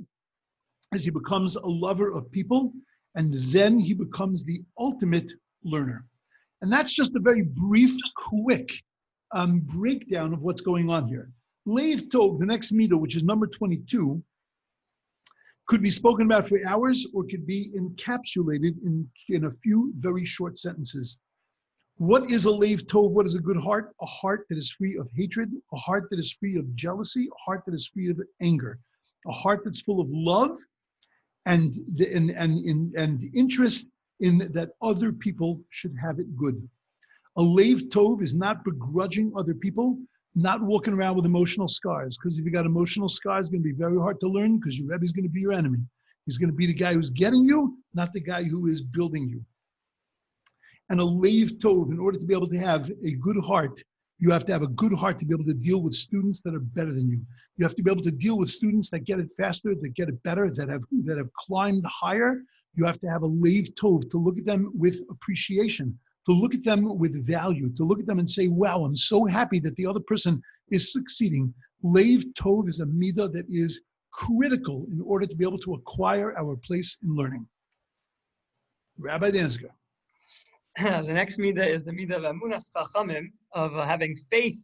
is he becomes a lover of people, and then he becomes the ultimate learner. And that's just a very brief, quick breakdown of what's going on here. Leiv Tov, the next midah, which is number 22, could be spoken about for hours, or could be encapsulated in a few very short sentences. What is a Leiv Tov? What is a good heart? A heart that is free of hatred, a heart that is free of jealousy, a heart that is free of anger, a heart that's full of love and interest in that other people should have it good. A Leiv Tov is not begrudging other people, not walking around with emotional scars, because if you got emotional scars, it's going to be very hard to learn, because your Rebbe is going to be your enemy. He's going to be the guy who's getting you, not the guy who is building you. And a Leiv Tov, in order to be able to have a good heart, You have to have a good heart to be able to deal with students that are better than you. You have to be able to deal with students that get it faster, that get it better, that have climbed higher. You have to have a leiv tov, to look at them with appreciation, to look at them with value, to look at them and say, wow, I'm so happy that the other person is succeeding. Leiv tov is a midah that is critical in order to be able to acquire our place in learning. Rabbi Dansker. The next midah is the midah of emunas chachamim, of having faith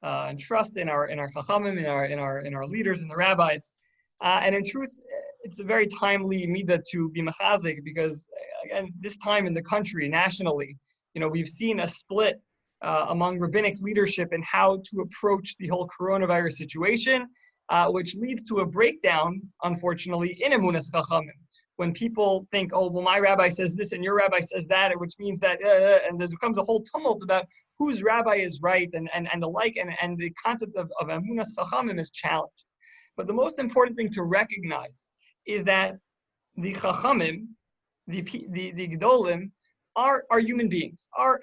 and trust in our chachamim, in our leaders, in the rabbis. And in truth, it's a very timely midah to be mechazik, because again, this time in the country, nationally, we've seen a split among rabbinic leadership in how to approach the whole coronavirus situation, which leads to a breakdown, unfortunately, in emunas chachamim. When people think, oh, well, my rabbi says this and your rabbi says that, which means that, and there becomes a whole tumult about whose rabbi is right and the like, and the concept of emunas chachamim is challenged. But the most important thing to recognize is that the chachamim, the gedolim, are human beings, are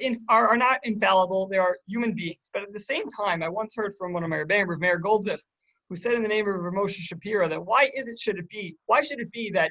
not infallible. They are human beings. But at the same time, I once heard from one of my rabbis, Rav Meir Goldvicht, who said in the name of Rav Moshe Shapiro that why should it be that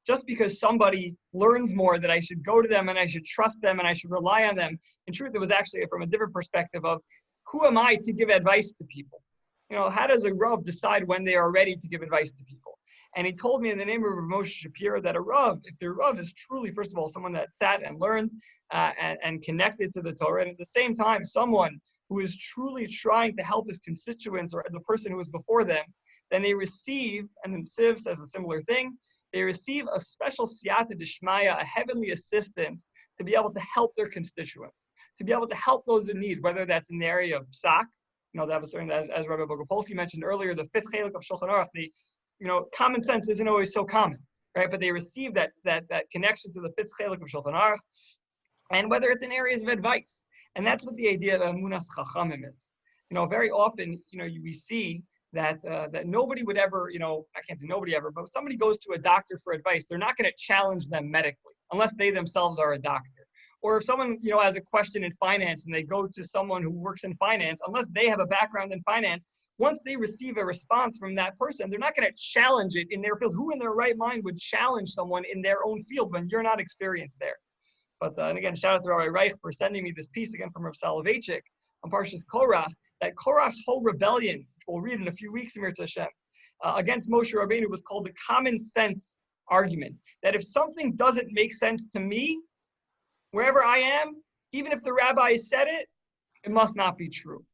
just because somebody learns more that I should go to them and I should trust them and I should rely on them. In truth, it was actually from a different perspective of who am I to give advice to people? How does a Rav decide when they are ready to give advice to people? And he told me in the name of Rav Moshe Shapiro that a Rav, if the Rav is truly, first of all, someone that sat and learned and connected to the Torah, and at the same time, someone who is truly trying to help his constituents or the person who is before them, then they receive, and the Siv says a similar thing, they receive a special siyata d'shmaya, a heavenly assistance to be able to help their constituents, to be able to help those in need, whether that's in the area of psak, that was something that, as Rabbi Bogopolsky mentioned earlier, the fifth chelik of Shulchan Aruch, common sense isn't always so common, right? But they receive that connection to the fifth chelik of Shulchan Aruch, and whether it's in areas of advice. And that's what the idea of emunas chachamim is. Very often, we see that nobody would ever, I can't say nobody ever, but if somebody goes to a doctor for advice, they're not going to challenge them medically unless they themselves are a doctor. Or if someone, has a question in finance and they go to someone who works in finance, unless they have a background in finance, once they receive a response from that person, they're not going to challenge it in their field. Who in their right mind would challenge someone in their own field when you're not experienced there? But and again, shout out to Rabbi Reich for sending me this piece again from Rav Soloveitchik on Parshas Korach, that Korach's whole rebellion, which we'll read in a few weeks, Mir Tashem, against Moshe Rabbeinu was called the common sense argument. That if something doesn't make sense to me, wherever I am, even if the rabbi said it, it must not be true.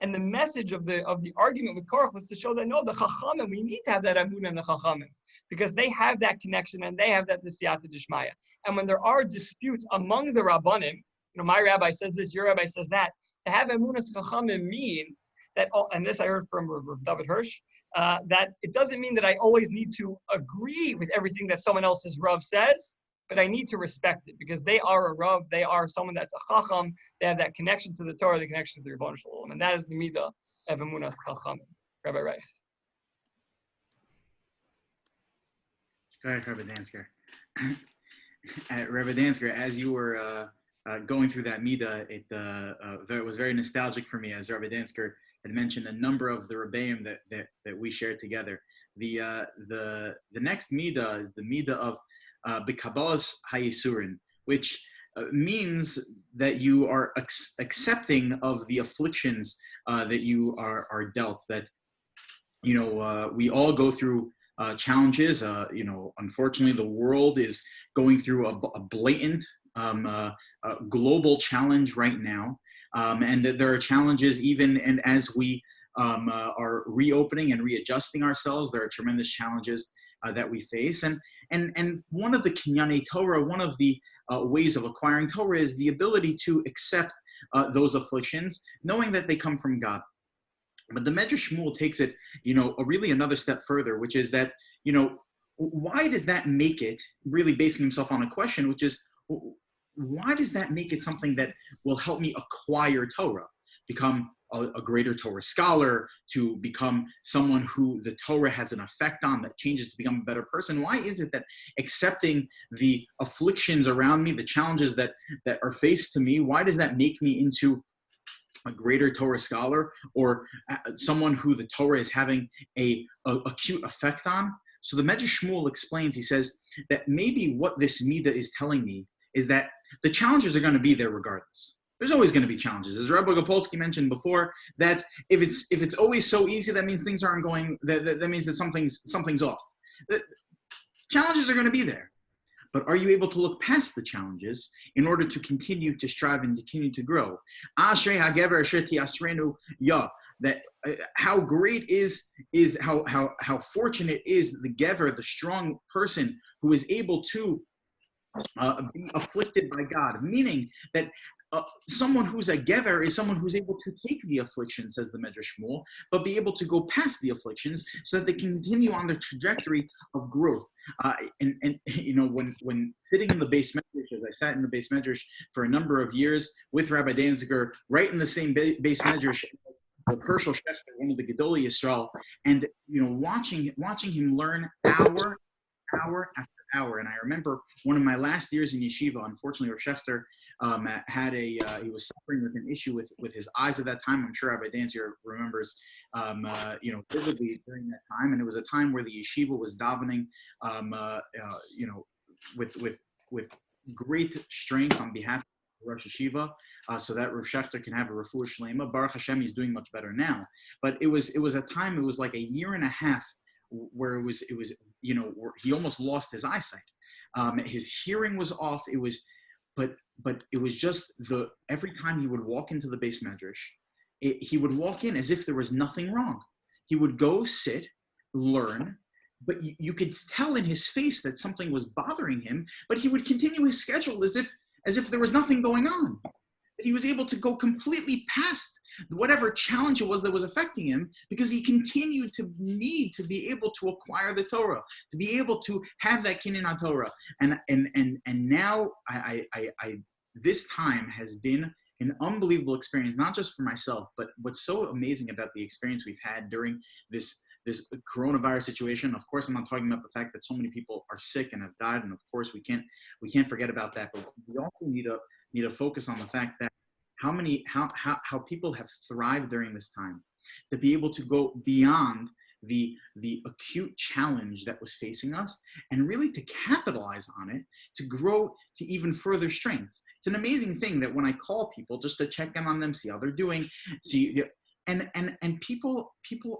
And the message of the argument with Korach was to show that no, the Chachamim, we need to have that Amunah in the Chachamim, because they have that connection and they have that Nisiyata Dishmaya. And when there are disputes among the Rabbanim, my rabbi says this, your rabbi says that, to have Amunah Chachamim means that, and this I heard from Rav David Hirsch, that it doesn't mean that I always need to agree with everything that someone else's Rav says, but I need to respect it because they are a Rav, they are someone that's a Chacham, they have that connection to the Torah, the connection to the Rebbeinu Shalom, and that is the midah of Emunas Chachamim. Rabbi Reich. Go ahead, Rabbi Dansker. Rabbi Dansker, as you were going through that midah, it was very nostalgic for me, as Rabbi Dansker had mentioned a number of the Rebbeim that we shared together. The next midah is the midah of Kabbalas Yeshurun, which means that you are accepting of the afflictions that you are dealt. That we all go through challenges. Unfortunately, the world is going through a blatant global challenge right now, and that there are challenges even and as we are reopening and readjusting ourselves. There are tremendous challenges that we face, and one of the Kinyanei Torah, one of the ways of acquiring Torah is the ability to accept those afflictions, knowing that they come from God. But the Medrash Shmuel takes it, really another step further, which is that, why does that make it, really basing himself on a question, which is, why does that make it something that will help me acquire Torah, become a greater Torah scholar, to become someone who the Torah has an effect on, that changes to become a better person? Why is it that accepting the afflictions around me, the challenges that are faced to me, why does that make me into a greater Torah scholar, or someone who the Torah is having a acute effect on. So the Medrash Shmuel explains, he says that maybe what this Midah is telling me is that the challenges are going to be there regardless. There's always going to be challenges. As Rabbi Gopolsky mentioned before, that if it's always so easy, that means things aren't going, that means that something's off. The challenges are going to be there. But are you able to look past the challenges in order to continue to strive and continue to grow? Ashrei hagever asher tiasrenu ya. That how great is how fortunate is the gever, the strong person who is able to be afflicted by God. Meaning that someone who's a gever is someone who's able to take the affliction, says the Medrash Shmuel, but be able to go past the afflictions so that they can continue on the trajectory of growth. And you know, when sitting in the base medrash, as I sat in the base medrash for a number of years with Rabbi Danziger, right in the same base medrash of Herschel Schechter, one of the Gedolei Yisrael, and you know, watching him learn hour after hour. And I remember one of my last years in yeshiva, unfortunately, Rav Schechter he was suffering with an issue with his eyes at that time. I'm sure Rabbi Danziger remembers, you know, vividly during that time. And it was a time where the yeshiva was davening, you know, with great strength on behalf of Rosh Yeshiva, so that Rav Schechter can have a refuah shlema. Baruch Hashem, he's doing much better now. But it was a time, it was like a year and a half where it was you know, where he almost lost his eyesight. His hearing was off. It was, but it was just every time he would walk into the base medrash, he would walk in as if there was nothing wrong. He would go sit, learn, but you could tell in his face that something was bothering him, but he would continue his schedule as if there was nothing going on. That he was able to go completely past whatever challenge it was that was affecting him, because he continued to need to be able to acquire the Torah, to be able to have that kinyan HaTorah. And now I this time has been an unbelievable experience, not just for myself, but what's so amazing about the experience we've had during this coronavirus situation. Of course, I'm not talking about the fact that so many people are sick and have died, and of course we can't forget about that. But we also need to focus on the fact that how people have thrived during this time, to be able to go beyond the acute challenge that was facing us and really to capitalize on it, to grow to even further strengths. It's an amazing thing that when I call people just to check in on them, see how they're doing, and people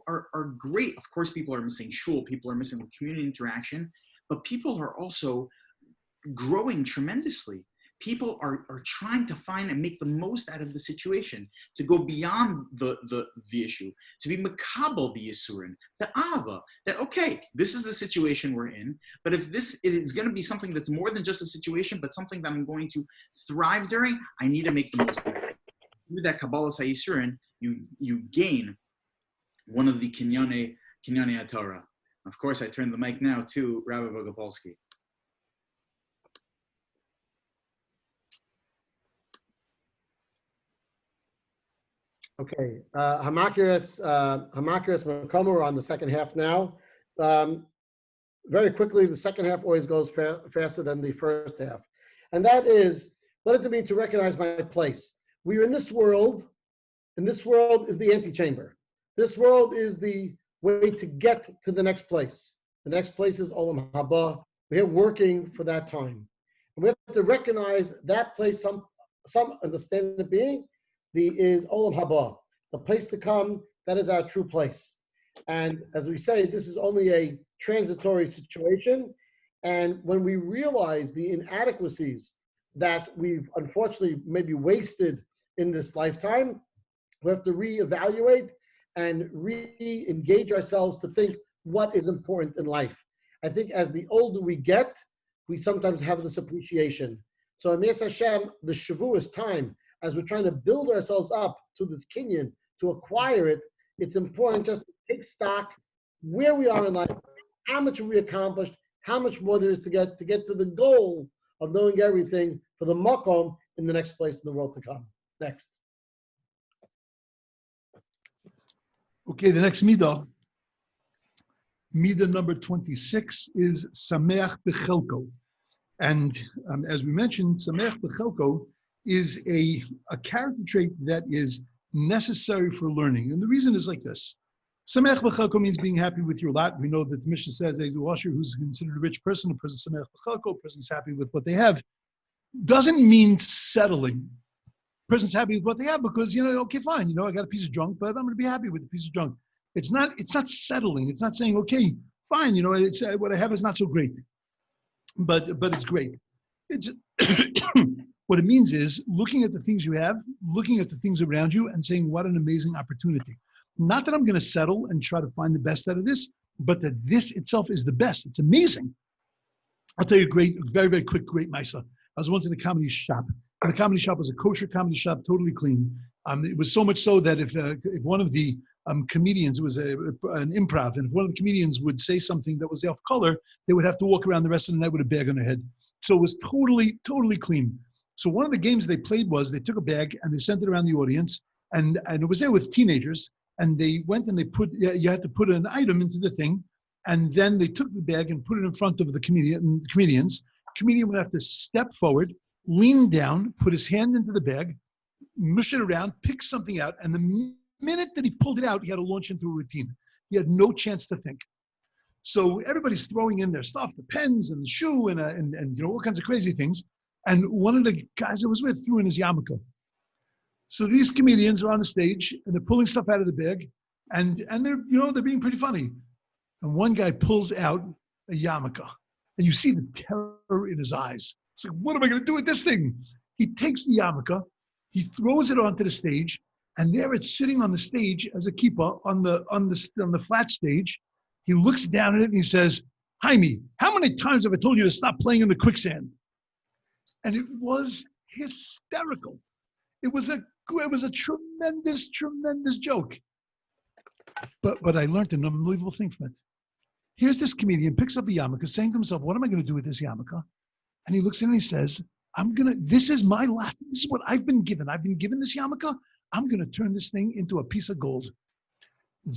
are great. Of course, people are missing shul, people are missing the community interaction, but people are also growing tremendously. People are trying to find and make the most out of the situation, to go beyond the issue, to be makabel the Yeshurun, the ava, that, okay, this is the situation we're in, but if this is going to be something that's more than just a situation, but something that I'm going to thrive during, I need to make the most of it. With that Kabbalas Yeshurun, you gain one of the kinyane HaTorah. Of course, I turn the mic now to Rabbi Bogopolsky. Okay, Hamakiris Makomo, we're on the second half now. Very quickly, the second half always goes faster than the first half. And that is, what does it mean to recognize my place? We are in this world, and this world is the antechamber. This world is the way to get to the next place. The next place is Olam Haba. We're here working for that time. And we have to recognize that place, some understanding of being, is Olam Haba, the place to come. That is our true place. And as we say, this is only a transitory situation. And when we realize the inadequacies that we've unfortunately maybe wasted in this lifetime, we have to reevaluate and re-engage ourselves to think what is important in life. I think as the older we get, we sometimes have this appreciation. So in Yetz Hashem, the Shavuos time, as we're trying to build ourselves up to this kinyan, to acquire it, it's important just to take stock where we are in life, how much have we accomplished, how much more there is to get to the goal of knowing everything for the makom in the next place in the world to come. Next. Okay, the next midah number 26 is Sameach B'Chelko. And as we mentioned, Sameach B'Chelko is a character trait that is necessary for learning. And the reason is like this. Sameach b'chelko means being happy with your lot. We know that the Mishna says a washer who's considered a rich person, a person sameach b'chelko, a person's happy with what they have, doesn't mean settling. Person's happy with what they have because, okay, fine, I got a piece of junk, but I'm going to be happy with the piece of junk. It's not settling. It's not saying, okay, fine, it's what I have is not so great, but it's great. It's what it means is looking at the things you have, looking at the things around you, and saying, what an amazing opportunity. Not that I'm going to settle and try to find the best out of this, but that this itself is the best. It's amazing. I'll tell you very, very quick, great Misa. I was once in a comedy shop. And the comedy shop was a kosher comedy shop, totally clean. It was so much so that if one of the comedians, it was an improv, and if one of the comedians would say something that was off color, they would have to walk around the rest of the night with a bag on their head. So it was totally, totally clean. So one of the games they played was they took a bag and they sent it around the audience, and it was there with teenagers, and they went and you had to put an item into the thing, and then they took the bag and put it in front of the comedians. The comedian would have to step forward, lean down, put his hand into the bag, mush it around, pick something out, and the minute that he pulled it out, he had to launch into a routine. He had no chance to think. So everybody's throwing in their stuff, the pens and the shoe and all kinds of crazy things. And one of the guys I was with threw in his yarmulke. So these comedians are on the stage and they're pulling stuff out of the bag, and they're being pretty funny. And one guy pulls out a yarmulke, and you see the terror in his eyes. It's like, what am I going to do with this thing? He takes the yarmulke, he throws it onto the stage, and there it's sitting on the stage as a kippah on the flat stage. He looks down at it and he says, Jaime, how many times have I told you to stop playing in the quicksand? And it was hysterical. It was a tremendous, tremendous joke. But I learned an unbelievable thing from it. Here's this comedian, picks up a yarmulke, saying to himself, what am I going to do with this yarmulke? And he looks in and he says, this is my lot. This is what I've been given. I've been given this yarmulke. I'm going to turn this thing into a piece of gold.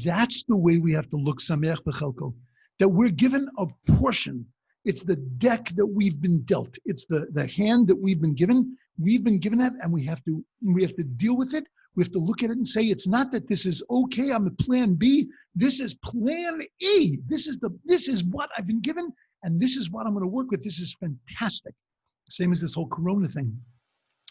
That's the way we have to look, Sameach b'chelko, that we're given a portion. It's the deck that we've been dealt. It's the hand that we've been given. We've been given that, and we have to deal with it. We have to look at it and say, it's not that this is okay, I'm a plan B. This is plan E. This is what I've been given, and this is what I'm going to work with. This is fantastic. Same as this whole Corona thing.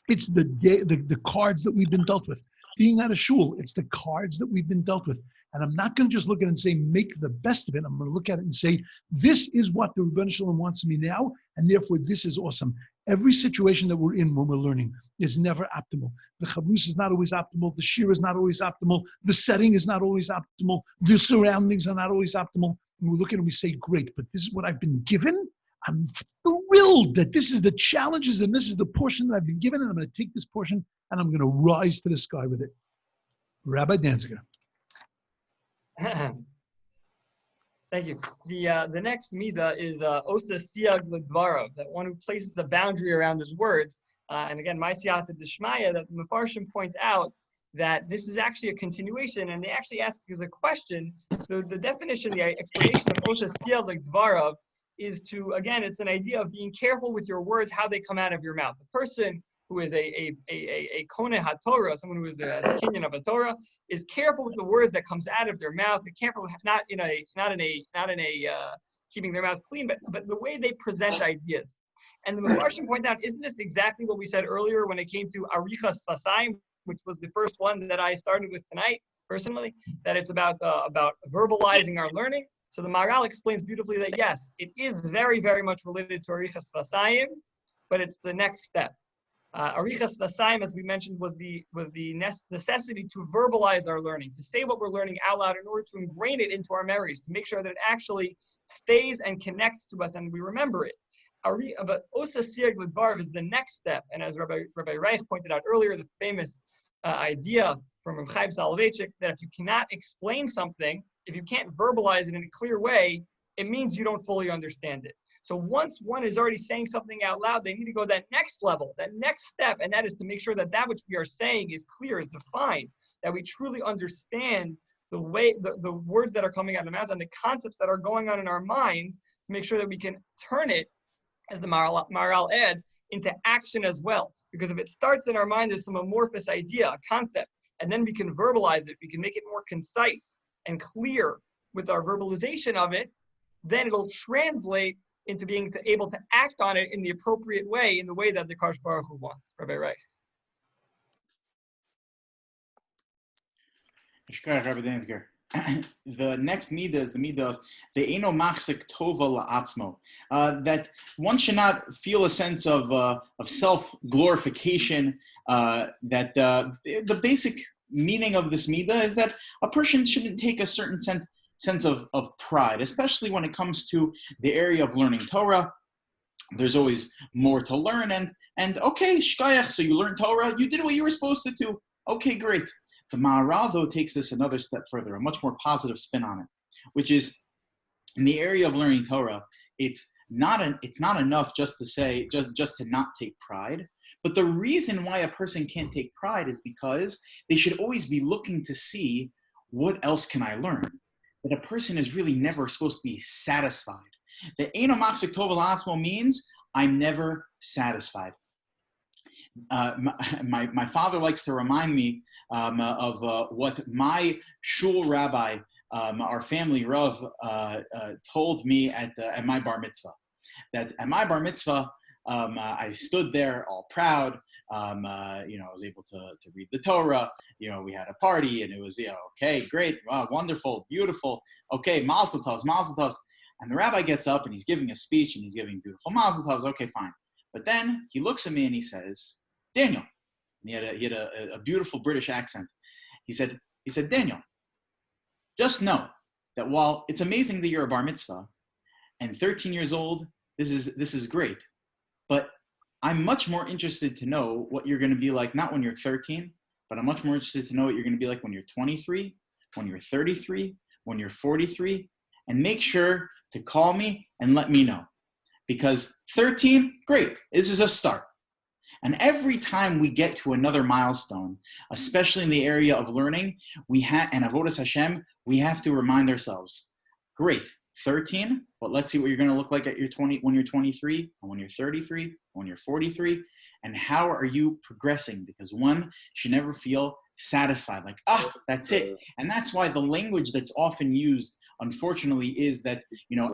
It's the cards that we've been dealt with. Being at a shul, it's the cards that we've been dealt with. And I'm not going to just look at it and say, make the best of it. I'm going to look at it and say, this is what the Rebbeinu Shalom wants of me now, and therefore this is awesome. Every situation that we're in when we're learning is never optimal. The chavrusa is not always optimal. The shir is not always optimal. The setting is not always optimal. The surroundings are not always optimal. And we look at it and we say, great, but this is what I've been given. I'm thrilled that this is the challenges and this is the portion that I've been given, and I'm going to take this portion and I'm going to rise to the sky with it. Rabbi Danziger. Thank you. The next midah is osa siag ledvarav, that one who places the boundary around his words. And again, my siyata d'shmaya, that the Mefarshim point out that this is actually a continuation, and they actually ask as a question. So the definition, the explanation of osa siag ledvarav is to, again, it's an idea of being careful with your words, how they come out of your mouth. The person who is a kone HaTorah, someone who is a kinyan of HaTorah, is careful with the words that comes out of their mouth. They're careful, not in a keeping their mouth clean, but the way they present ideas. And the Mefarshim point out, isn't this exactly what we said earlier when it came to arichas sfasayim, which was the first one that I started with tonight personally? That it's about verbalizing our learning. So the Maharal explains beautifully that yes, it is very, very much related to arichas sfasayim, but it's the next step. Arichas Vasayim, as we mentioned, was the necessity to verbalize our learning, to say what we're learning out loud in order to ingrain it into our memories, to make sure that it actually stays and connects to us and we remember it. But Osa Siag Lidbarv is the next step. And as Rabbi Reich pointed out earlier, the famous idea from Reb Chaim Soloveitchik, that if you cannot explain something, if you can't verbalize it in a clear way, it means you don't fully understand it. So once one is already saying something out loud, they need to go that next level, that next step, and that is to make sure that that which we are saying is clear, is defined, that we truly understand the way, the words that are coming out of the mouth and the concepts that are going on in our minds, to make sure that we can turn it, as the Maharal adds, into action as well. Because if it starts in our mind as some amorphous idea, a concept, and then we can verbalize it, we can make it more concise and clear with our verbalization of it, then it'll translate into being able to act on it in the appropriate way, in the way that the Kadosh Baruch Hu wants. Rabbi Reich. The next midah is the midah of the eno machzik tova la'atzmo. That one should not feel a sense of self-glorification. That the basic meaning of this midah is that a person shouldn't take a certain sense of pride, especially when it comes to the area of learning Torah. There's always more to learn, and okay, shkayach, so you learned Torah, you did what you were supposed to do. Okay, great. The Maharal, though, takes this another step further, a much more positive spin on it, which is in the area of learning Torah, it's not enough just to say, just to not take pride. But the reason why a person can't take pride is because they should always be looking to see, what else can I learn? That a person is really never supposed to be satisfied. The Eino Machzik Tov L'Atzmo means I'm never satisfied. My father likes to remind me of what my shul rabbi, our family Rav, told me at my bar mitzvah. That at my bar mitzvah, I stood there all proud. I was able to read the Torah. We had a party, and it was, okay, great, wow, wonderful, beautiful. Okay, mazel tovs, mazel tovs. And the rabbi gets up and he's giving a speech and he's giving beautiful mazel tovs. Okay, fine. But then he looks at me and he says, Daniel. And he had a beautiful British accent. He said, Daniel, just know that while it's amazing that you're a bar mitzvah and 13 years old, this is great. But I'm much more interested to know what you're going to be like, not when you're 13, but I'm much more interested to know what you're going to be like when you're 23, when you're 33, when you're 43, and make sure to call me and let me know. Because 13, great, this is a start. And every time we get to another milestone, especially in the area of learning, and avodas Hashem, we have to remind ourselves, great, 13, but let's see what you're going to look like at when you're 23, and when you're 33, when you're 43, and how are you progressing? Because one should never feel satisfied, like, that's it. And that's why the language that's often used, unfortunately, is that,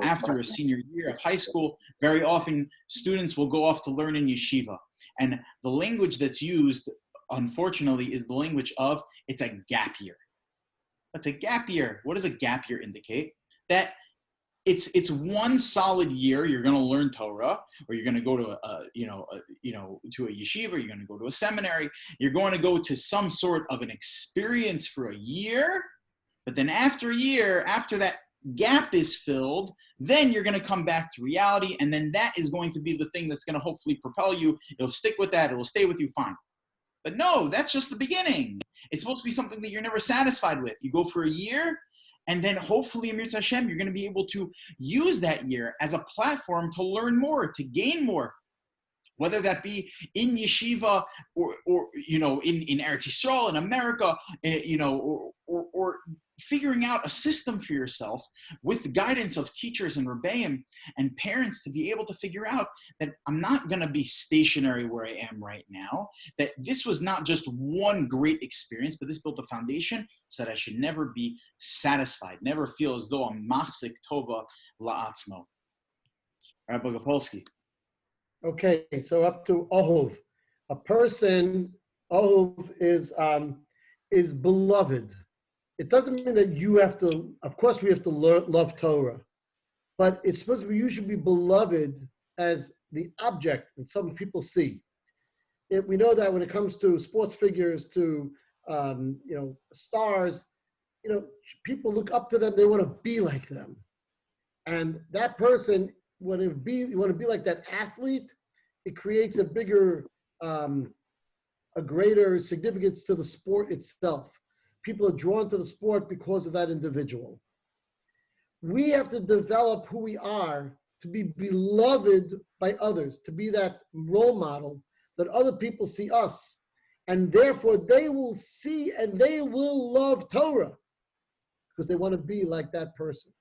after a senior year of high school, very often students will go off to learn in yeshiva. And the language that's used, unfortunately, is the language of, it's a gap year. That's a gap year. What does a gap year indicate? That it's one solid year you're going to learn Torah, or you're going to go to to a yeshiva, you're going to go to a seminary, you're going to go to some sort of an experience for a year, but then after a year, after that gap is filled, then you're going to come back to reality, and then that is going to be the thing that's going to hopefully propel you. It'll stick with that. It will stay with you fine. But no, that's just the beginning. It's supposed to be something that you're never satisfied with. You go for a year, and then hopefully, Amir Hashem, you're going to be able to use that year as a platform to learn more, to gain more. Whether that be in yeshiva or in Eretz Yisrael, in America, or figuring out a system for yourself with the guidance of teachers and rebbeim and parents to be able to figure out that I'm not going to be stationary where I am right now, that this was not just one great experience, but this built a foundation so that I should never be satisfied, never feel as though I'm machzik tova la'atzmo. Rabbi Gopolsky. Okay, so up to Ohov. A person, Ohov is beloved. It doesn't mean that you have to, of course we have to love Torah, but it's supposed to be, you should be beloved as the object that some people see. We know that when it comes to sports figures, to stars, people look up to them, they want to be like them. And that person, you want to be like that athlete, it creates a bigger, a greater significance to the sport itself. People are drawn to the sport because of that individual. We have to develop who we are to be beloved by others, to be that role model that other people see us. And therefore they will see and they will love Torah because they want to be like that person.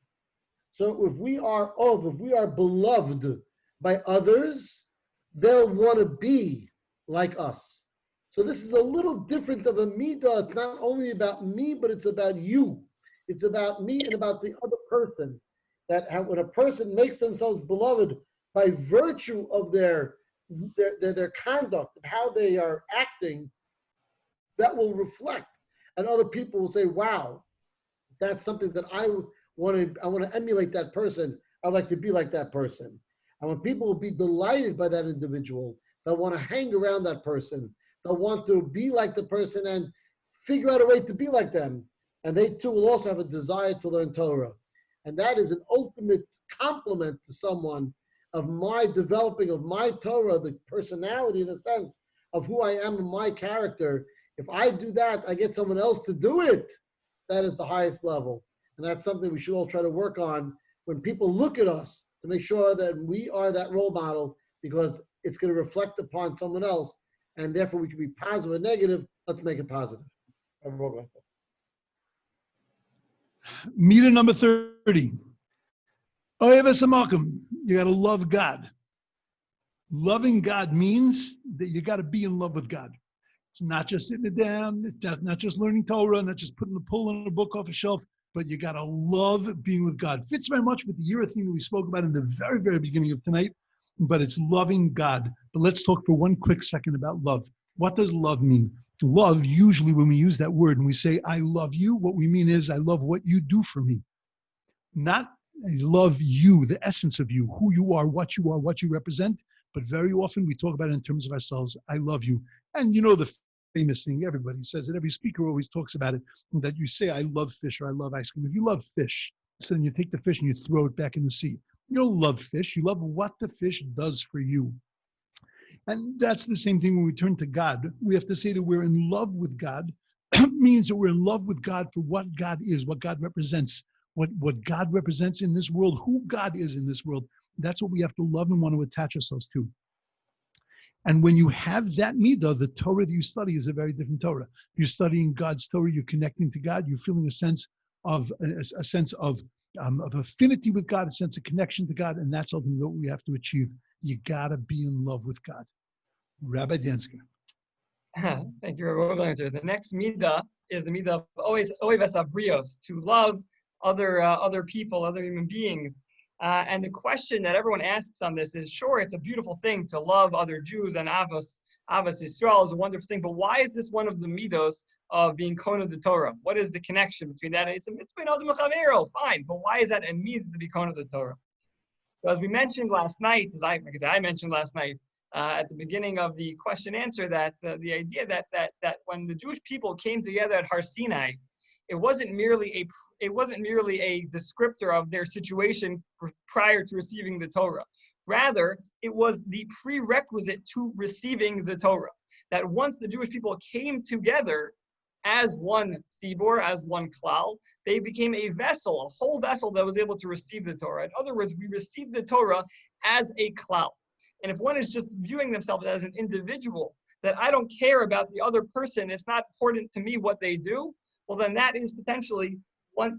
So if we are beloved by others, they'll want to be like us. So this is a little different of a midah. It's not only about me, but it's about you. It's about me and about the other person. When a person makes themselves beloved by virtue of their conduct, of how they are acting, that will reflect. And other people will say, wow, that's something that I want to emulate that person. I'd like to be like that person. And when people will be delighted by that individual, they'll want to hang around that person. They'll want to be like the person and figure out a way to be like them. And they too will also have a desire to learn Torah. And that is an ultimate compliment to someone of my developing of my Torah, the personality in a sense of who I am and my character. If I do that, I get someone else to do it. That is the highest level. And that's something we should all try to work on when people look at us, to make sure that we are that role model, because it's going to reflect upon someone else. And therefore we can be positive or negative. Let's make it positive. Meter number 30. You got to love God. Loving God means that you got to be in love with God. It's not just sitting it down. It's not just learning Torah, not just pulling a book off a shelf, but you got to love being with God. Fits very much with the year theme that we spoke about in the very, very beginning of tonight, but it's loving God. But let's talk for one quick second about love. What does love mean? Love, usually when we use that word and we say, I love you, what we mean is I love what you do for me. Not I love you, the essence of you, who you are, what you represent. But very often we talk about it in terms of ourselves. I love you. And you know the famous thing, everybody says it, every speaker always talks about it, that you say, I love fish or I love ice cream. If you love fish, so then you take the fish and you throw it back in the sea. You don't love fish. You love what the fish does for you. And that's the same thing when we turn to God. We have to say that we're in love with God. Means that we're in love with God for what God is, what God represents, what God represents in this world, who God is in this world. That's what we have to love and want to attach ourselves to. And when you have that midah, the Torah that you study is a very different Torah. You're studying God's Torah, you're connecting to God, you're feeling a sense of affinity with God, a sense of connection to God, and that's ultimately what we have to achieve. You gotta be in love with God. Rabbi Dansker. Thank you, Rabbi. The next midah is the midah of oivas abrios, to love other people, other human beings. And the question that everyone asks on this is, sure, it's a beautiful thing to love other Jews, and Avos Yisrael is a wonderful thing, but why is this one of the midos of being Kon of the Torah? What is the connection between that? It's been Adam Chavero, fine, but why is that a midah to be Kon of the Torah? So as we mentioned last night, I mentioned last night at the beginning of the question answer, that the idea that when the Jewish people came together at Har Sinai, it wasn't merely a descriptor of their situation prior to receiving the Torah. Rather, it was the prerequisite to receiving the Torah. That once the Jewish people came together as one tzibor, as one klal, they became a vessel, a whole vessel that was able to receive the Torah. In other words, we received the Torah as a klal. And if one is just viewing themselves as an individual, that I don't care about the other person, it's not important to me what they do, well, then that is potentially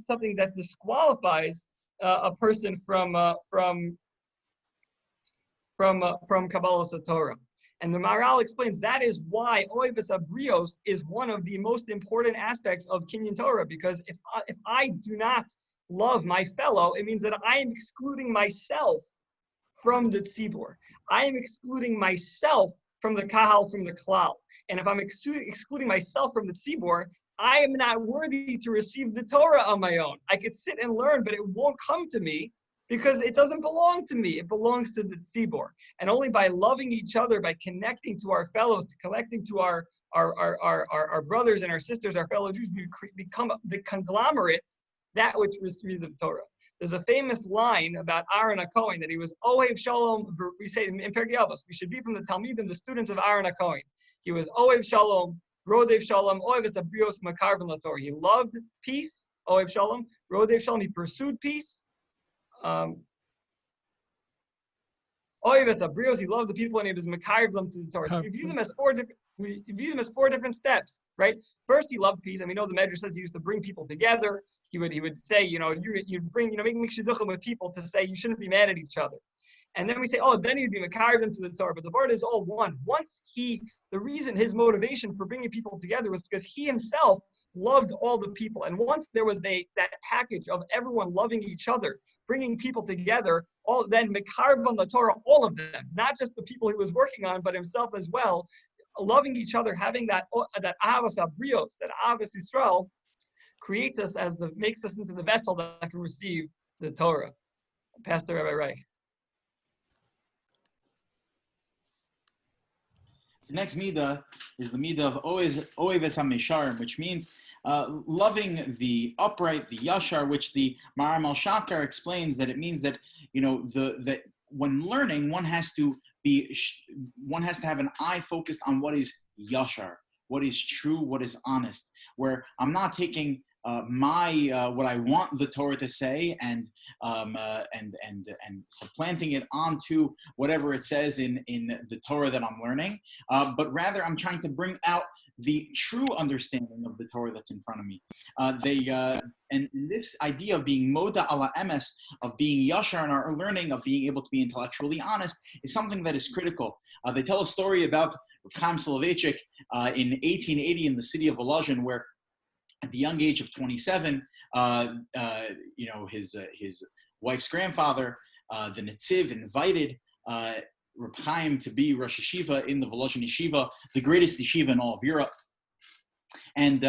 something that disqualifies a person from Kabbalas Torah. And the Maharal explains that is why oivas abrios is one of the most important aspects of Kinyan Torah, because if I do not love my fellow, it means that I am excluding myself from the tzibor. I am excluding myself from the kahal, from the klal. And if I'm excluding myself from the tzibor, I am not worthy to receive the Torah on my own. I could sit and learn, but it won't come to me because it doesn't belong to me. It belongs to the tzibor. And only by loving each other, by connecting to our fellows, connecting to our brothers and our sisters, our fellow Jews, we become the conglomerate, that which receives the Torah. There's a famous line about Aaron HaKohen that he was Ohev Shalom. We say in Pirkei Avos, we should be from the Talmidim, the students of Aaron HaKohen. He was Ohev Shalom, Rodev Shalom, Ohev Abrios Makarben LaTorah. He loved peace, Ohev Shalom, Rodev Shalom. He pursued peace. Ohev Abrios. He loved the people and he was Makarben them to the Torah. So we view them as four different steps, right? First, he loved peace, and we know the Medrash says he used to bring people together. He would say, you bring, make shidduchim with people to say you shouldn't be mad at each other. And then we say, oh, then he'd be Makariv into the Torah. But the word is all one. The reason, his motivation for bringing people together was because he himself loved all the people. And once there was that package of everyone loving each other, bringing people together, then Makariv on the Torah, all of them, not just the people he was working on, but himself as well, loving each other, having that Ahavas Abrios, that Ahavas Yisrael, makes us into the vessel that can receive the Torah. Pastor Rabbi Reich. The next midah is the midah of Oeves HaMesharim, which means loving the upright, the yashar, which the Maram al-Shakar explains that it means that, that when learning, one has to have an eye focused on what is yashar, what is true, what is honest, where I'm not taking what I want the Torah to say and supplanting it onto whatever it says in the Torah that I'm learning, but rather I'm trying to bring out the true understanding of the Torah that's in front of me. And this idea of being moda ala emes, of being yashar in our learning, of being able to be intellectually honest, is something that is critical. They tell a story about Chaim Soloveitchik in 1880 in the city of Volozhin, where at the young age of 27, his wife's grandfather, the Netziv, invited Reb Chaim to be Rosh Yeshiva in the Volozhin Yeshiva, the greatest yeshiva in all of Europe. And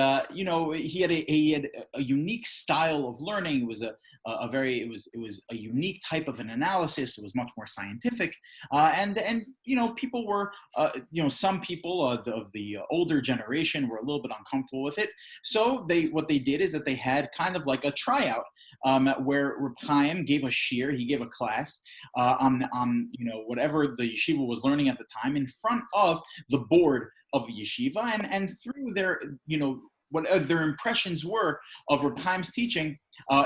he had a unique style of learning. It was it was a unique type of an analysis. It was much more scientific, and people were some people of the older generation were a little bit uncomfortable with it. So what they did is that they had kind of like a tryout where Reb Chaim gave a shir, he gave a class on whatever the yeshiva was learning at the time in front of the board of the yeshiva, and through their, what their impressions were of Reb Chaim's teaching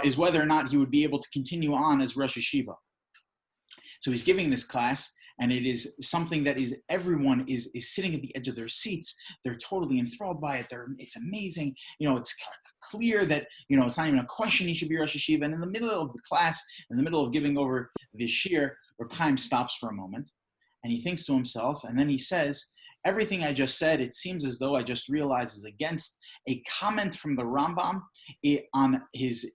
is whether or not he would be able to continue on as Rosh Yeshiva. So he's giving this class, and it is something that is everyone is sitting at the edge of their seats. They're totally enthralled by it. It's amazing. It's clear that it's not even a question he should be Rosh Yeshiva. And in the middle of the class, in the middle of giving over the shir, Reb Chaim stops for a moment, and he thinks to himself, and then he says, everything I just said, it seems as though I just realized is against a comment from the Rambam in his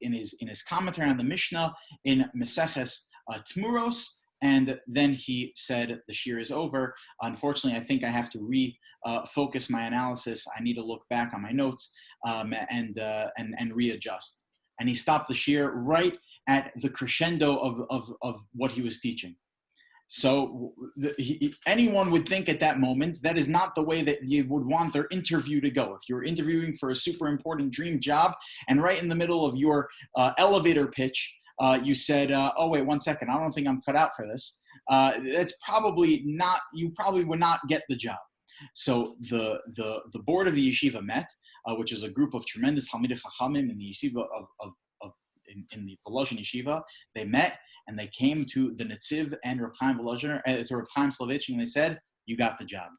commentary on the Mishna in Meseches Tmuros, and then he said the shir is over. Unfortunately, I think I have to refocus my analysis. I need to look back on my notes and readjust. And he stopped the shir right at the crescendo of what he was teaching. So anyone would think at that moment that is not the way that you would want their interview to go. If you're interviewing for a super important dream job and right in the middle of your elevator pitch, you said, oh, wait, 1 second, I don't think I'm cut out for this. That's probably not, you probably would not get the job. So the board of the yeshiva met, which is a group of tremendous Talmidei Chachamim in the yeshiva in the Volozhin yeshiva. They met, and they came to the Netziv and Reb Chaim Volozhin, to Reb Chaim Soloveitchik, and they said, you got the job.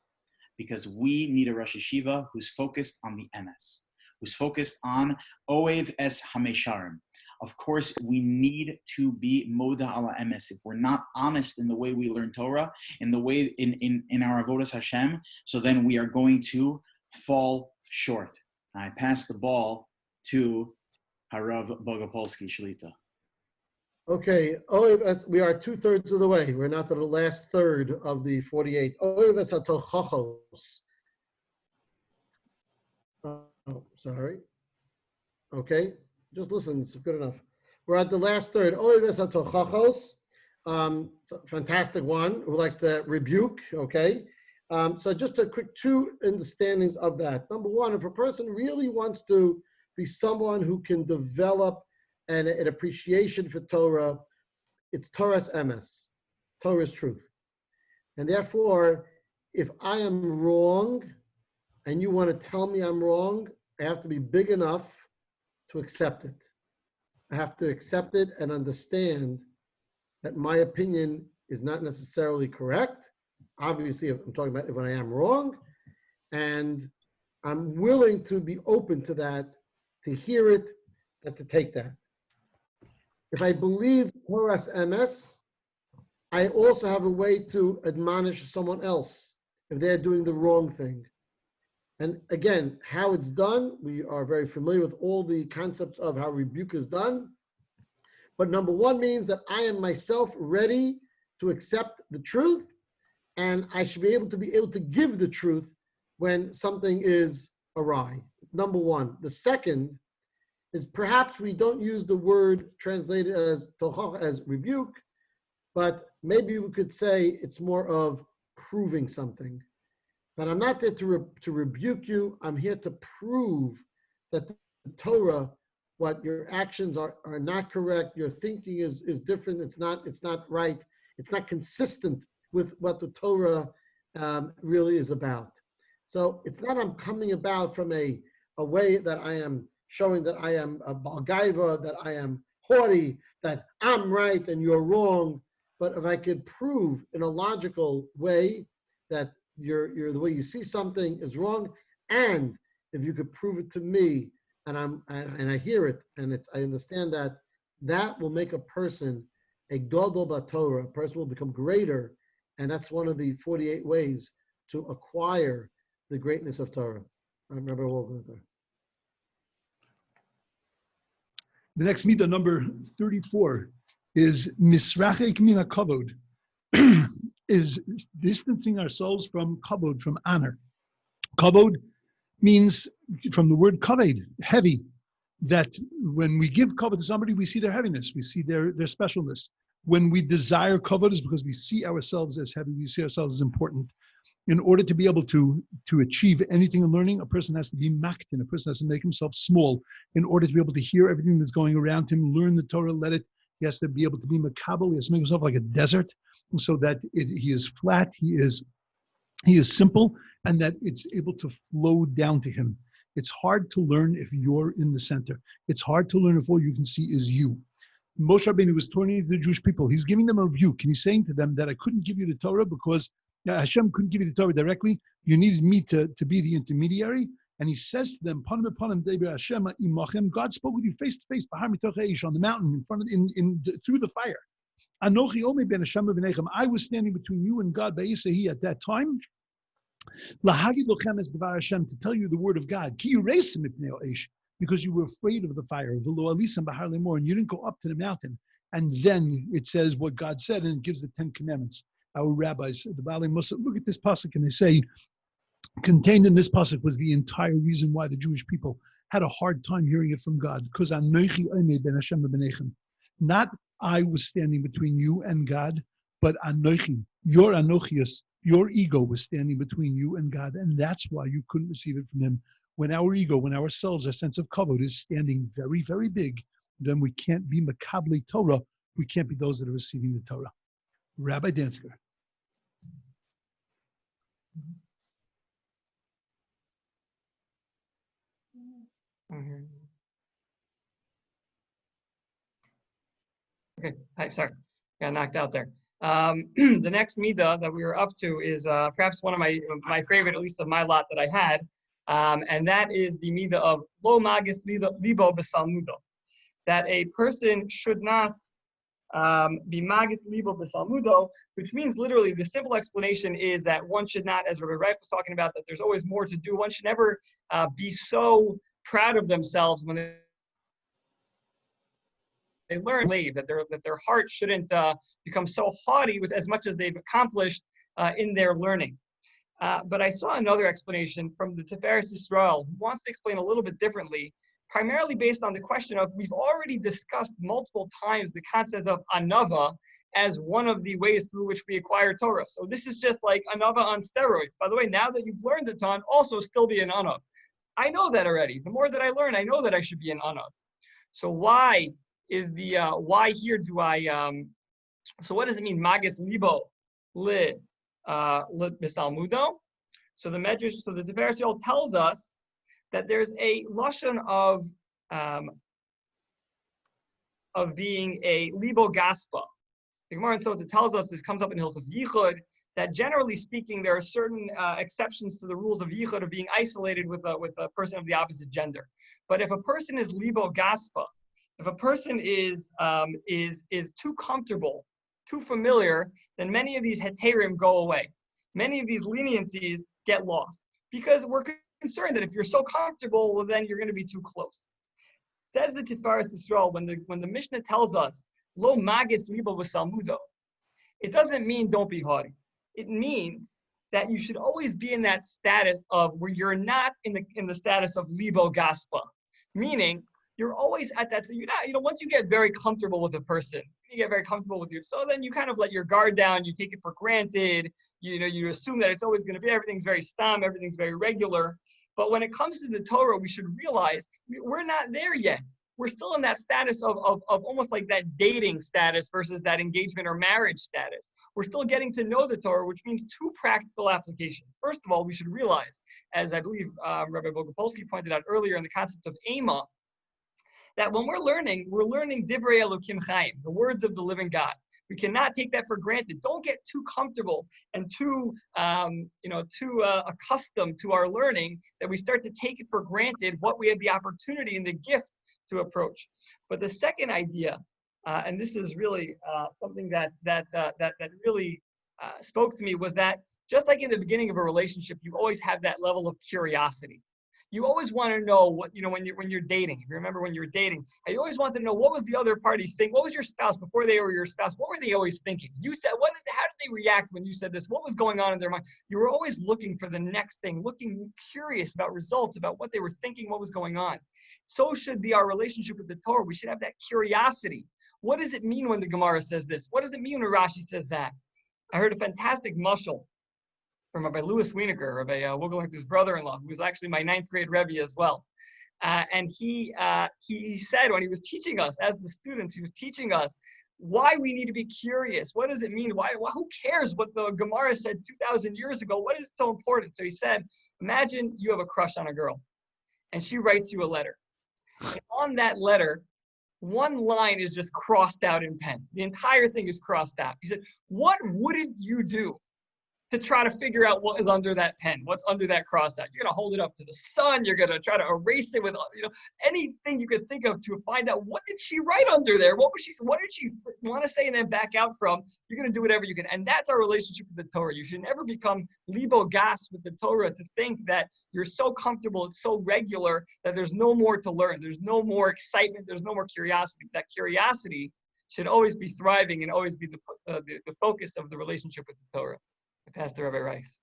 Because we need a Rosh Yeshiva who's focused on the emes, who's focused on Oev es HaMesharim. Of course, we need to be moda ala emes. If we're not honest in the way we learn Torah, in the way in our avodas Hashem, so then we are going to fall short. I pass the ball to Harav Bogopolsky Shlita. Okay, we are 2/3 of the way. We're not to the last third of the 48. Oh, sorry. Okay, just listen, it's good enough. We're at the last third. Fantastic one, who likes to rebuke, okay? So just a quick two understandings of that. Number one, if a person really wants to be someone who can develop an appreciation for Torah, it's Torah's emes, Torah's truth. And therefore, if I am wrong and you want to tell me I'm wrong, I have to be big enough to accept it. I have to accept it and understand that my opinion is not necessarily correct. Obviously, if I'm talking about when I am wrong, and I'm willing to be open to that, to hear it, and to take that. If I believe Torah's emes, I also have a way to admonish someone else if they're doing the wrong thing. And again, how it's done, we are very familiar with all the concepts of how rebuke is done. But number one means that I am myself ready to accept the truth, and I should be able to give the truth when something is awry. Number one. The second is perhaps we don't use the word translated as tochach as rebuke, but maybe we could say it's more of proving something. But I'm not there to rebuke you. I'm here to prove that the Torah, what your actions are not correct. Your thinking is different. It's not right. It's not consistent with what the Torah really is about. So it's not I'm coming about from a way that I am showing that I am a balgaiva, that I am haughty, that I'm right and you're wrong. But if I could prove in a logical way that you're the way you see something is wrong, and if you could prove it to me, and I hear it, and I understand that will make a person a gadol b'Torah. A person will become greater, and that's one of the 48 ways to acquire the greatness of Torah. I remember walking there. The next midah, number 34, is misrachek min hakavod, is distancing ourselves from kavod, from honor. Kavod means, from the word kaved, heavy, that when we give kavod to somebody, we see their heaviness, we see their specialness. When we desire kavod is because we see ourselves as heavy, we see ourselves as important. In order to be able to achieve anything in learning, a person has to be maktin, a person has to make himself small in order to be able to hear everything that's going around him, learn the Torah, he has to be able to be makabel, he has to make himself like a desert, so that he is flat, he is simple, and that it's able to flow down to him. It's hard to learn if you're in the center. It's hard to learn if all you can see is you. Moshe Rabbeinu was turning to the Jewish people. He's giving them a rebuke, and he's saying to them that I couldn't give you the Torah because Hashem couldn't give you the Torah directly. You needed me to be the intermediary. And he says to them, God spoke with you face to face on the mountain in front of through the fire. I was standing between you and God at that time. To tell you the word of God. Because you were afraid of the fire. And you didn't go up to the mountain. And then it says what God said, and it gives the 10 Commandments. Our rabbis, the Baalei Musa, look at this pasuk and they say, contained in this pasuk was the entire reason why the Jewish people had a hard time hearing it from God. Because not I was standing between you and God, but anochi, your anochius, your ego was standing between you and God, and that's why you couldn't receive it from him. When our ego, when ourselves, our sense of kavod is standing very, very big, then we can't be makabli Torah. We can't be those that are receiving the Torah. Rabbi Dansker. Okay, hi, sorry, got knocked out there. The next midah that we were up to is perhaps one of my favorite, at least of my lot that I had, and that is the midah of lo magis libo b'salmudo, that a person should not be magis libo b'salmudo, which means literally the simple explanation is that one should not, as Rabbi Reif was talking about, that there's always more to do. One should never be so proud of themselves when they learn that their heart shouldn't become so haughty with as much as they've accomplished in their learning. But I saw another explanation from the Tiferes Yisrael, who wants to explain a little bit differently, primarily based on the question of, we've already discussed multiple times the concept of anava as one of the ways through which we acquire Torah. So this is just like anava on steroids. By the way, now that you've learned a ton, also still be an anav. I know that already. The more that I learn, I know that I should be an anav. So why is the why here do I so what does it mean magis libo li bisalmudo? So the Medrash, so the Tiferes Yisrael tells us that there's a lashon of being a libo gaspa. The Gemara and so it tells us, this comes up in Hilchos Yichud, that generally speaking there are certain exceptions to the rules of Yichud of being isolated with a person of the opposite gender. But if a person is libo gaspa, if a person is too comfortable too familiar, then many of these heterim go away. Many of these leniencies get lost because we're concerned that if you're so comfortable, well, then you're going to be too close. Says the Tiferes Yisrael, when the Mishnah tells us, lo magis libo v'salmudo, it doesn't mean don't be haughty. It means that you should always be in that status of where you're not in the status of libo gaspa, meaning you're always at that. So you're not, once you get very comfortable with a person, you get very comfortable with you. So then you kind of let your guard down. You take it for granted. You assume that it's always going to be, everything's very stam, everything's very regular. But when it comes to the Torah, we should realize we're not there yet. We're still in that status of almost like that dating status versus that engagement or marriage status. We're still getting to know the Torah, which means two practical applications. First of all, we should realize, as I believe Rabbi Bogopolsky pointed out earlier in the concept of Ema, that when we're learning Divrei Elokim Chaim, the words of the living God. We cannot take that for granted. Don't get too comfortable and too accustomed to our learning that we start to take it for granted what we have the opportunity and the gift to approach. But the second idea, and this is really something that really spoke to me, was that just like in the beginning of a relationship, you always have that level of curiosity. You always want to know what, when you're dating. If you remember when you were dating, you always want to know what was the other party think. What was your spouse before they were your spouse? What were they always thinking? You said, how did they react when you said this? What was going on in their mind? You were always looking for the next thing, looking curious about results, about what they were thinking, what was going on. So should be our relationship with the Torah. We should have that curiosity. What does it mean when the Gemara says this? What does it mean when Rashi says that? I heard a fantastic mashal from Rabbi Louis Wienerker, Rabbi Wogeling's brother-in-law, who was actually my 9th grade Rebbe as well. And he said when he was teaching us, as the students, he was teaching us why we need to be curious. What does it mean? Who cares what the Gemara said 2,000 years ago? What is so important? So he said, imagine you have a crush on a girl, and she writes you a letter. And on that letter, one line is just crossed out in pen. The entire thing is crossed out. He said, what wouldn't you do to try to figure out what is under that pen, what's under that cross out? You're going to hold it up to the sun. You're going to try to erase it with, anything you could think of to find out what did she write under there? What did she want to say and then back out from? You're going to do whatever you can. And that's our relationship with the Torah. You should never become libo gas with the Torah to think that you're so comfortable, it's so regular that there's no more to learn. There's no more excitement. There's no more curiosity. That curiosity should always be thriving and always be the focus of the relationship with the Torah. Pastor Rabbi Rice.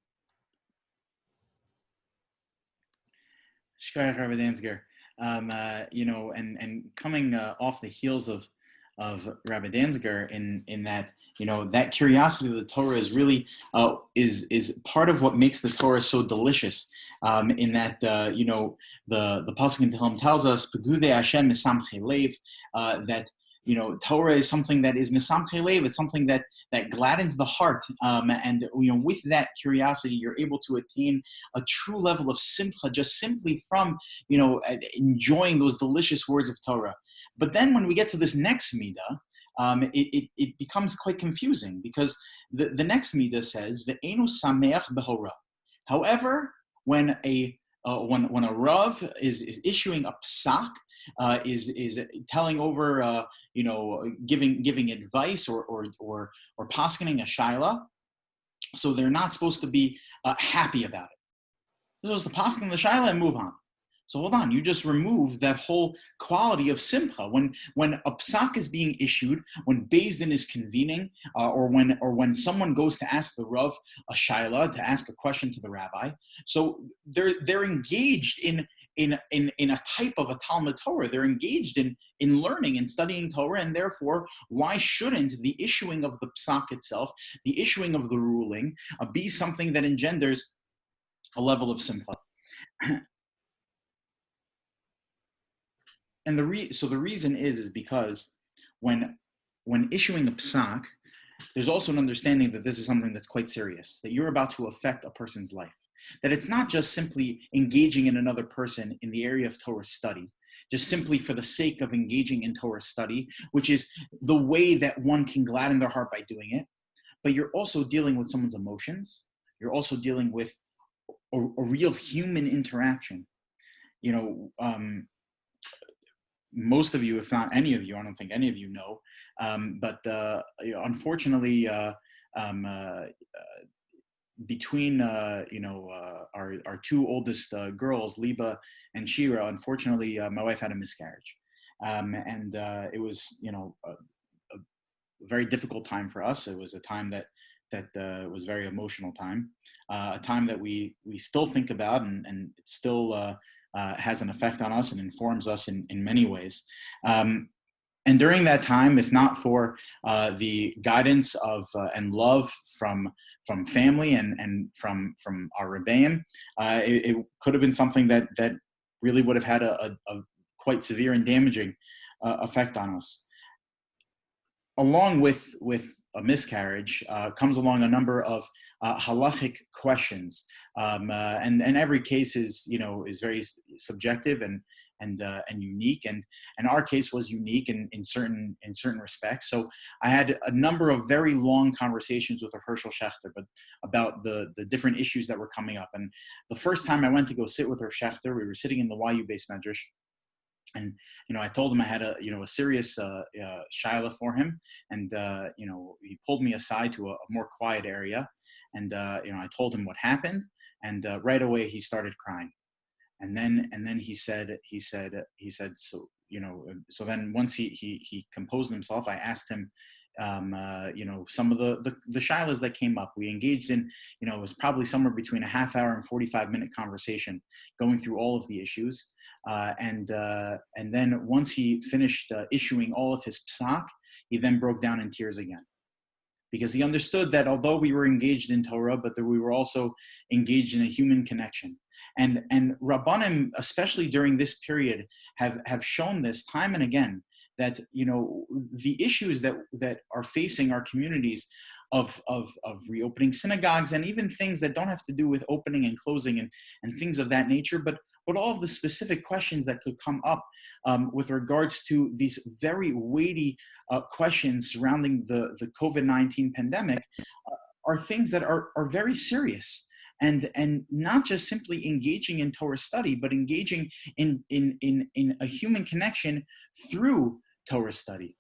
Shkayach Rabbi Danziger. And coming off the heels of Rabbi Danziger in that, that curiosity of the Torah is really is part of what makes the Torah so delicious. In that, the pasuk in Tehillim tells us, "Pegudei Hashem misamchei lev," that Torah is something that is misamchei lev. It's something that gladdens the heart, and with that curiosity, you're able to attain a true level of simcha just simply from enjoying those delicious words of Torah. But then when we get to this next midah, it becomes quite confusing because the next midah says ve'enu sameach behora. However, when a rav is issuing a psak, is telling over, giving advice or paskening a shaila, so they're not supposed to be happy about it. They're supposed to pasken the shaila and move on. So hold on, you just removed that whole quality of simcha. When a psak is being issued, when Beis Din is convening, or when someone goes to ask the Rav a shaila, to ask a question to the rabbi, so they're engaged in a type of a Talmud Torah. They're engaged in learning and studying Torah, and therefore, why shouldn't the issuing of the psak itself, the issuing of the ruling, be something that engenders a level of simcha? And the reason is because when issuing a psak, there's also an understanding that this is something that's quite serious, that you're about to affect a person's life. That it's not just simply engaging in another person in the area of Torah study, just simply for the sake of engaging in Torah study, which is the way that one can gladden their heart by doing it, but you're also dealing with someone's emotions. You're also dealing with a real human interaction. most of you, if not any of you, I don't think any of you know, but unfortunately, between our two oldest girls, Liba and Shira, unfortunately, my wife had a miscarriage, and it was a very difficult time for us. It was a time that was very emotional time, a time that we still think about, and it still has an effect on us and informs us in many ways. And during that time, if not for the guidance of and love from family and from our Rebbeim, it could have been something that really would have had a quite severe and damaging effect on us. Along with a miscarriage comes along a number of halachic questions, and every case is very subjective and unique, and our case was unique in certain respects. So I had a number of very long conversations with Herschel Schechter, but about the different issues that were coming up. And the first time I went to go sit with Herr Schechter, we were sitting in the YU base medrash. And I told him I had a serious shaila for him, and he pulled me aside to a more quiet area, and I told him what happened, and right away he started crying, and then he said so so then once he composed himself, I asked him some of the shilas that came up. We engaged in it was probably somewhere between a half hour and 45-minute conversation going through all of the issues. And then once he finished issuing all of his psak, he then broke down in tears again, because he understood that although we were engaged in Torah, but that we were also engaged in a human connection. And Rabbanim, especially during this period, have shown this time and again, that the issues that are facing our communities of reopening synagogues, and even things that don't have to do with opening and closing and things of that nature, but all of the specific questions that could come up with regards to these very weighty questions surrounding the COVID-19 pandemic are things that are very serious, and not just simply engaging in Torah study, but engaging in a human connection through Torah study.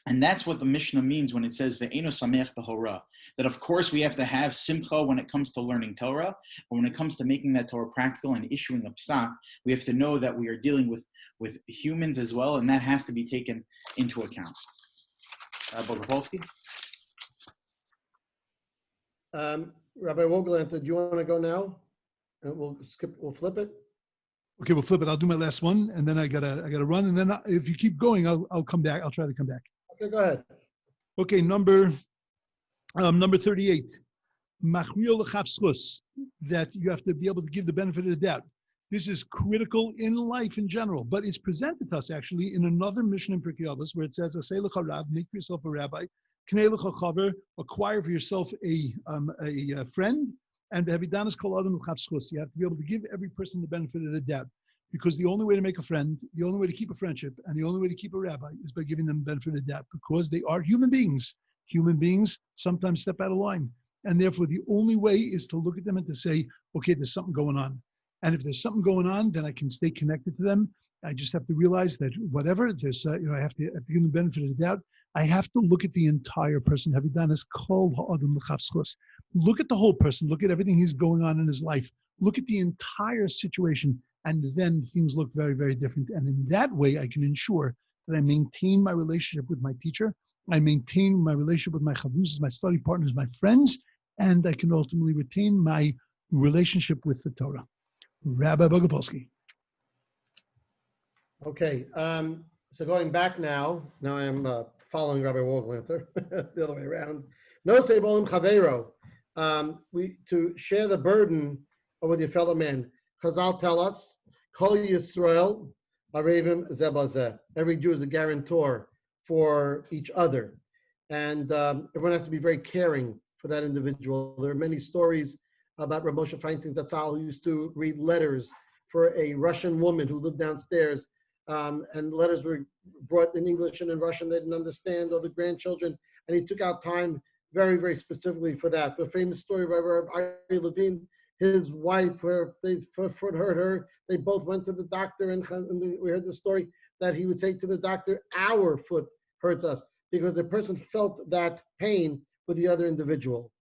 And that's what the Mishna means when it says Ve'eno sameach b'hora, that of course we have to have simcha when it comes to learning Torah, but when it comes to making that Torah practical and issuing a psak, we have to know that we are dealing with humans as well, and that has to be taken into account. Bogopolsky? Rabbi Wogelanter, do you want to go now? And we'll flip it. Okay, we'll flip it. I'll do my last one, and then I gotta run, and then if you keep going, I'll come back. I'll try to come back. Okay, go ahead. Okay, number 38. Machriel l'chapschus, that you have to be able to give the benefit of the doubt. This is critical in life in general, but it's presented to us actually in another Mishna in Pirkei Avos, where it says, "Aseh lecha rab, make for yourself a rabbi, knei lecha chaver, acquire for yourself a friend, and v'havidanas kol adam l'chapschus." You have to be able to give every person the benefit of the doubt. Because the only way to make a friend, the only way to keep a friendship, and the only way to keep a rabbi is by giving them the benefit of the doubt, because they are human beings. Human beings sometimes step out of line. And therefore, the only way is to look at them and to say, okay, there's something going on. And if there's something going on, then I can stay connected to them. I just have to realize that whatever, there's, I have to give them the benefit of the doubt. I have to look at the entire person. Look at the whole person. Look at everything he's going on in his life. Look at the entire situation. And then things look very, very different. And in that way, I can ensure that I maintain my relationship with my teacher. I maintain my relationship with my chavuzas, my study partners, my friends, and I can ultimately retain my relationship with the Torah. Rabbi Bogopolsky. Okay, so going back now I am following Rabbi Wogelanter, the other way around. No say bolim chavero, to share the burden with your fellow man. Chazal tell us, Kol Yisrael arevim zeh bazeh. Every Jew is a guarantor for each other, and everyone has to be very caring for that individual. There are many stories about Rav Moshe Feinstein Zatzal, who used to read letters for a Russian woman who lived downstairs, and letters were brought in English and in Russian they didn't understand, or the grandchildren, and he took out time very, very specifically for that. The famous story of Rabbi Ari Levine, his wife, where they foot hurt her, they both went to the doctor, and we heard the story. that he would say to the doctor, our foot hurts us, because the person felt that pain with the other individual.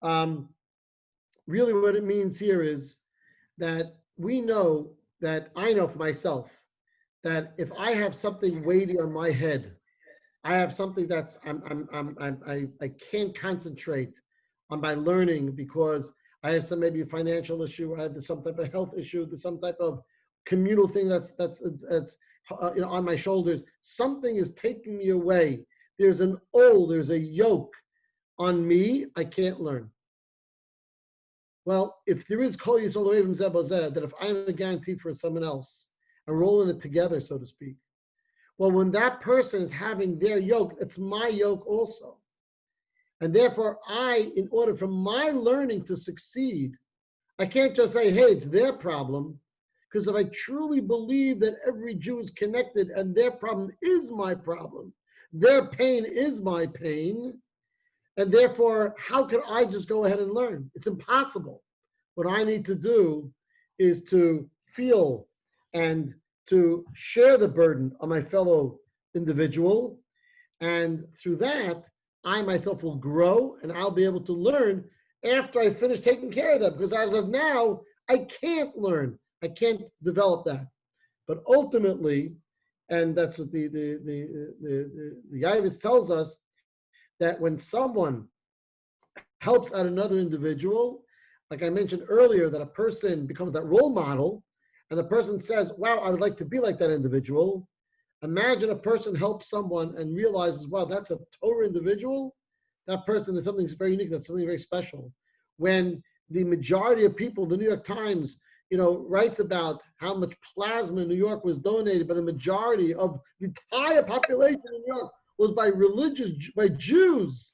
Really what it means here is that we know, that I know for myself, that if I have something weighty on my head, I have something that's I can't concentrate on my learning because I have some maybe a financial issue, I have some type of health issue, there's some type of communal thing that's on my shoulders. Something is taking me away. There's there's a yoke on me. I can't learn. Well, if there is kol yisrael oivim zeh b'zeh, that if I'm a guarantee for someone else, and rolling it together, so to speak. Well, when that person is having their yoke, it's my yoke also. And therefore, in order for my learning to succeed, I can't just say, hey, it's their problem. Because if I truly believe that every Jew is connected and their problem is my problem, their pain is my pain, and therefore, how could I just go ahead and learn? It's impossible. What I need to do is to feel and to share the burden of my fellow individual. And through that, I myself will grow and I'll be able to learn after I finish taking care of that. Because as of now, I can't learn. I can't develop that. But ultimately, and that's what the Yavitz tells us, that when someone helps out another individual, like I mentioned earlier, that a person becomes that role model, and the person says, wow, I would like to be like that individual. Imagine a person helps someone and realizes, wow, that's a Torah individual. That person is something very unique, that's something very special. When the majority of people, the New York Times, writes about how much plasma in New York was donated, but the majority of the entire population in New York was by Jews.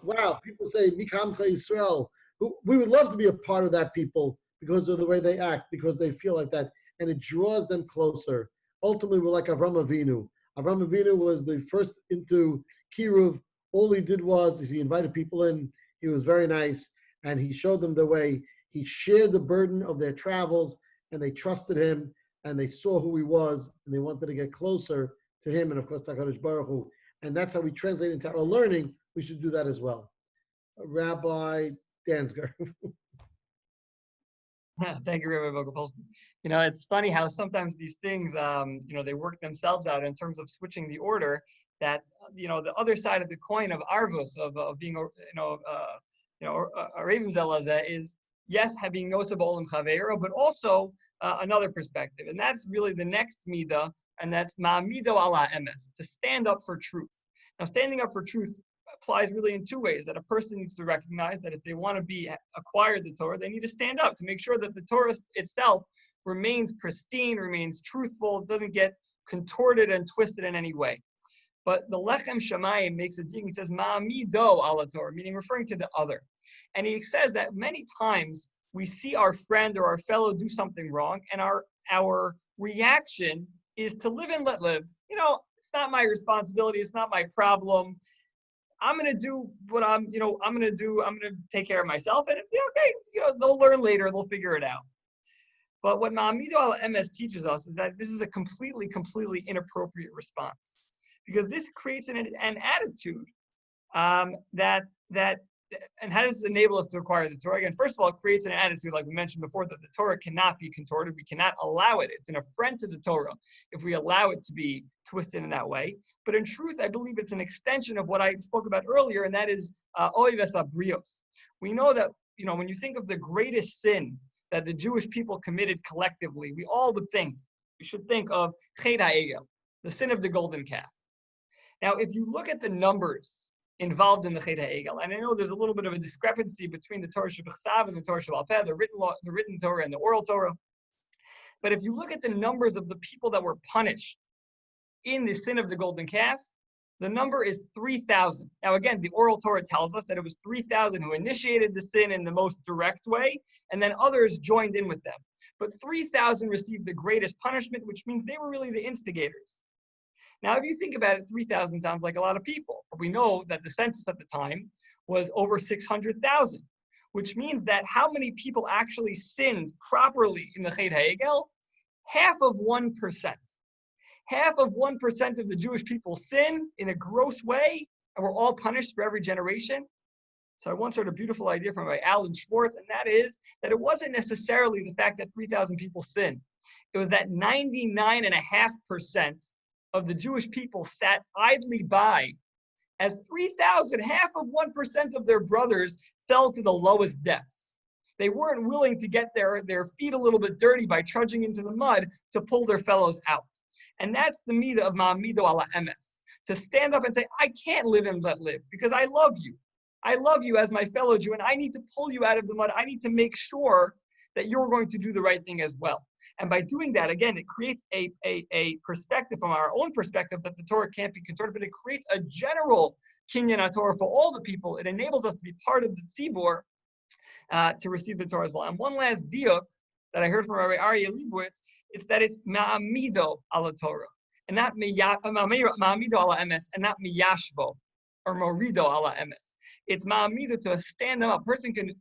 Wow, people say, Mikam Israel. We would love to be a part of that people because of the way they act, because they feel like that, and it draws them closer. Ultimately, we're like Avram Avinu. Avram Avinu was the first into Kiruv. All he did was he invited people in. He was very nice, and he showed them the way. He shared the burden of their travels, and they trusted him, and they saw who he was, and they wanted to get closer to him, and of course, HaKadosh Baruch Hu. And that's how we translate into our learning. We should do that as well. Rabbi Dansger. Thank you, Rabbi Bogopolsky. It's funny how sometimes these things, they work themselves out in terms of switching the order. That the other side of the coin of arvus, of being a Ravim Zelazeh, is yes, having nosab olam chavero, but also another perspective, and that's really the next midah, and that's ma'amido ala emes, to stand up for truth. Now, standing up for truth applies really in two ways. That a person needs to recognize that if they want to acquire the Torah, they need to stand up to make sure that the Torah itself remains pristine, remains truthful, doesn't get contorted and twisted in any way. But the Lechem Shamayim makes a ding. He says ma'amido ala Torah, meaning referring to the other. And he says that many times we see our friend or our fellow do something wrong, and our reaction is to live and let live. It's not my responsibility. It's not my problem. I'm going to do what I'm going to do. I'm going to take care of myself. And okay, they'll learn later. They'll figure it out. But what Ma'amido al MS teaches us is that this is a completely inappropriate response, because this creates an attitude that and how does it enable us to acquire the Torah? Again, first of all, it creates an attitude, like we mentioned before, that the Torah cannot be contorted. We cannot allow it. It's an affront to the Torah if we allow it to be twisted in that way. But in truth, I believe it's an extension of what I spoke about earlier, and that is oives abrios. We know that, when you think of the greatest sin that the Jewish people committed collectively, we should think of chet ha'egel, the sin of the golden calf. Now, if you look at the numbers involved in the chet ha'egel, and I know there's a little bit of a discrepancy between the Torah shebechsav and the Torah shebal peh, the written Torah and the oral Torah. But if you look at the numbers of the people that were punished in the sin of the golden calf, the number is 3,000. Now again, the oral Torah tells us that it was 3,000 who initiated the sin in the most direct way, and then others joined in with them. But 3,000 received the greatest punishment, which means they were really the instigators. Now, if you think about it, 3,000 sounds like a lot of people, but we know that the census at the time was over 600,000, which means that how many people actually sinned properly in the Chet HaEgel? Half of 1%. half of 1% of the Jewish people sin in a gross way, and we're all punished for every generation. So I once heard a beautiful idea from Alan Schwartz, and that is that it wasn't necessarily the fact that 3,000 people sin. It was that 99.5% of the Jewish people sat idly by as 3,000, half of 1% of their brothers, fell to the lowest depths. They weren't willing to get their feet a little bit dirty by trudging into the mud to pull their fellows out. And that's the midah of ma'amido ala emes, to stand up and say, I can't live and let live because I love you. I love you as my fellow Jew, and I need to pull you out of the mud. I need to make sure that you're going to do the right thing as well. And by doing that, again, it creates a perspective from our own perspective that the Torah can't be contorted, but it creates a general kinyan HaTorah for all the people. It enables us to be part of the tzibur to receive the Torah as well. And one last diuk that I heard from Rabbi Aryeh Leibowitz, it's that it's ma'amido ala Torah, and not ma'amido ala emes, and not miyashbo, or morido ala emes. It's ma'amido, to stand them up. A person can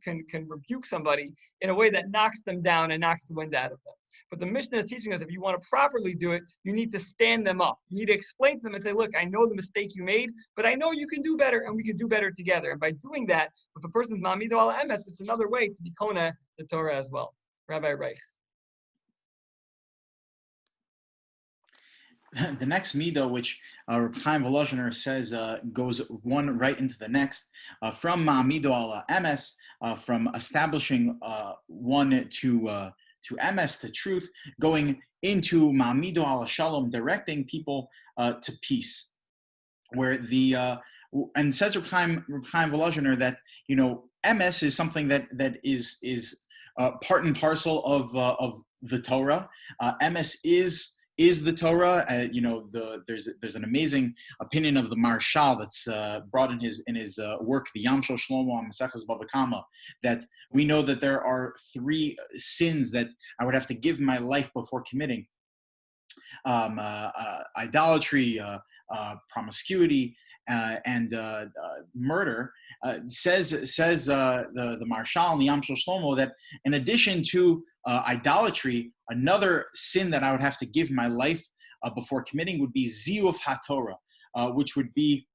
rebuke somebody in a way that knocks them down and knocks the wind out of them. But the Mishna is teaching us, if you want to properly do it, you need to stand them up. You need to explain to them and say, look, I know the mistake you made, but I know you can do better, and we can do better together. And by doing that, if a person's ma'amido ala emes, it's another way to be kona the Torah as well. Rabbi Reich. The next midah, which Reb Chaim Volozhiner says goes one right into the next, from ma'amido ala emes, from establishing one to emes, to truth, going into ma'amido ala shalom, directing people to peace. Where and says Reb Chaim Volozhiner that emes is something that is part and parcel of the Torah. Emes is the Torah. There's an amazing opinion of the Marshal that's brought in his work, the Yamshel Shlomo on Maseches Bava Kama, that we know that there are 3 sins that I would have to give my life before committing: idolatry, promiscuity, and murder. Says the Marshal and the Yamshel Shlomo that in addition to idolatry, another sin that I would have to give my life before committing would be ziyuf HaTorah, which would be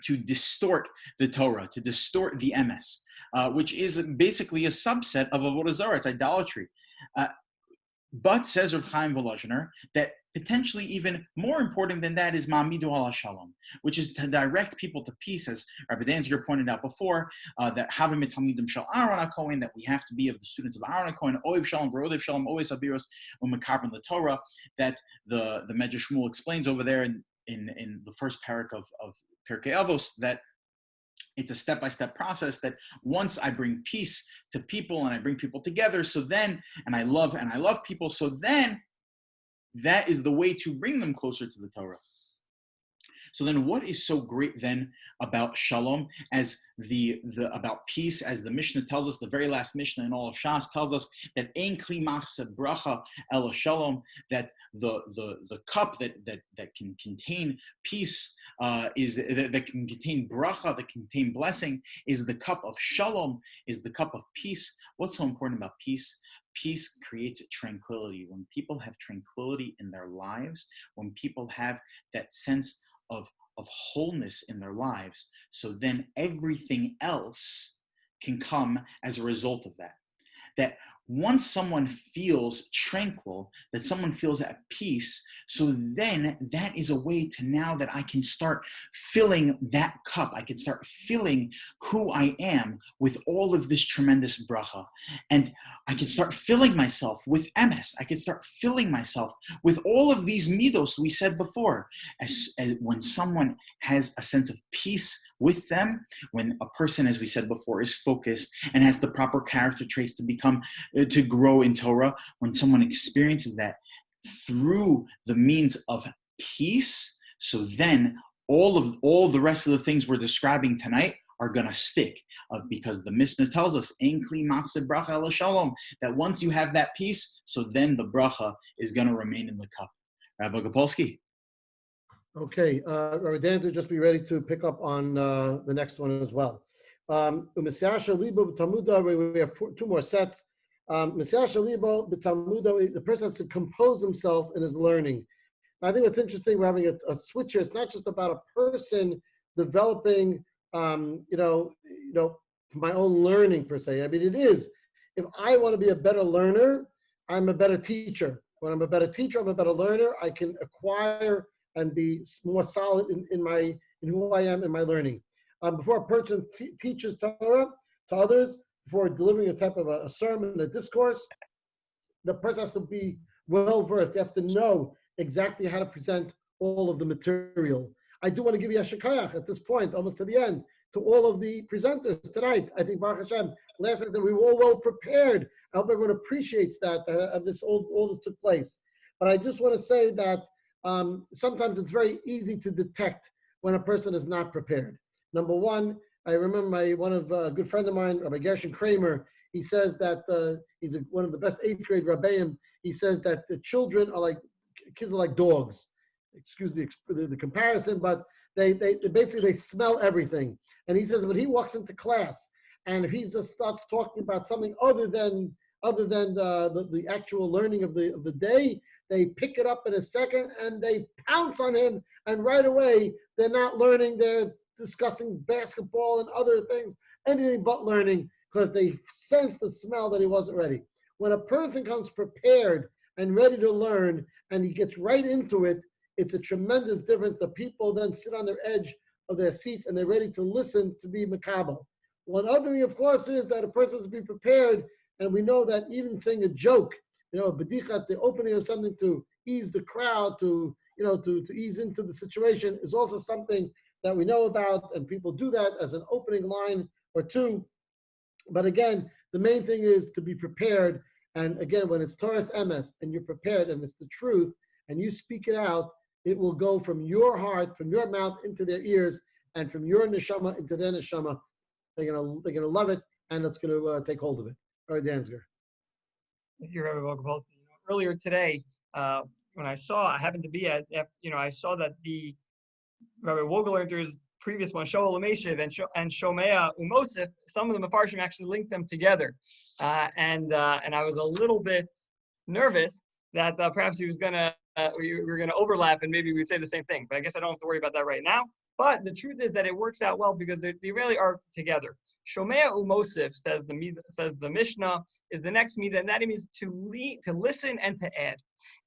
to distort the Torah, to distort the emes, which is basically a subset of avodah zarah. It's idolatry. But says Reb Chaim Volozhiner that potentially even more important than that is ma'amido ala shalom, which is to direct people to peace, as Rabbi Danziger pointed out before, that havim talmidim shel Aaron HaKohen, that we have to be of the students of Aaron HaKohen, oiv shalom, v'rodev shalom, always habiros, u'mekavrin the Torah, that the Medrash Shmuel explains over there in the first parak of Pirkei Avos, that it's a step-by-step process, that once I bring peace to people and I bring people together, so then, and I love people, so then that is the way to bring them closer to the Torah. So then what is so great then about shalom, as about peace, as the Mishna tells us, the very last Mishna in all of Shas tells us that ein kli machse bracha ela shalom, that the cup that can contain peace, that can contain bracha, that can contain blessing, is the cup of shalom, is the cup of peace. What's so important about peace? Peace creates tranquility. When people have tranquility in their lives, when people have that sense of wholeness in their lives, so then everything else can come as a result of that. That once someone feels tranquil, that someone feels at peace, so then that is a way to, now that I can start filling that cup, I can start filling who I am with all of this tremendous bracha. And I can start filling myself with emes. I can start filling myself with all of these midos we said before. As when someone has a sense of peace with them, when a person, as we said before, is focused and has the proper character traits to grow in Torah, when someone experiences that through the means of peace, so then all the rest of the things we're describing tonight are going to stick, because the Mishna tells us, ein kli machse bracha ela shalom, that once you have that peace, so then the bracha is going to remain in the cup. Rabbi Gopolsky. Okay, Rabbi Dan, just be ready to pick up on the next one as well. We have 2 more sets. The person has to compose himself in his learning. I think what's interesting, we're having a switch here. It's not just about a person developing, my own learning per se. I mean, it is. If I want to be a better learner, I'm a better teacher. When I'm a better teacher, I'm a better learner. I can acquire and be more solid in who I am in my learning. Before a person teaches Torah to others, before delivering a type of a sermon, a discourse, the person has to be well versed. They have to know exactly how to present all of the material. I do want to give you a shekayach at this point, almost to the end, to all of the presenters tonight. I think Baruch Hashem, last night we were all well prepared. I hope everyone appreciates that all this took place. But I just want to say that sometimes it's very easy to detect when a person is not prepared. Number one, I remember a good friend of mine, Rabbi Gershon Kramer. He says that he's one of the best 8th grade Rabbeim. He says that the kids are like dogs. Excuse the comparison, but they basically smell everything. And he says when he walks into class and if he just starts talking about something other than the actual learning of the day, they pick it up in a second and they pounce on him, and right away they're not learning, they're discussing basketball and other things, anything but learning, because they sense the smell that he wasn't ready. When a person comes prepared and ready to learn and he gets right into it, it's a tremendous difference. The people then sit on their edge of their seats and they're ready to listen, to be makabel. One other thing, of course, is that a person has to be prepared, and we know that even saying a joke, a bedicha, the opening of something to ease the crowd, to ease into the situation, is also something that we know about, and people do that as an opening line or two. But again, the main thing is to be prepared. And again, when it's Torah's emes and you're prepared and it's the truth and you speak it out, it will go from your heart, from your mouth into their ears, and from your neshama into their neshama. They're gonna love it, and it's gonna take hold of it. All right, Danziger. Thank you, Rabbi Vogelfeld. Earlier today, when I happened to be at, I saw that the Rabbi Wogeler's previous one, Shoel Umeshiv and Shomea Umosif, some of the Mefarshim actually linked them together, and I was a little bit nervous that perhaps we were gonna overlap and maybe we'd say the same thing. But I guess I don't have to worry about that right now. But the truth is that it works out well because they really are together. Shomea Umosif, says the Mishna, is the next midah, and that means to listen and to add.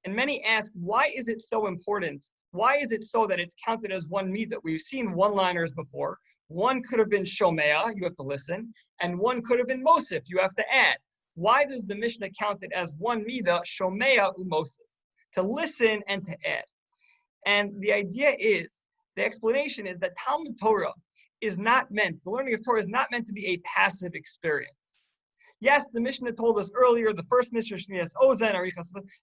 And many ask, why is it so important? Why is it so that it's counted as one midah? We've seen one-liners before. One could have been Shomea, you have to listen, and one could have been Mosif, you have to add. Why does the Mishnah count it as one midah, Shomea Umosif? To listen and to add. And the idea is, the explanation is that Talmud Torah is not meant, the learning of Torah is not meant to be a passive experience. Yes, the Mishnah told us earlier, the first Mishnah, Ozen,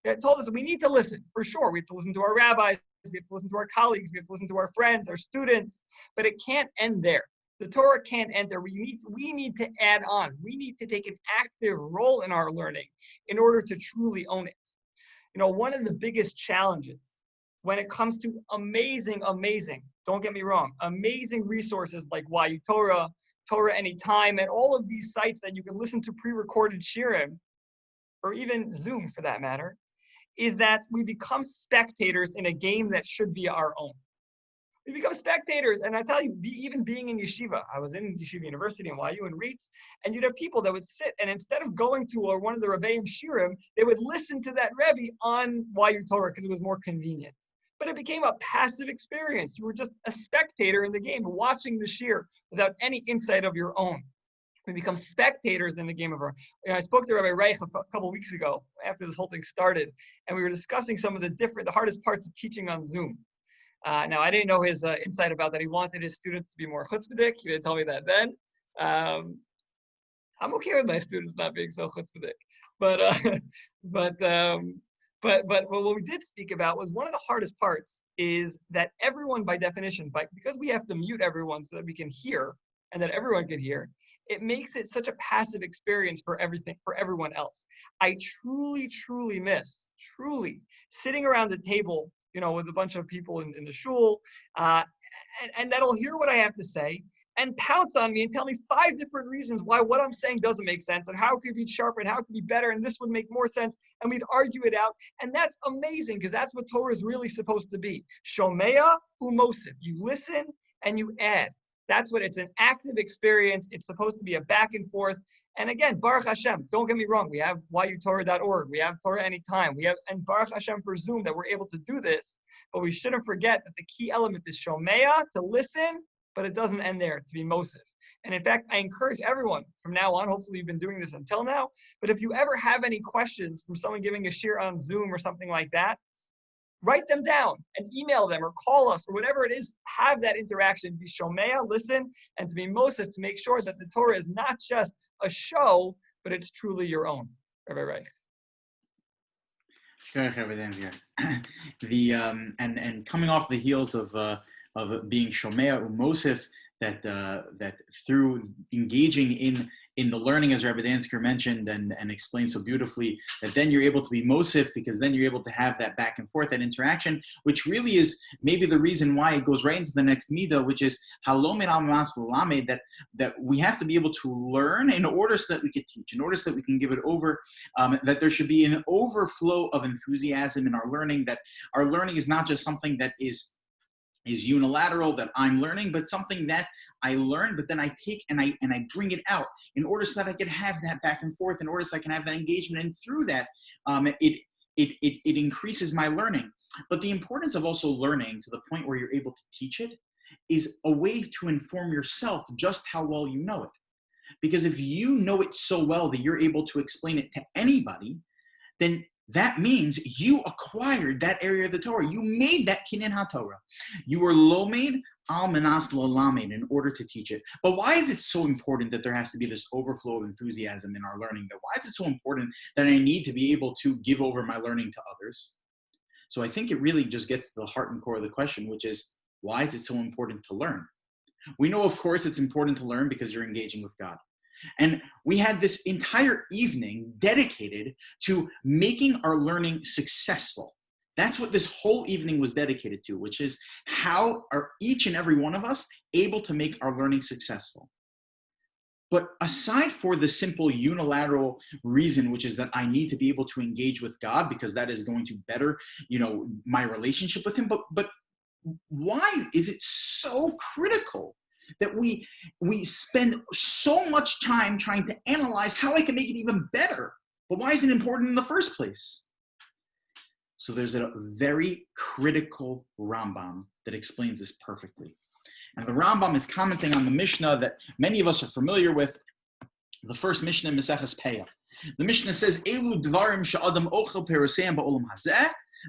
it told us that we need to listen, for sure. We have to listen to our rabbis, we have to listen to our colleagues, we have to listen to our friends, our students, but it can't end there. The Torah can't end there. We need to add on. We need to take an active role in our learning in order to truly own it. One of the biggest challenges when it comes to amazing, don't get me wrong, amazing resources like HaTorah, Torah Anytime, and all of these sites that you can listen to pre-recorded shirim, or even Zoom for that matter, is that we become spectators in a game that should be our own. We become spectators, and I tell you, even being in yeshiva, I was in Yeshiva University in YU and REITs, and you'd have people that would sit, and instead of going to one of the Rebbeim shirim, they would listen to that Rebbe on Torah because it was more convenient. But it became a passive experience. You were just a spectator in the game, watching the shir without any insight of your own. We become spectators in the game of our. I spoke to Rabbi Reich a couple of weeks ago after this whole thing started, and we were discussing some of the hardest parts of teaching on Zoom. Now, I didn't know his insight about that. He wanted his students to be more chutzpahdik. He didn't tell me that then. I'm okay with my students not being so chutzpahdik. But what we did speak about was one of the hardest parts is that everyone, by definition, because we have to mute everyone so that we can hear and that everyone can hear, it makes it such a passive experience for everyone else. I truly miss sitting around the table, with a bunch of people in the shul, and that'll hear what I have to say, and pounce on me and tell me 5 different reasons why what I'm saying doesn't make sense and how it could be sharper and how it could be better and this would make more sense, and we'd argue it out. And that's amazing because that's what Torah is really supposed to be. Shomea umosif. You listen and you add. That's what it's an active experience. It's supposed to be a back and forth. And again, Baruch Hashem, don't get me wrong. We have yutorah.org. We have Torah Anytime. And Baruch Hashem for Zoom that we're able to do this. But we shouldn't forget that the key element is Shomea, to listen, but it doesn't end there, to be Mosif. And in fact, I encourage everyone from now on, hopefully you've been doing this until now, but if you ever have any questions from someone giving a shir on Zoom or something like that, write them down and email them or call us or whatever it is. Have that interaction. Be Shomea, listen, and to be Mosif, to make sure that the Torah is not just a show, but it's truly your own. Rabbi Reich. The and coming off the heels of being Shomea Umosif, that through engaging in the learning, as Rabbi Dansker mentioned and explained so beautifully, that then you're able to be Mosif, because then you're able to have that back and forth, that interaction, which really is maybe the reason why it goes right into the next midah, which is Halom Lamed, that we have to be able to learn in order so that we can teach, in order so that we can give it over, that there should be an overflow of enthusiasm in our learning, that our learning is not just something that is unilateral, that I'm learning, but something that I learn, but then I take and I bring it out in order so that I can have that back and forth, in order so I can have that engagement, and through that, it increases my learning. But the importance of also learning to the point where you're able to teach it is a way to inform yourself just how well you know it. Because if you know it so well that you're able to explain it to anybody, then that means you acquired that area of the Torah. You made that kinyan HaTorah. You were lomed al menas lalamed in order to teach it. But why is it so important that there has to be this overflow of enthusiasm in our learning? That why is it so important that I need to be able to give over my learning to others? So I think it really just gets to the heart and core of the question, which is, why is it so important to learn? We know, of course, it's important to learn because you're engaging with God. And we had this entire evening dedicated to making our learning successful. That's what this whole evening was dedicated to, which is how are each and every one of us able to make our learning successful. But aside for the simple unilateral reason, which is that I need to be able to engage with God because that is going to better, my relationship with Him. But why is it so critical that we spend so much time trying to analyze how I can make it even better? But why is it important in the first place? So there's a very critical Rambam that explains this perfectly. And the Rambam is commenting on the Mishnah that many of us are familiar with, the first Mishnah in Maseches Peah. The Mishnah says, Elu dvarim sha'adam ochel peruseim ba'olam hazeh,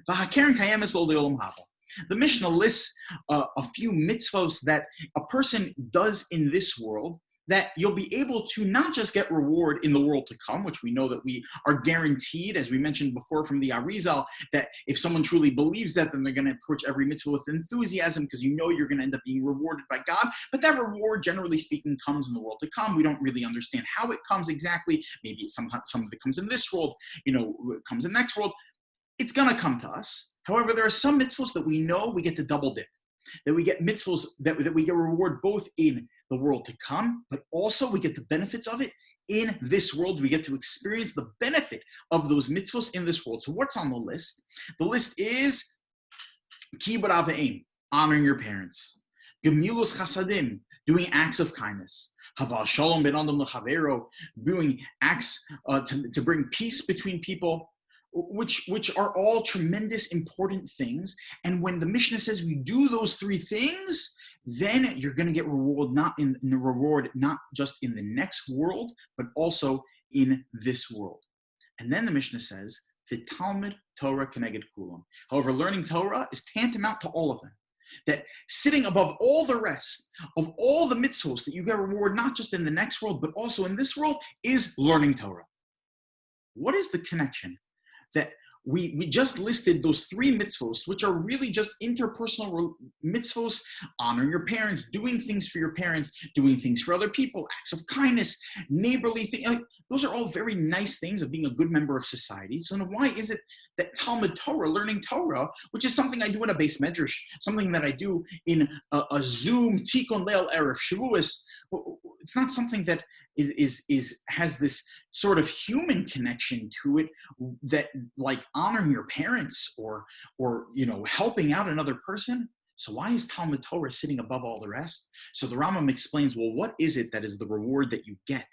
v'hakeren kayemes lo le'olam haba. The Mishnah lists a few mitzvos that a person does in this world that you'll be able to not just get reward in the world to come, which we know that we are guaranteed, as we mentioned before from the Arizal, that if someone truly believes that, then they're going to approach every mitzvah with enthusiasm because you're going to end up being rewarded by God. But that reward, generally speaking, comes in the world to come. We don't really understand how it comes exactly. Maybe sometimes some of it comes in this world, it comes in the next world. It's going to come to us. However, there are some mitzvahs that we know we get to double dip, that we get mitzvahs that we get reward both in the world to come, but also we get the benefits of it in this world. We get to experience the benefit of those mitzvahs in this world. So what's on the list? The list is kibud avim, honoring your parents, gemilus chasadim, doing acts of kindness, haval shalom ben adam lechavero, doing acts to bring peace between people, which are all tremendous, important things. And when the Mishnah says we do those three things, then you're going to get reward not just in the next world, but also in this world. And then the Mishnah says, the Talmud Torah keneged kulam. However, learning Torah is tantamount to all of them. That sitting above all the rest of all the mitzvahs that you get reward not just in the next world, but also in this world, is learning Torah. What is the connection? That we just listed those 3 mitzvos, which are really just interpersonal mitzvos: honoring your parents, doing things for your parents, doing things for other people, acts of kindness, neighborly things. Like, those are all very nice things of being a good member of society. So then why is it that Talmud Torah, learning Torah, which is something I do in a base medrash, something that I do in a Zoom, TIKUN, LEIL, EREV, SHULS, it's not something that has this sort of human connection to it, that like honoring your parents or helping out another person? So why is Talmud Torah sitting above all the rest? So the Rambam explains, well, what is it that is the reward that you get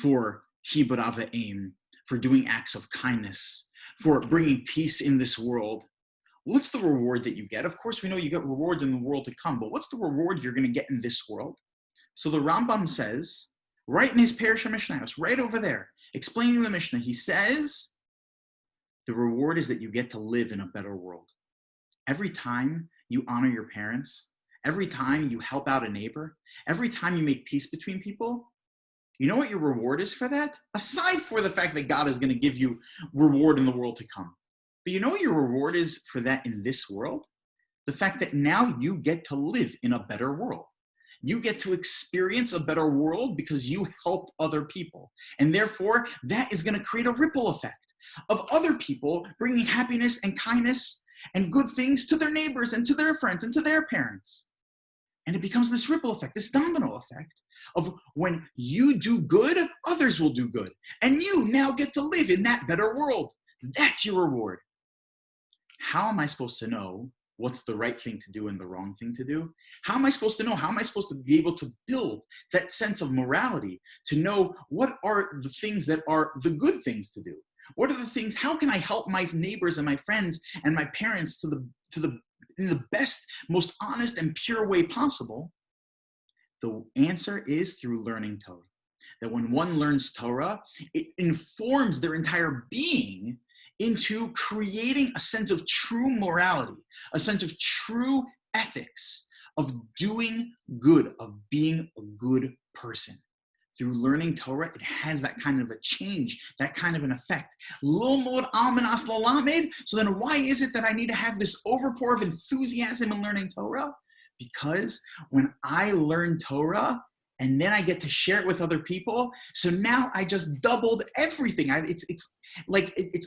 for Hibur Avim, for doing acts of kindness, for bringing peace in this world? What's the reward that you get? Of course, we know you get reward in the world to come, but what's the reward you're going to get in this world? So the Rambam says, right in his Parashat Mishnah, right over there, explaining the Mishnah, he says, the reward is that you get to live in a better world. Every time you honor your parents, every time you help out a neighbor, every time you make peace between people, you know what your reward is for that? Aside for the fact that God is going to give you reward in the world to come. But you know what your reward is for that in this world? The fact that now you get to live in a better world. You get to experience a better world because you helped other people. And therefore, that is going to create a ripple effect of other people bringing happiness and kindness and good things to their neighbors and to their friends and to their parents. And it becomes this ripple effect, this domino effect of when you do good, others will do good. And you now get to live in that better world. That's your reward. How am I supposed to know what's the right thing to do and the wrong thing to do? How am I supposed to know? How am I supposed to be able to build that sense of morality, to know what are the things that are the good things to do? What are the things, how can I help my neighbors and my friends and my parents in the best, most honest and pure way possible? The answer is through learning Torah. That when one learns Torah, it informs their entire being into creating a sense of true morality, a sense of true ethics, of doing good, of being a good person. Through learning Torah, it has that kind of a change, that kind of an effect. So then why is it that I need to have this overpour of enthusiasm in learning Torah? Because when I learn Torah, and then I get to share it with other people, so now I just doubled everything. It's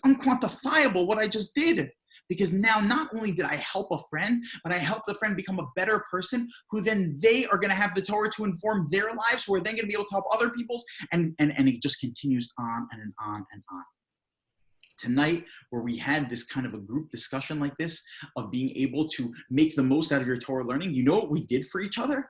unquantifiable what I just did. Because now not only did I help a friend, but I helped the friend become a better person, who then they are going to have the Torah to inform their lives, who are then going to be able to help other people's, and it just continues on and on and on. Tonight, where we had this kind of a group discussion like this, of being able to make the most out of your Torah learning, you know what we did for each other?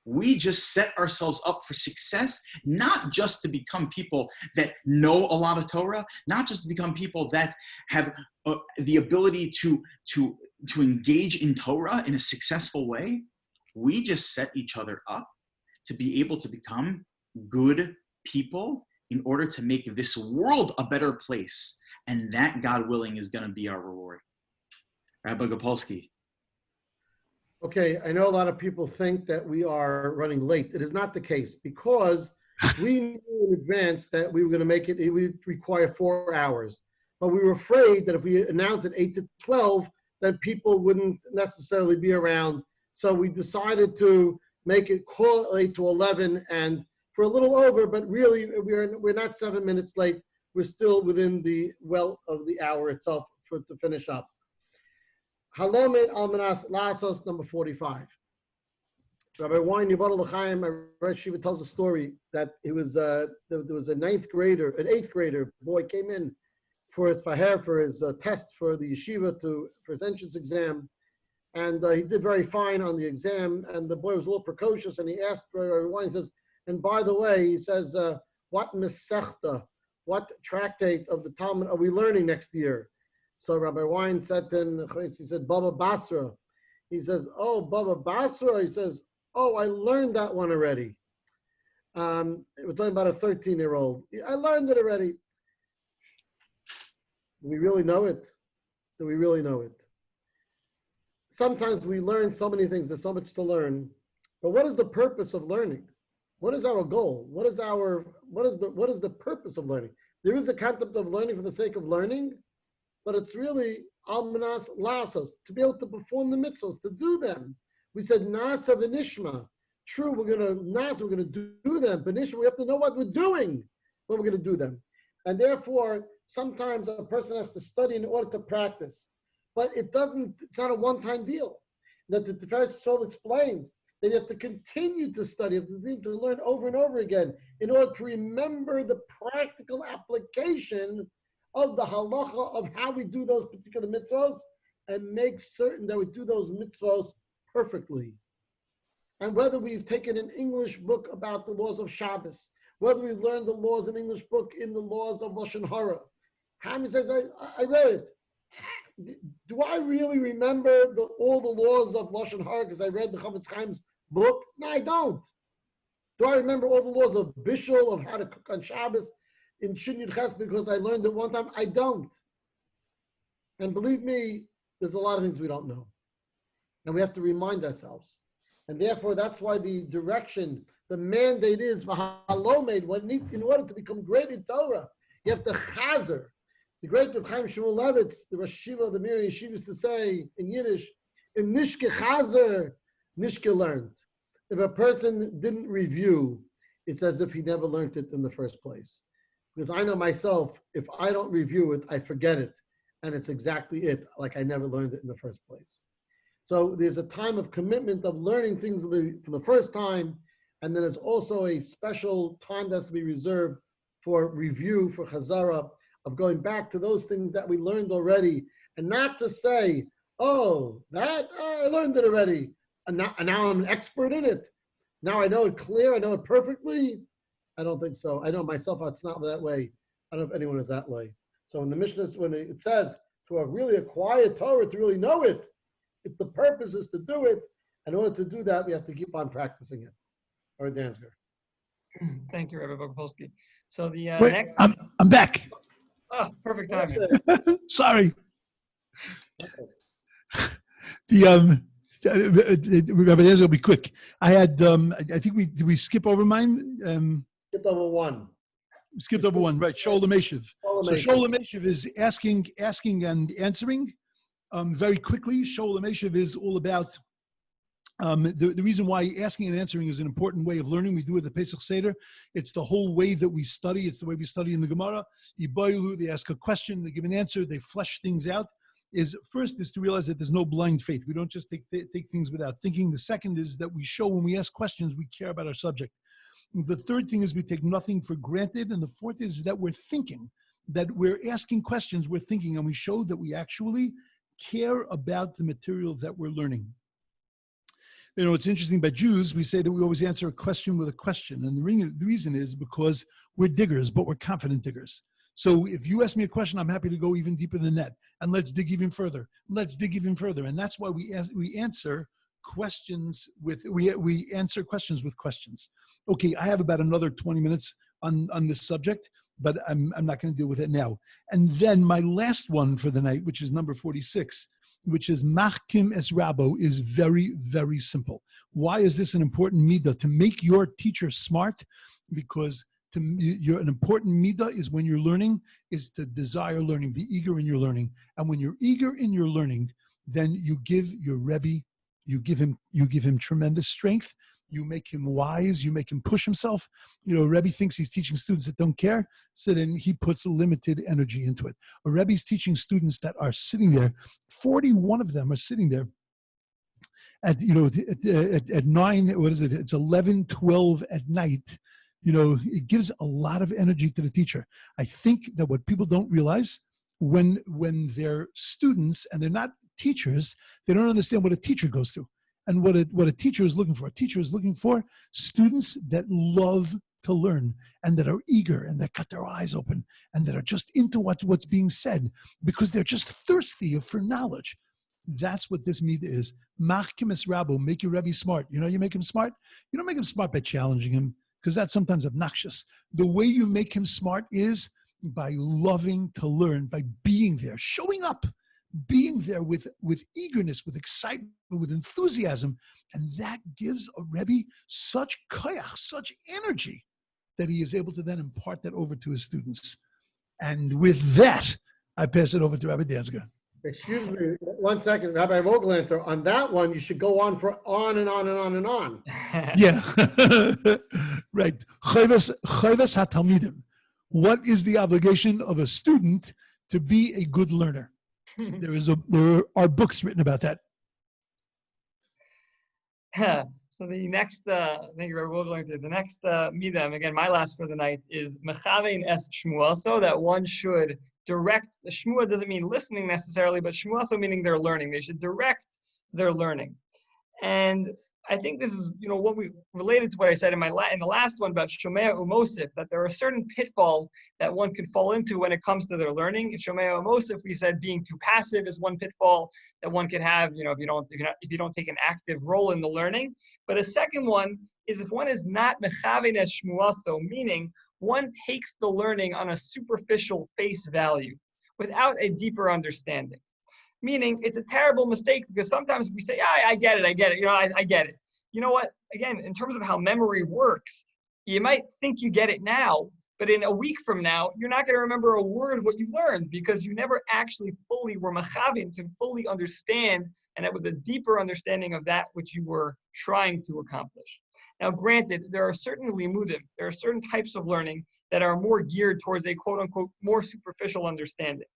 We just set ourselves up for success, not just to become people that know a lot of Torah, not just to become people that have the ability to engage in Torah in a successful way. We just set each other up to be able to become good people in order to make this world a better place. And that, God willing, is going to be our reward. Rabbi Gopolsky. Okay, I know a lot of people think that we are running late. It is not the case, because we knew in advance that we were going to make it, it would require 4 hours. But we were afraid that if we announced it 8 to 12, that people wouldn't necessarily be around. So we decided to make it call 8 to 11, and for a little over, but really we're not 7 minutes late. We're still within the well of the hour itself to finish up. Halomet Almanas Lasos, number 45. Rabbi Wein Yibad L'chaim, Rabbi Shiva tells a story that it was there was an 8th grader boy came in for his test for the yeshiva for his entrance exam, and he did very fine on the exam. And the boy was a little precocious, and he asked Rabbi Wein, he says, and by the way, he says, what mesechta, what tractate of the Talmud are we learning next year? So Rabbi Wein said to him, he said, Baba Basra. He says, oh, Baba Basra. He says, oh, I learned that one already. We're talking about a 13-year-old. I learned it already. Do we really know it? Do we really know it? Sometimes we learn so many things. There's so much to learn. But what is the purpose of learning? What is our goal? What is the purpose of learning? There is a concept of learning for the sake of learning, but it's really almanas lasos, to be able to perform the mitzvahs, to do them. We said nasa v'nishma. True, we're going to do them, but we have to know what we're doing when we're going to do them. And therefore, sometimes a person has to study in order to practice. But it's not a one-time deal. That the Tiferes Yisrael explains that you have to continue to study, you have to continue to learn over and over again in order to remember the practical application of the halacha of how we do those particular mitzvahs and make certain that we do those mitzvahs perfectly. And whether we've taken an English book about the laws of Shabbos, whether we've learned the laws in English book in the laws of Lashon Hara. Hami says, I read it. Do I really remember all the laws of Lashon Hara because I read the Chavetz Chaim's book? No, I don't. Do I remember all the laws of Bishul, of how to cook on Shabbos in Shin Yud Ches because I learned it one time? I don't. And believe me, there's a lot of things we don't know. And we have to remind ourselves. And therefore, that's why the direction, the mandate is, in order to become great in Torah, you have to chazer. The great Reb Chaim Shmuel Levitz, the Rosh Yeshiva of the Mir Yeshiva, used to say in Yiddish, "In nishke chazer, nishke learned." If a person didn't review, it's as if he never learned it in the first place. Because I know myself, if I don't review it, I forget it. And it's exactly it, like I never learned it in the first place. So there's a time of commitment of learning things for the first time, and then there's also a special time that's to be reserved for review, for chazara, of going back to those things that we learned already, and not to say, oh, I learned it already, and now I'm an expert in it. Now I know it clear, I know it perfectly. I don't think so. I know myself, it's not that way. I don't know if anyone is that way. So in the Mishna, when it says to really acquire Torah, to really know it, if the purpose is to do it, in order to do that, we have to keep on practicing it. All right, Dansker. Thank you, Rabbi Bogopolsky. So the Wait, next. I'm back. Oh, perfect timing. Sorry. Rabbi Ezra will be quick. I had I think did we skip over mine? Skip over one. Skipped over one, right? Shoulder Meshiv. So Shoulder Meshiv is asking and answering. Very quickly, Shoulder Meshiv is all about the reason why asking and answering is an important way of learning. We do it at the Pesach Seder. It's the whole way that we study. It's the way we study in the Gemara. They ask a question, they give an answer, they flesh things out. First is to realize that there's no blind faith. We don't just take things without thinking. The second is that we show when we ask questions, we care about our subject. The third thing is we take nothing for granted. And the fourth is that we're thinking, that we're asking questions, we're thinking, and we show that we actually care about the material that we're learning. You know, it's interesting about Jews, we say that we always answer a question with a question. And the reason is because we're diggers, but we're confident diggers. So if you ask me a question, I'm happy to go even deeper than that. And let's dig even further. Let's dig even further. And that's why we answer questions with questions. Okay, I have about another 20 minutes on this subject, but I'm not going to deal with it now. And then my last one for the night, which is number 46, which is Machkim es Rabo, is very, very simple. Why is this an important midah? To make your teacher smart, because an important midah is when you're learning, is to desire learning, be eager in your learning. And when you're eager in your learning, then you give your Rebbe, you give him tremendous strength. You make him wise. You make him push himself. You know, a Rebbe thinks he's teaching students that don't care, so then he puts limited energy into it. A Rebbe's teaching students that are sitting there, 41 of them are sitting there at 9, what is it? It's 11, 12 at night. You know, it gives a lot of energy to the teacher. I think that what people don't realize when they're students and they're not teachers, they don't understand what a teacher goes through. And what a teacher is looking for. A teacher is looking for students that love to learn and that are eager and that cut their eyes open and that are just into what's being said because they're just thirsty for knowledge. That's what this midah is. Machkim es Rabo, make your Rebbe smart. You know, you make him smart. You don't make him smart by challenging him because that's sometimes obnoxious. The way you make him smart is by loving to learn, by being there, showing up. Being there with eagerness, with excitement, with enthusiasm. And that gives a Rebbe such koyach, such energy, that he is able to then impart that over to his students. And with that, I pass it over to Rabbi Danziger. Excuse me, 1 second, Rabbi Vogelanter. On that one, you should go on for on and on and on and on. Yeah, right. Chayvas hatalmidim. What is the obligation of a student to be a good learner? There are books written about that. So the next, thank you, Rabbi Vogelanter. The next midam, again, my last for the night, is mechavein es shmuel, so that one should direct. The shmuel doesn't mean listening necessarily, but shmuel also meaning they're learning. They should direct their learning. And I think this is, what we related to what I said in the last one about Shomea Umosif, that there are certain pitfalls that one could fall into when it comes to their learning. In Shomea Umosif, we said being too passive is one pitfall that one could have, if you don't take an active role in the learning. But a second one is if one is not mechavein es shmuaso, meaning one takes the learning on a superficial face value without a deeper understanding. Meaning it's a terrible mistake because sometimes we say, I get it. I get it. You know what? Again, in terms of how memory works, you might think you get it now, but in a week from now, you're not going to remember a word of what you learned because you never actually fully were machavin to fully understand, and it was a deeper understanding of that which you were trying to accomplish. Now, granted, there are certain limudim, there are certain types of learning that are more geared towards a quote-unquote more superficial understanding.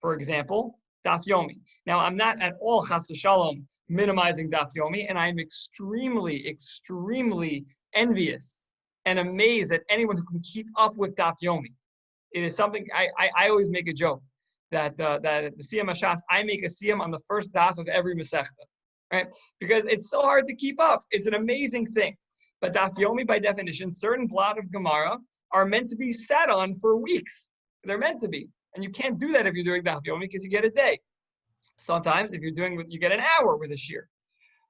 For example, Daf Yomi. Now, I'm not at all, chas v'shalom, minimizing Daf Yomi, and I'm extremely, extremely envious and amazed at anyone who can keep up with Daf Yomi. It is something, I always make a joke that at the Siyam HaShas, I make a Siyam on the first Daf of every Masechta, right? Because it's so hard to keep up. It's an amazing thing. But Daf Yomi, by definition, certain blot of Gemara are meant to be sat on for weeks. They're meant to be. And you can't do that if you're doing Daf Yomi because you get a day. Sometimes if you're doing, you get an hour with a shir.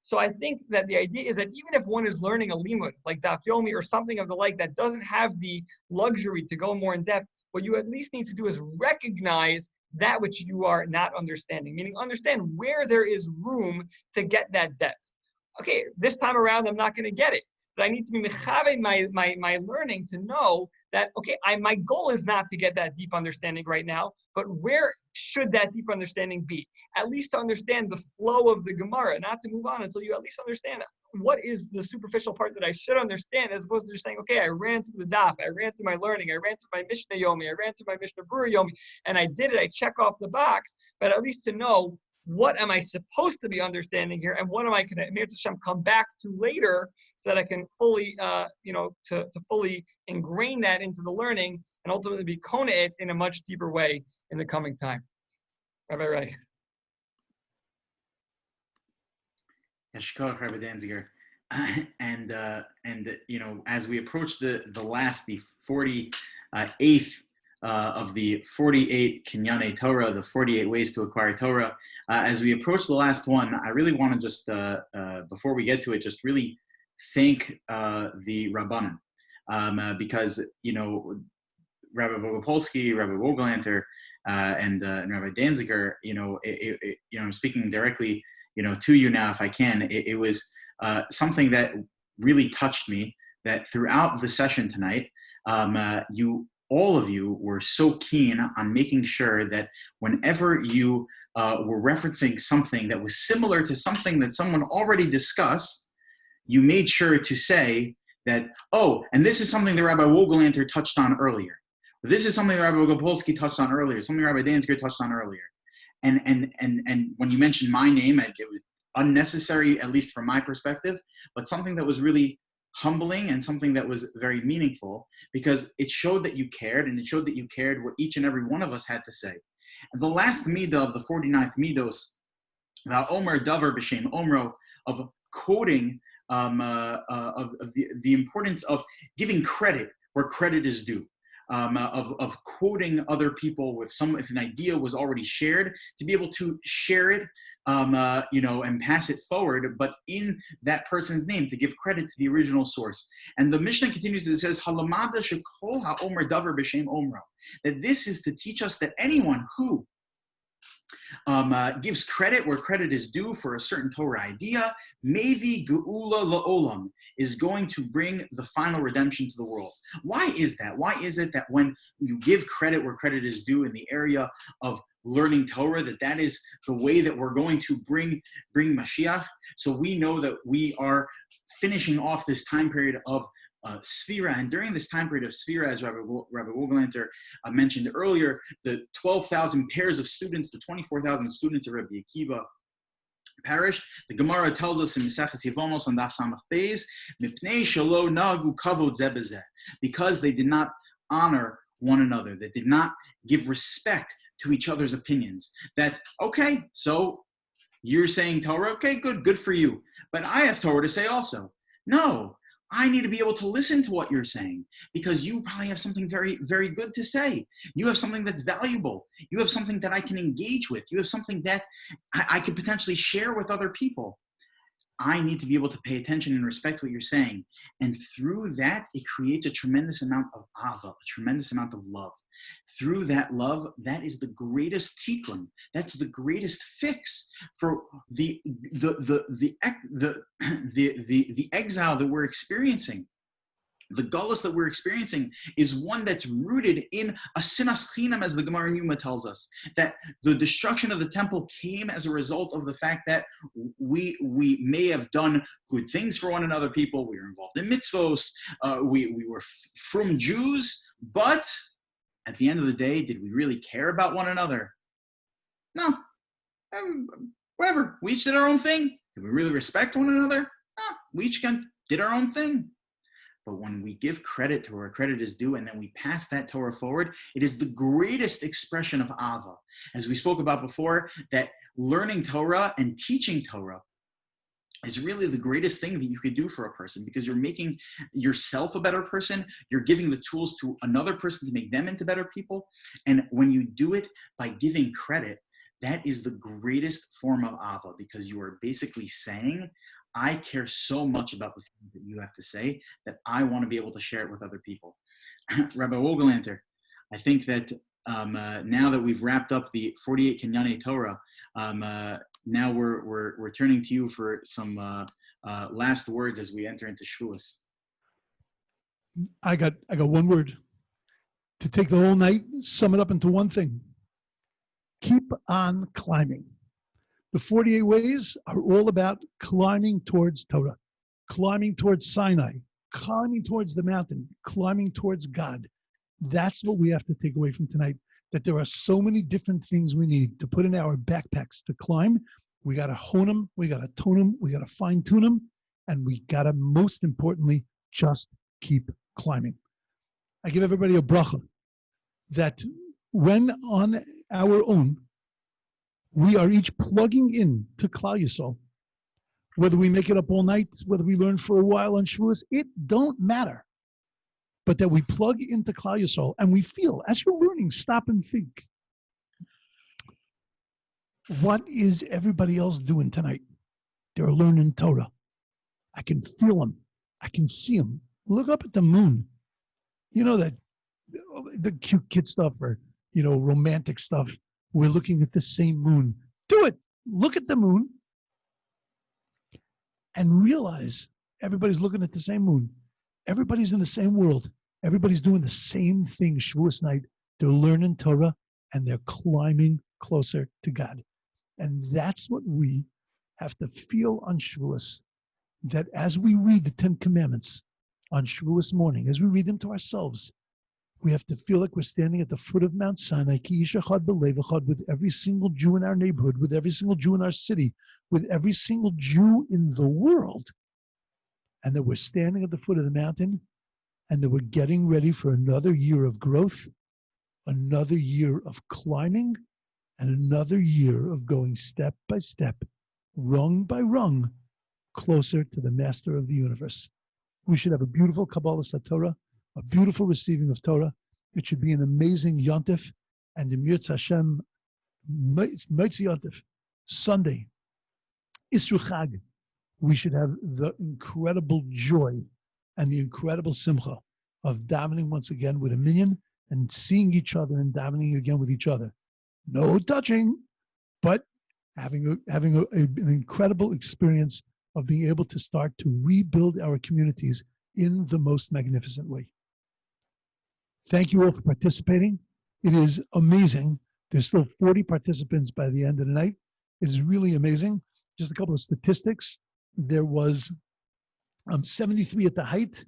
So I think that the idea is that even if one is learning a limud, like Daf Yomi or something of the like that doesn't have the luxury to go more in depth, what you at least need to do is recognize that which you are not understanding, meaning understand where there is room to get that depth. Okay, this time around, I'm not going to get it. But I need to be mechavein my learning to know that, okay, my goal is not to get that deep understanding right now, but where should that deep understanding be? At least to understand the flow of the Gemara, not to move on until you at least understand what is the superficial part that I should understand, as opposed to just saying, okay, I ran through the daf, I ran through my learning, I ran through my Mishna Yomi, I ran through my Mishnah Berurah Yomi, and I did it, I check off the box, but at least to know what am I supposed to be understanding here, and what am I going to come back to later, so that I can fully, to fully ingrain that into the learning, and ultimately be kona it in a much deeper way in the coming time. Rabbi Reich. Yeshkoach, Rabbi Danziger. And as we approach the 48th of the 48 Kinyane Torah, the 48 ways to acquire Torah. As we approach the last one, I really want to just, before we get to it, just really thank the Rabbanim. Because, Rabbi Bogopolsky, Rabbi Vogelanter, and Rabbi Danziger, I'm speaking directly, to you now, if I can. It was something that really touched me, that throughout the session tonight, all of you were so keen on making sure that whenever you were referencing something that was similar to something that someone already discussed, you made sure to say that, and this is something that Rabbi Vogelanter touched on earlier. This is something that Rabbi Bogopolsky touched on earlier, something Rabbi Danziger touched on earlier. And when you mentioned my name, it was unnecessary, at least from my perspective, but something that was really humbling and something that was very meaningful, because it showed that you cared, and it showed that you cared what each and every one of us had to say. And the last midah of the 49th midos, the Omer Davar B'Shem Omro, of quoting of the importance of giving credit where credit is due. Of quoting other people if an idea was already shared, to be able to share it, and pass it forward, but in that person's name, to give credit to the original source. And the Mishnah continues, it says, Halamada shekol ha'omer davar b'shem omro, that this is to teach us that anyone who gives credit where credit is due for a certain Torah idea. Mevi geula la'olam is going to bring the final redemption to the world. Why is that? Why is it that when you give credit where credit is due in the area of learning Torah, that is the way that we're going to bring Mashiach? So we know that we are finishing off this time period of Sphira, and during this time period of Sphira, as Rabbi Wogelanter mentioned earlier, the 12,000 pairs of students, the 24,000 students of Rabbi Akiva perished. The Gemara tells us in Maseches Yevamos on Daf Samach Beis, Mipnei shelo nagu kavod zeh bezeh, because they did not honor one another, they did not give respect to each other's opinions. That, okay, so you're saying Torah, okay, good for you, but I have Torah to say also. No, I need to be able to listen to what you're saying, because you probably have something very, very good to say. You have something that's valuable. You have something that I can engage with. You have something that I could potentially share with other people. I need to be able to pay attention and respect what you're saying. And through that, it creates a tremendous amount of ava, a tremendous amount of love. Through that love, that is the greatest TIKUN. That's the greatest fix for the exile that we're experiencing. The galus that we're experiencing is one that's rooted in a sinas chinam, as the Gemara in Yuma tells us, that the destruction of the temple came as a result of the fact that we may have done good things for one another. People, we were involved in mitzvos, we were from Jews, but at the end of the day, did we really care about one another? No. Whatever. We each did our own thing. Did we really respect one another? No. We each did our own thing. But when we give credit to where credit is due and then we pass that Torah forward, it is the greatest expression of Ava. As we spoke about before, that learning Torah and teaching Torah is really the greatest thing that you could do for a person, because you're making yourself a better person. You're giving the tools to another person to make them into better people. And when you do it by giving credit, that is the greatest form of Ava, because you are basically saying, I care so much about the things that you have to say that I want to be able to share it with other people. Rabbi Wogelanter, I think that now that we've wrapped up the 48 Kenyane Torah, now we're turning to you for some last words as we enter into SHULS. I got one word to take the whole night, sum it up into one thing. Keep on climbing. The 48 ways are all about climbing towards Torah, climbing towards Sinai, climbing towards the mountain, climbing towards God. That's what we have to take away from tonight, that there are so many different things we need to put in our backpacks to climb. We got to hone them, we got to tone them, we got to fine tune them, and we got to, most importantly, just keep climbing. I give everybody a bracha that when on our own, we are each plugging in to Klal Yisrael. Whether we make it up all night, whether we learn for a while on Shavuos, it don't matter. But that we plug into Klal Yisrael and we feel, as you're learning, stop and think. What is everybody else doing tonight? They're learning Torah. I can feel them. I can see them. Look up at the moon. You know that the cute kid stuff or, romantic stuff. We're looking at the same moon. Do it. Look at the moon and realize everybody's looking at the same moon. Everybody's in the same world. Everybody's doing the same thing Shavuos night. They're learning Torah and they're climbing closer to God. And that's what we have to feel on Shavuos, that as we read the 10 Commandments on Shavuos morning, as we read them to ourselves, we have to feel like we're standing at the foot of Mount Sinai, with every single Jew in our neighborhood, with every single Jew in our city, with every single Jew in the world, and that we're standing at the foot of the mountain, and that we're getting ready for another year of growth, another year of climbing, and another year of going step by step, rung by rung, closer to the master of the universe. We should have a beautiful Kabbalas HaTorah, a beautiful receiving of Torah. It should be an amazing Yontif, and the Mirz Hashem, Moitzi Yontif, Sunday, Isru Chag. We should have the incredible joy and the incredible simcha of davening once again with a minyan and seeing each other and davening again with each other. No touching, but having an incredible experience of being able to start to rebuild our communities in the most magnificent way. Thank you all for participating. It is amazing. There's still 40 participants by the end of the night. It's really amazing. Just a couple of statistics. There was 73 at the height.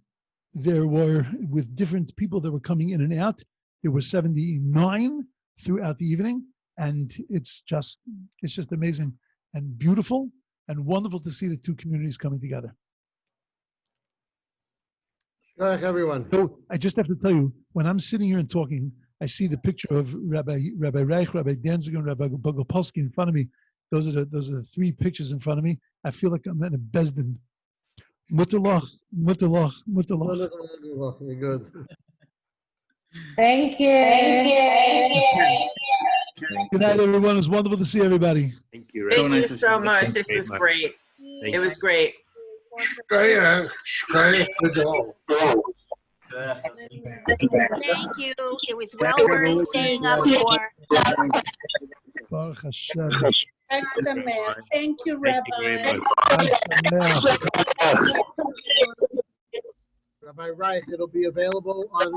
There were, with different people that were coming in and out, there were 79 throughout the evening. And it's just amazing and beautiful and wonderful to see the two communities coming together. Thank everyone. So I just have to tell you, when I'm sitting here and talking, I see the picture of Rabbi Reich, Rabbi Danziger, and Rabbi Bogopolsky in front of me. Those are the three pictures in front of me. I feel like I'm in a bezdin. Mutterloch. You're good. Thank you. Good night, everyone. It was wonderful to see everybody. Thank you. Thank you nice to see so you. much. This was great. Thank It was great. Thank you. It was well worth staying up for. Baruch Hashem. Thank you, Rabbi. Rabbi Reich, it'll be available on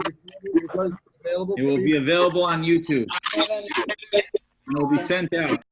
It will be available on YouTube. And it will be sent out.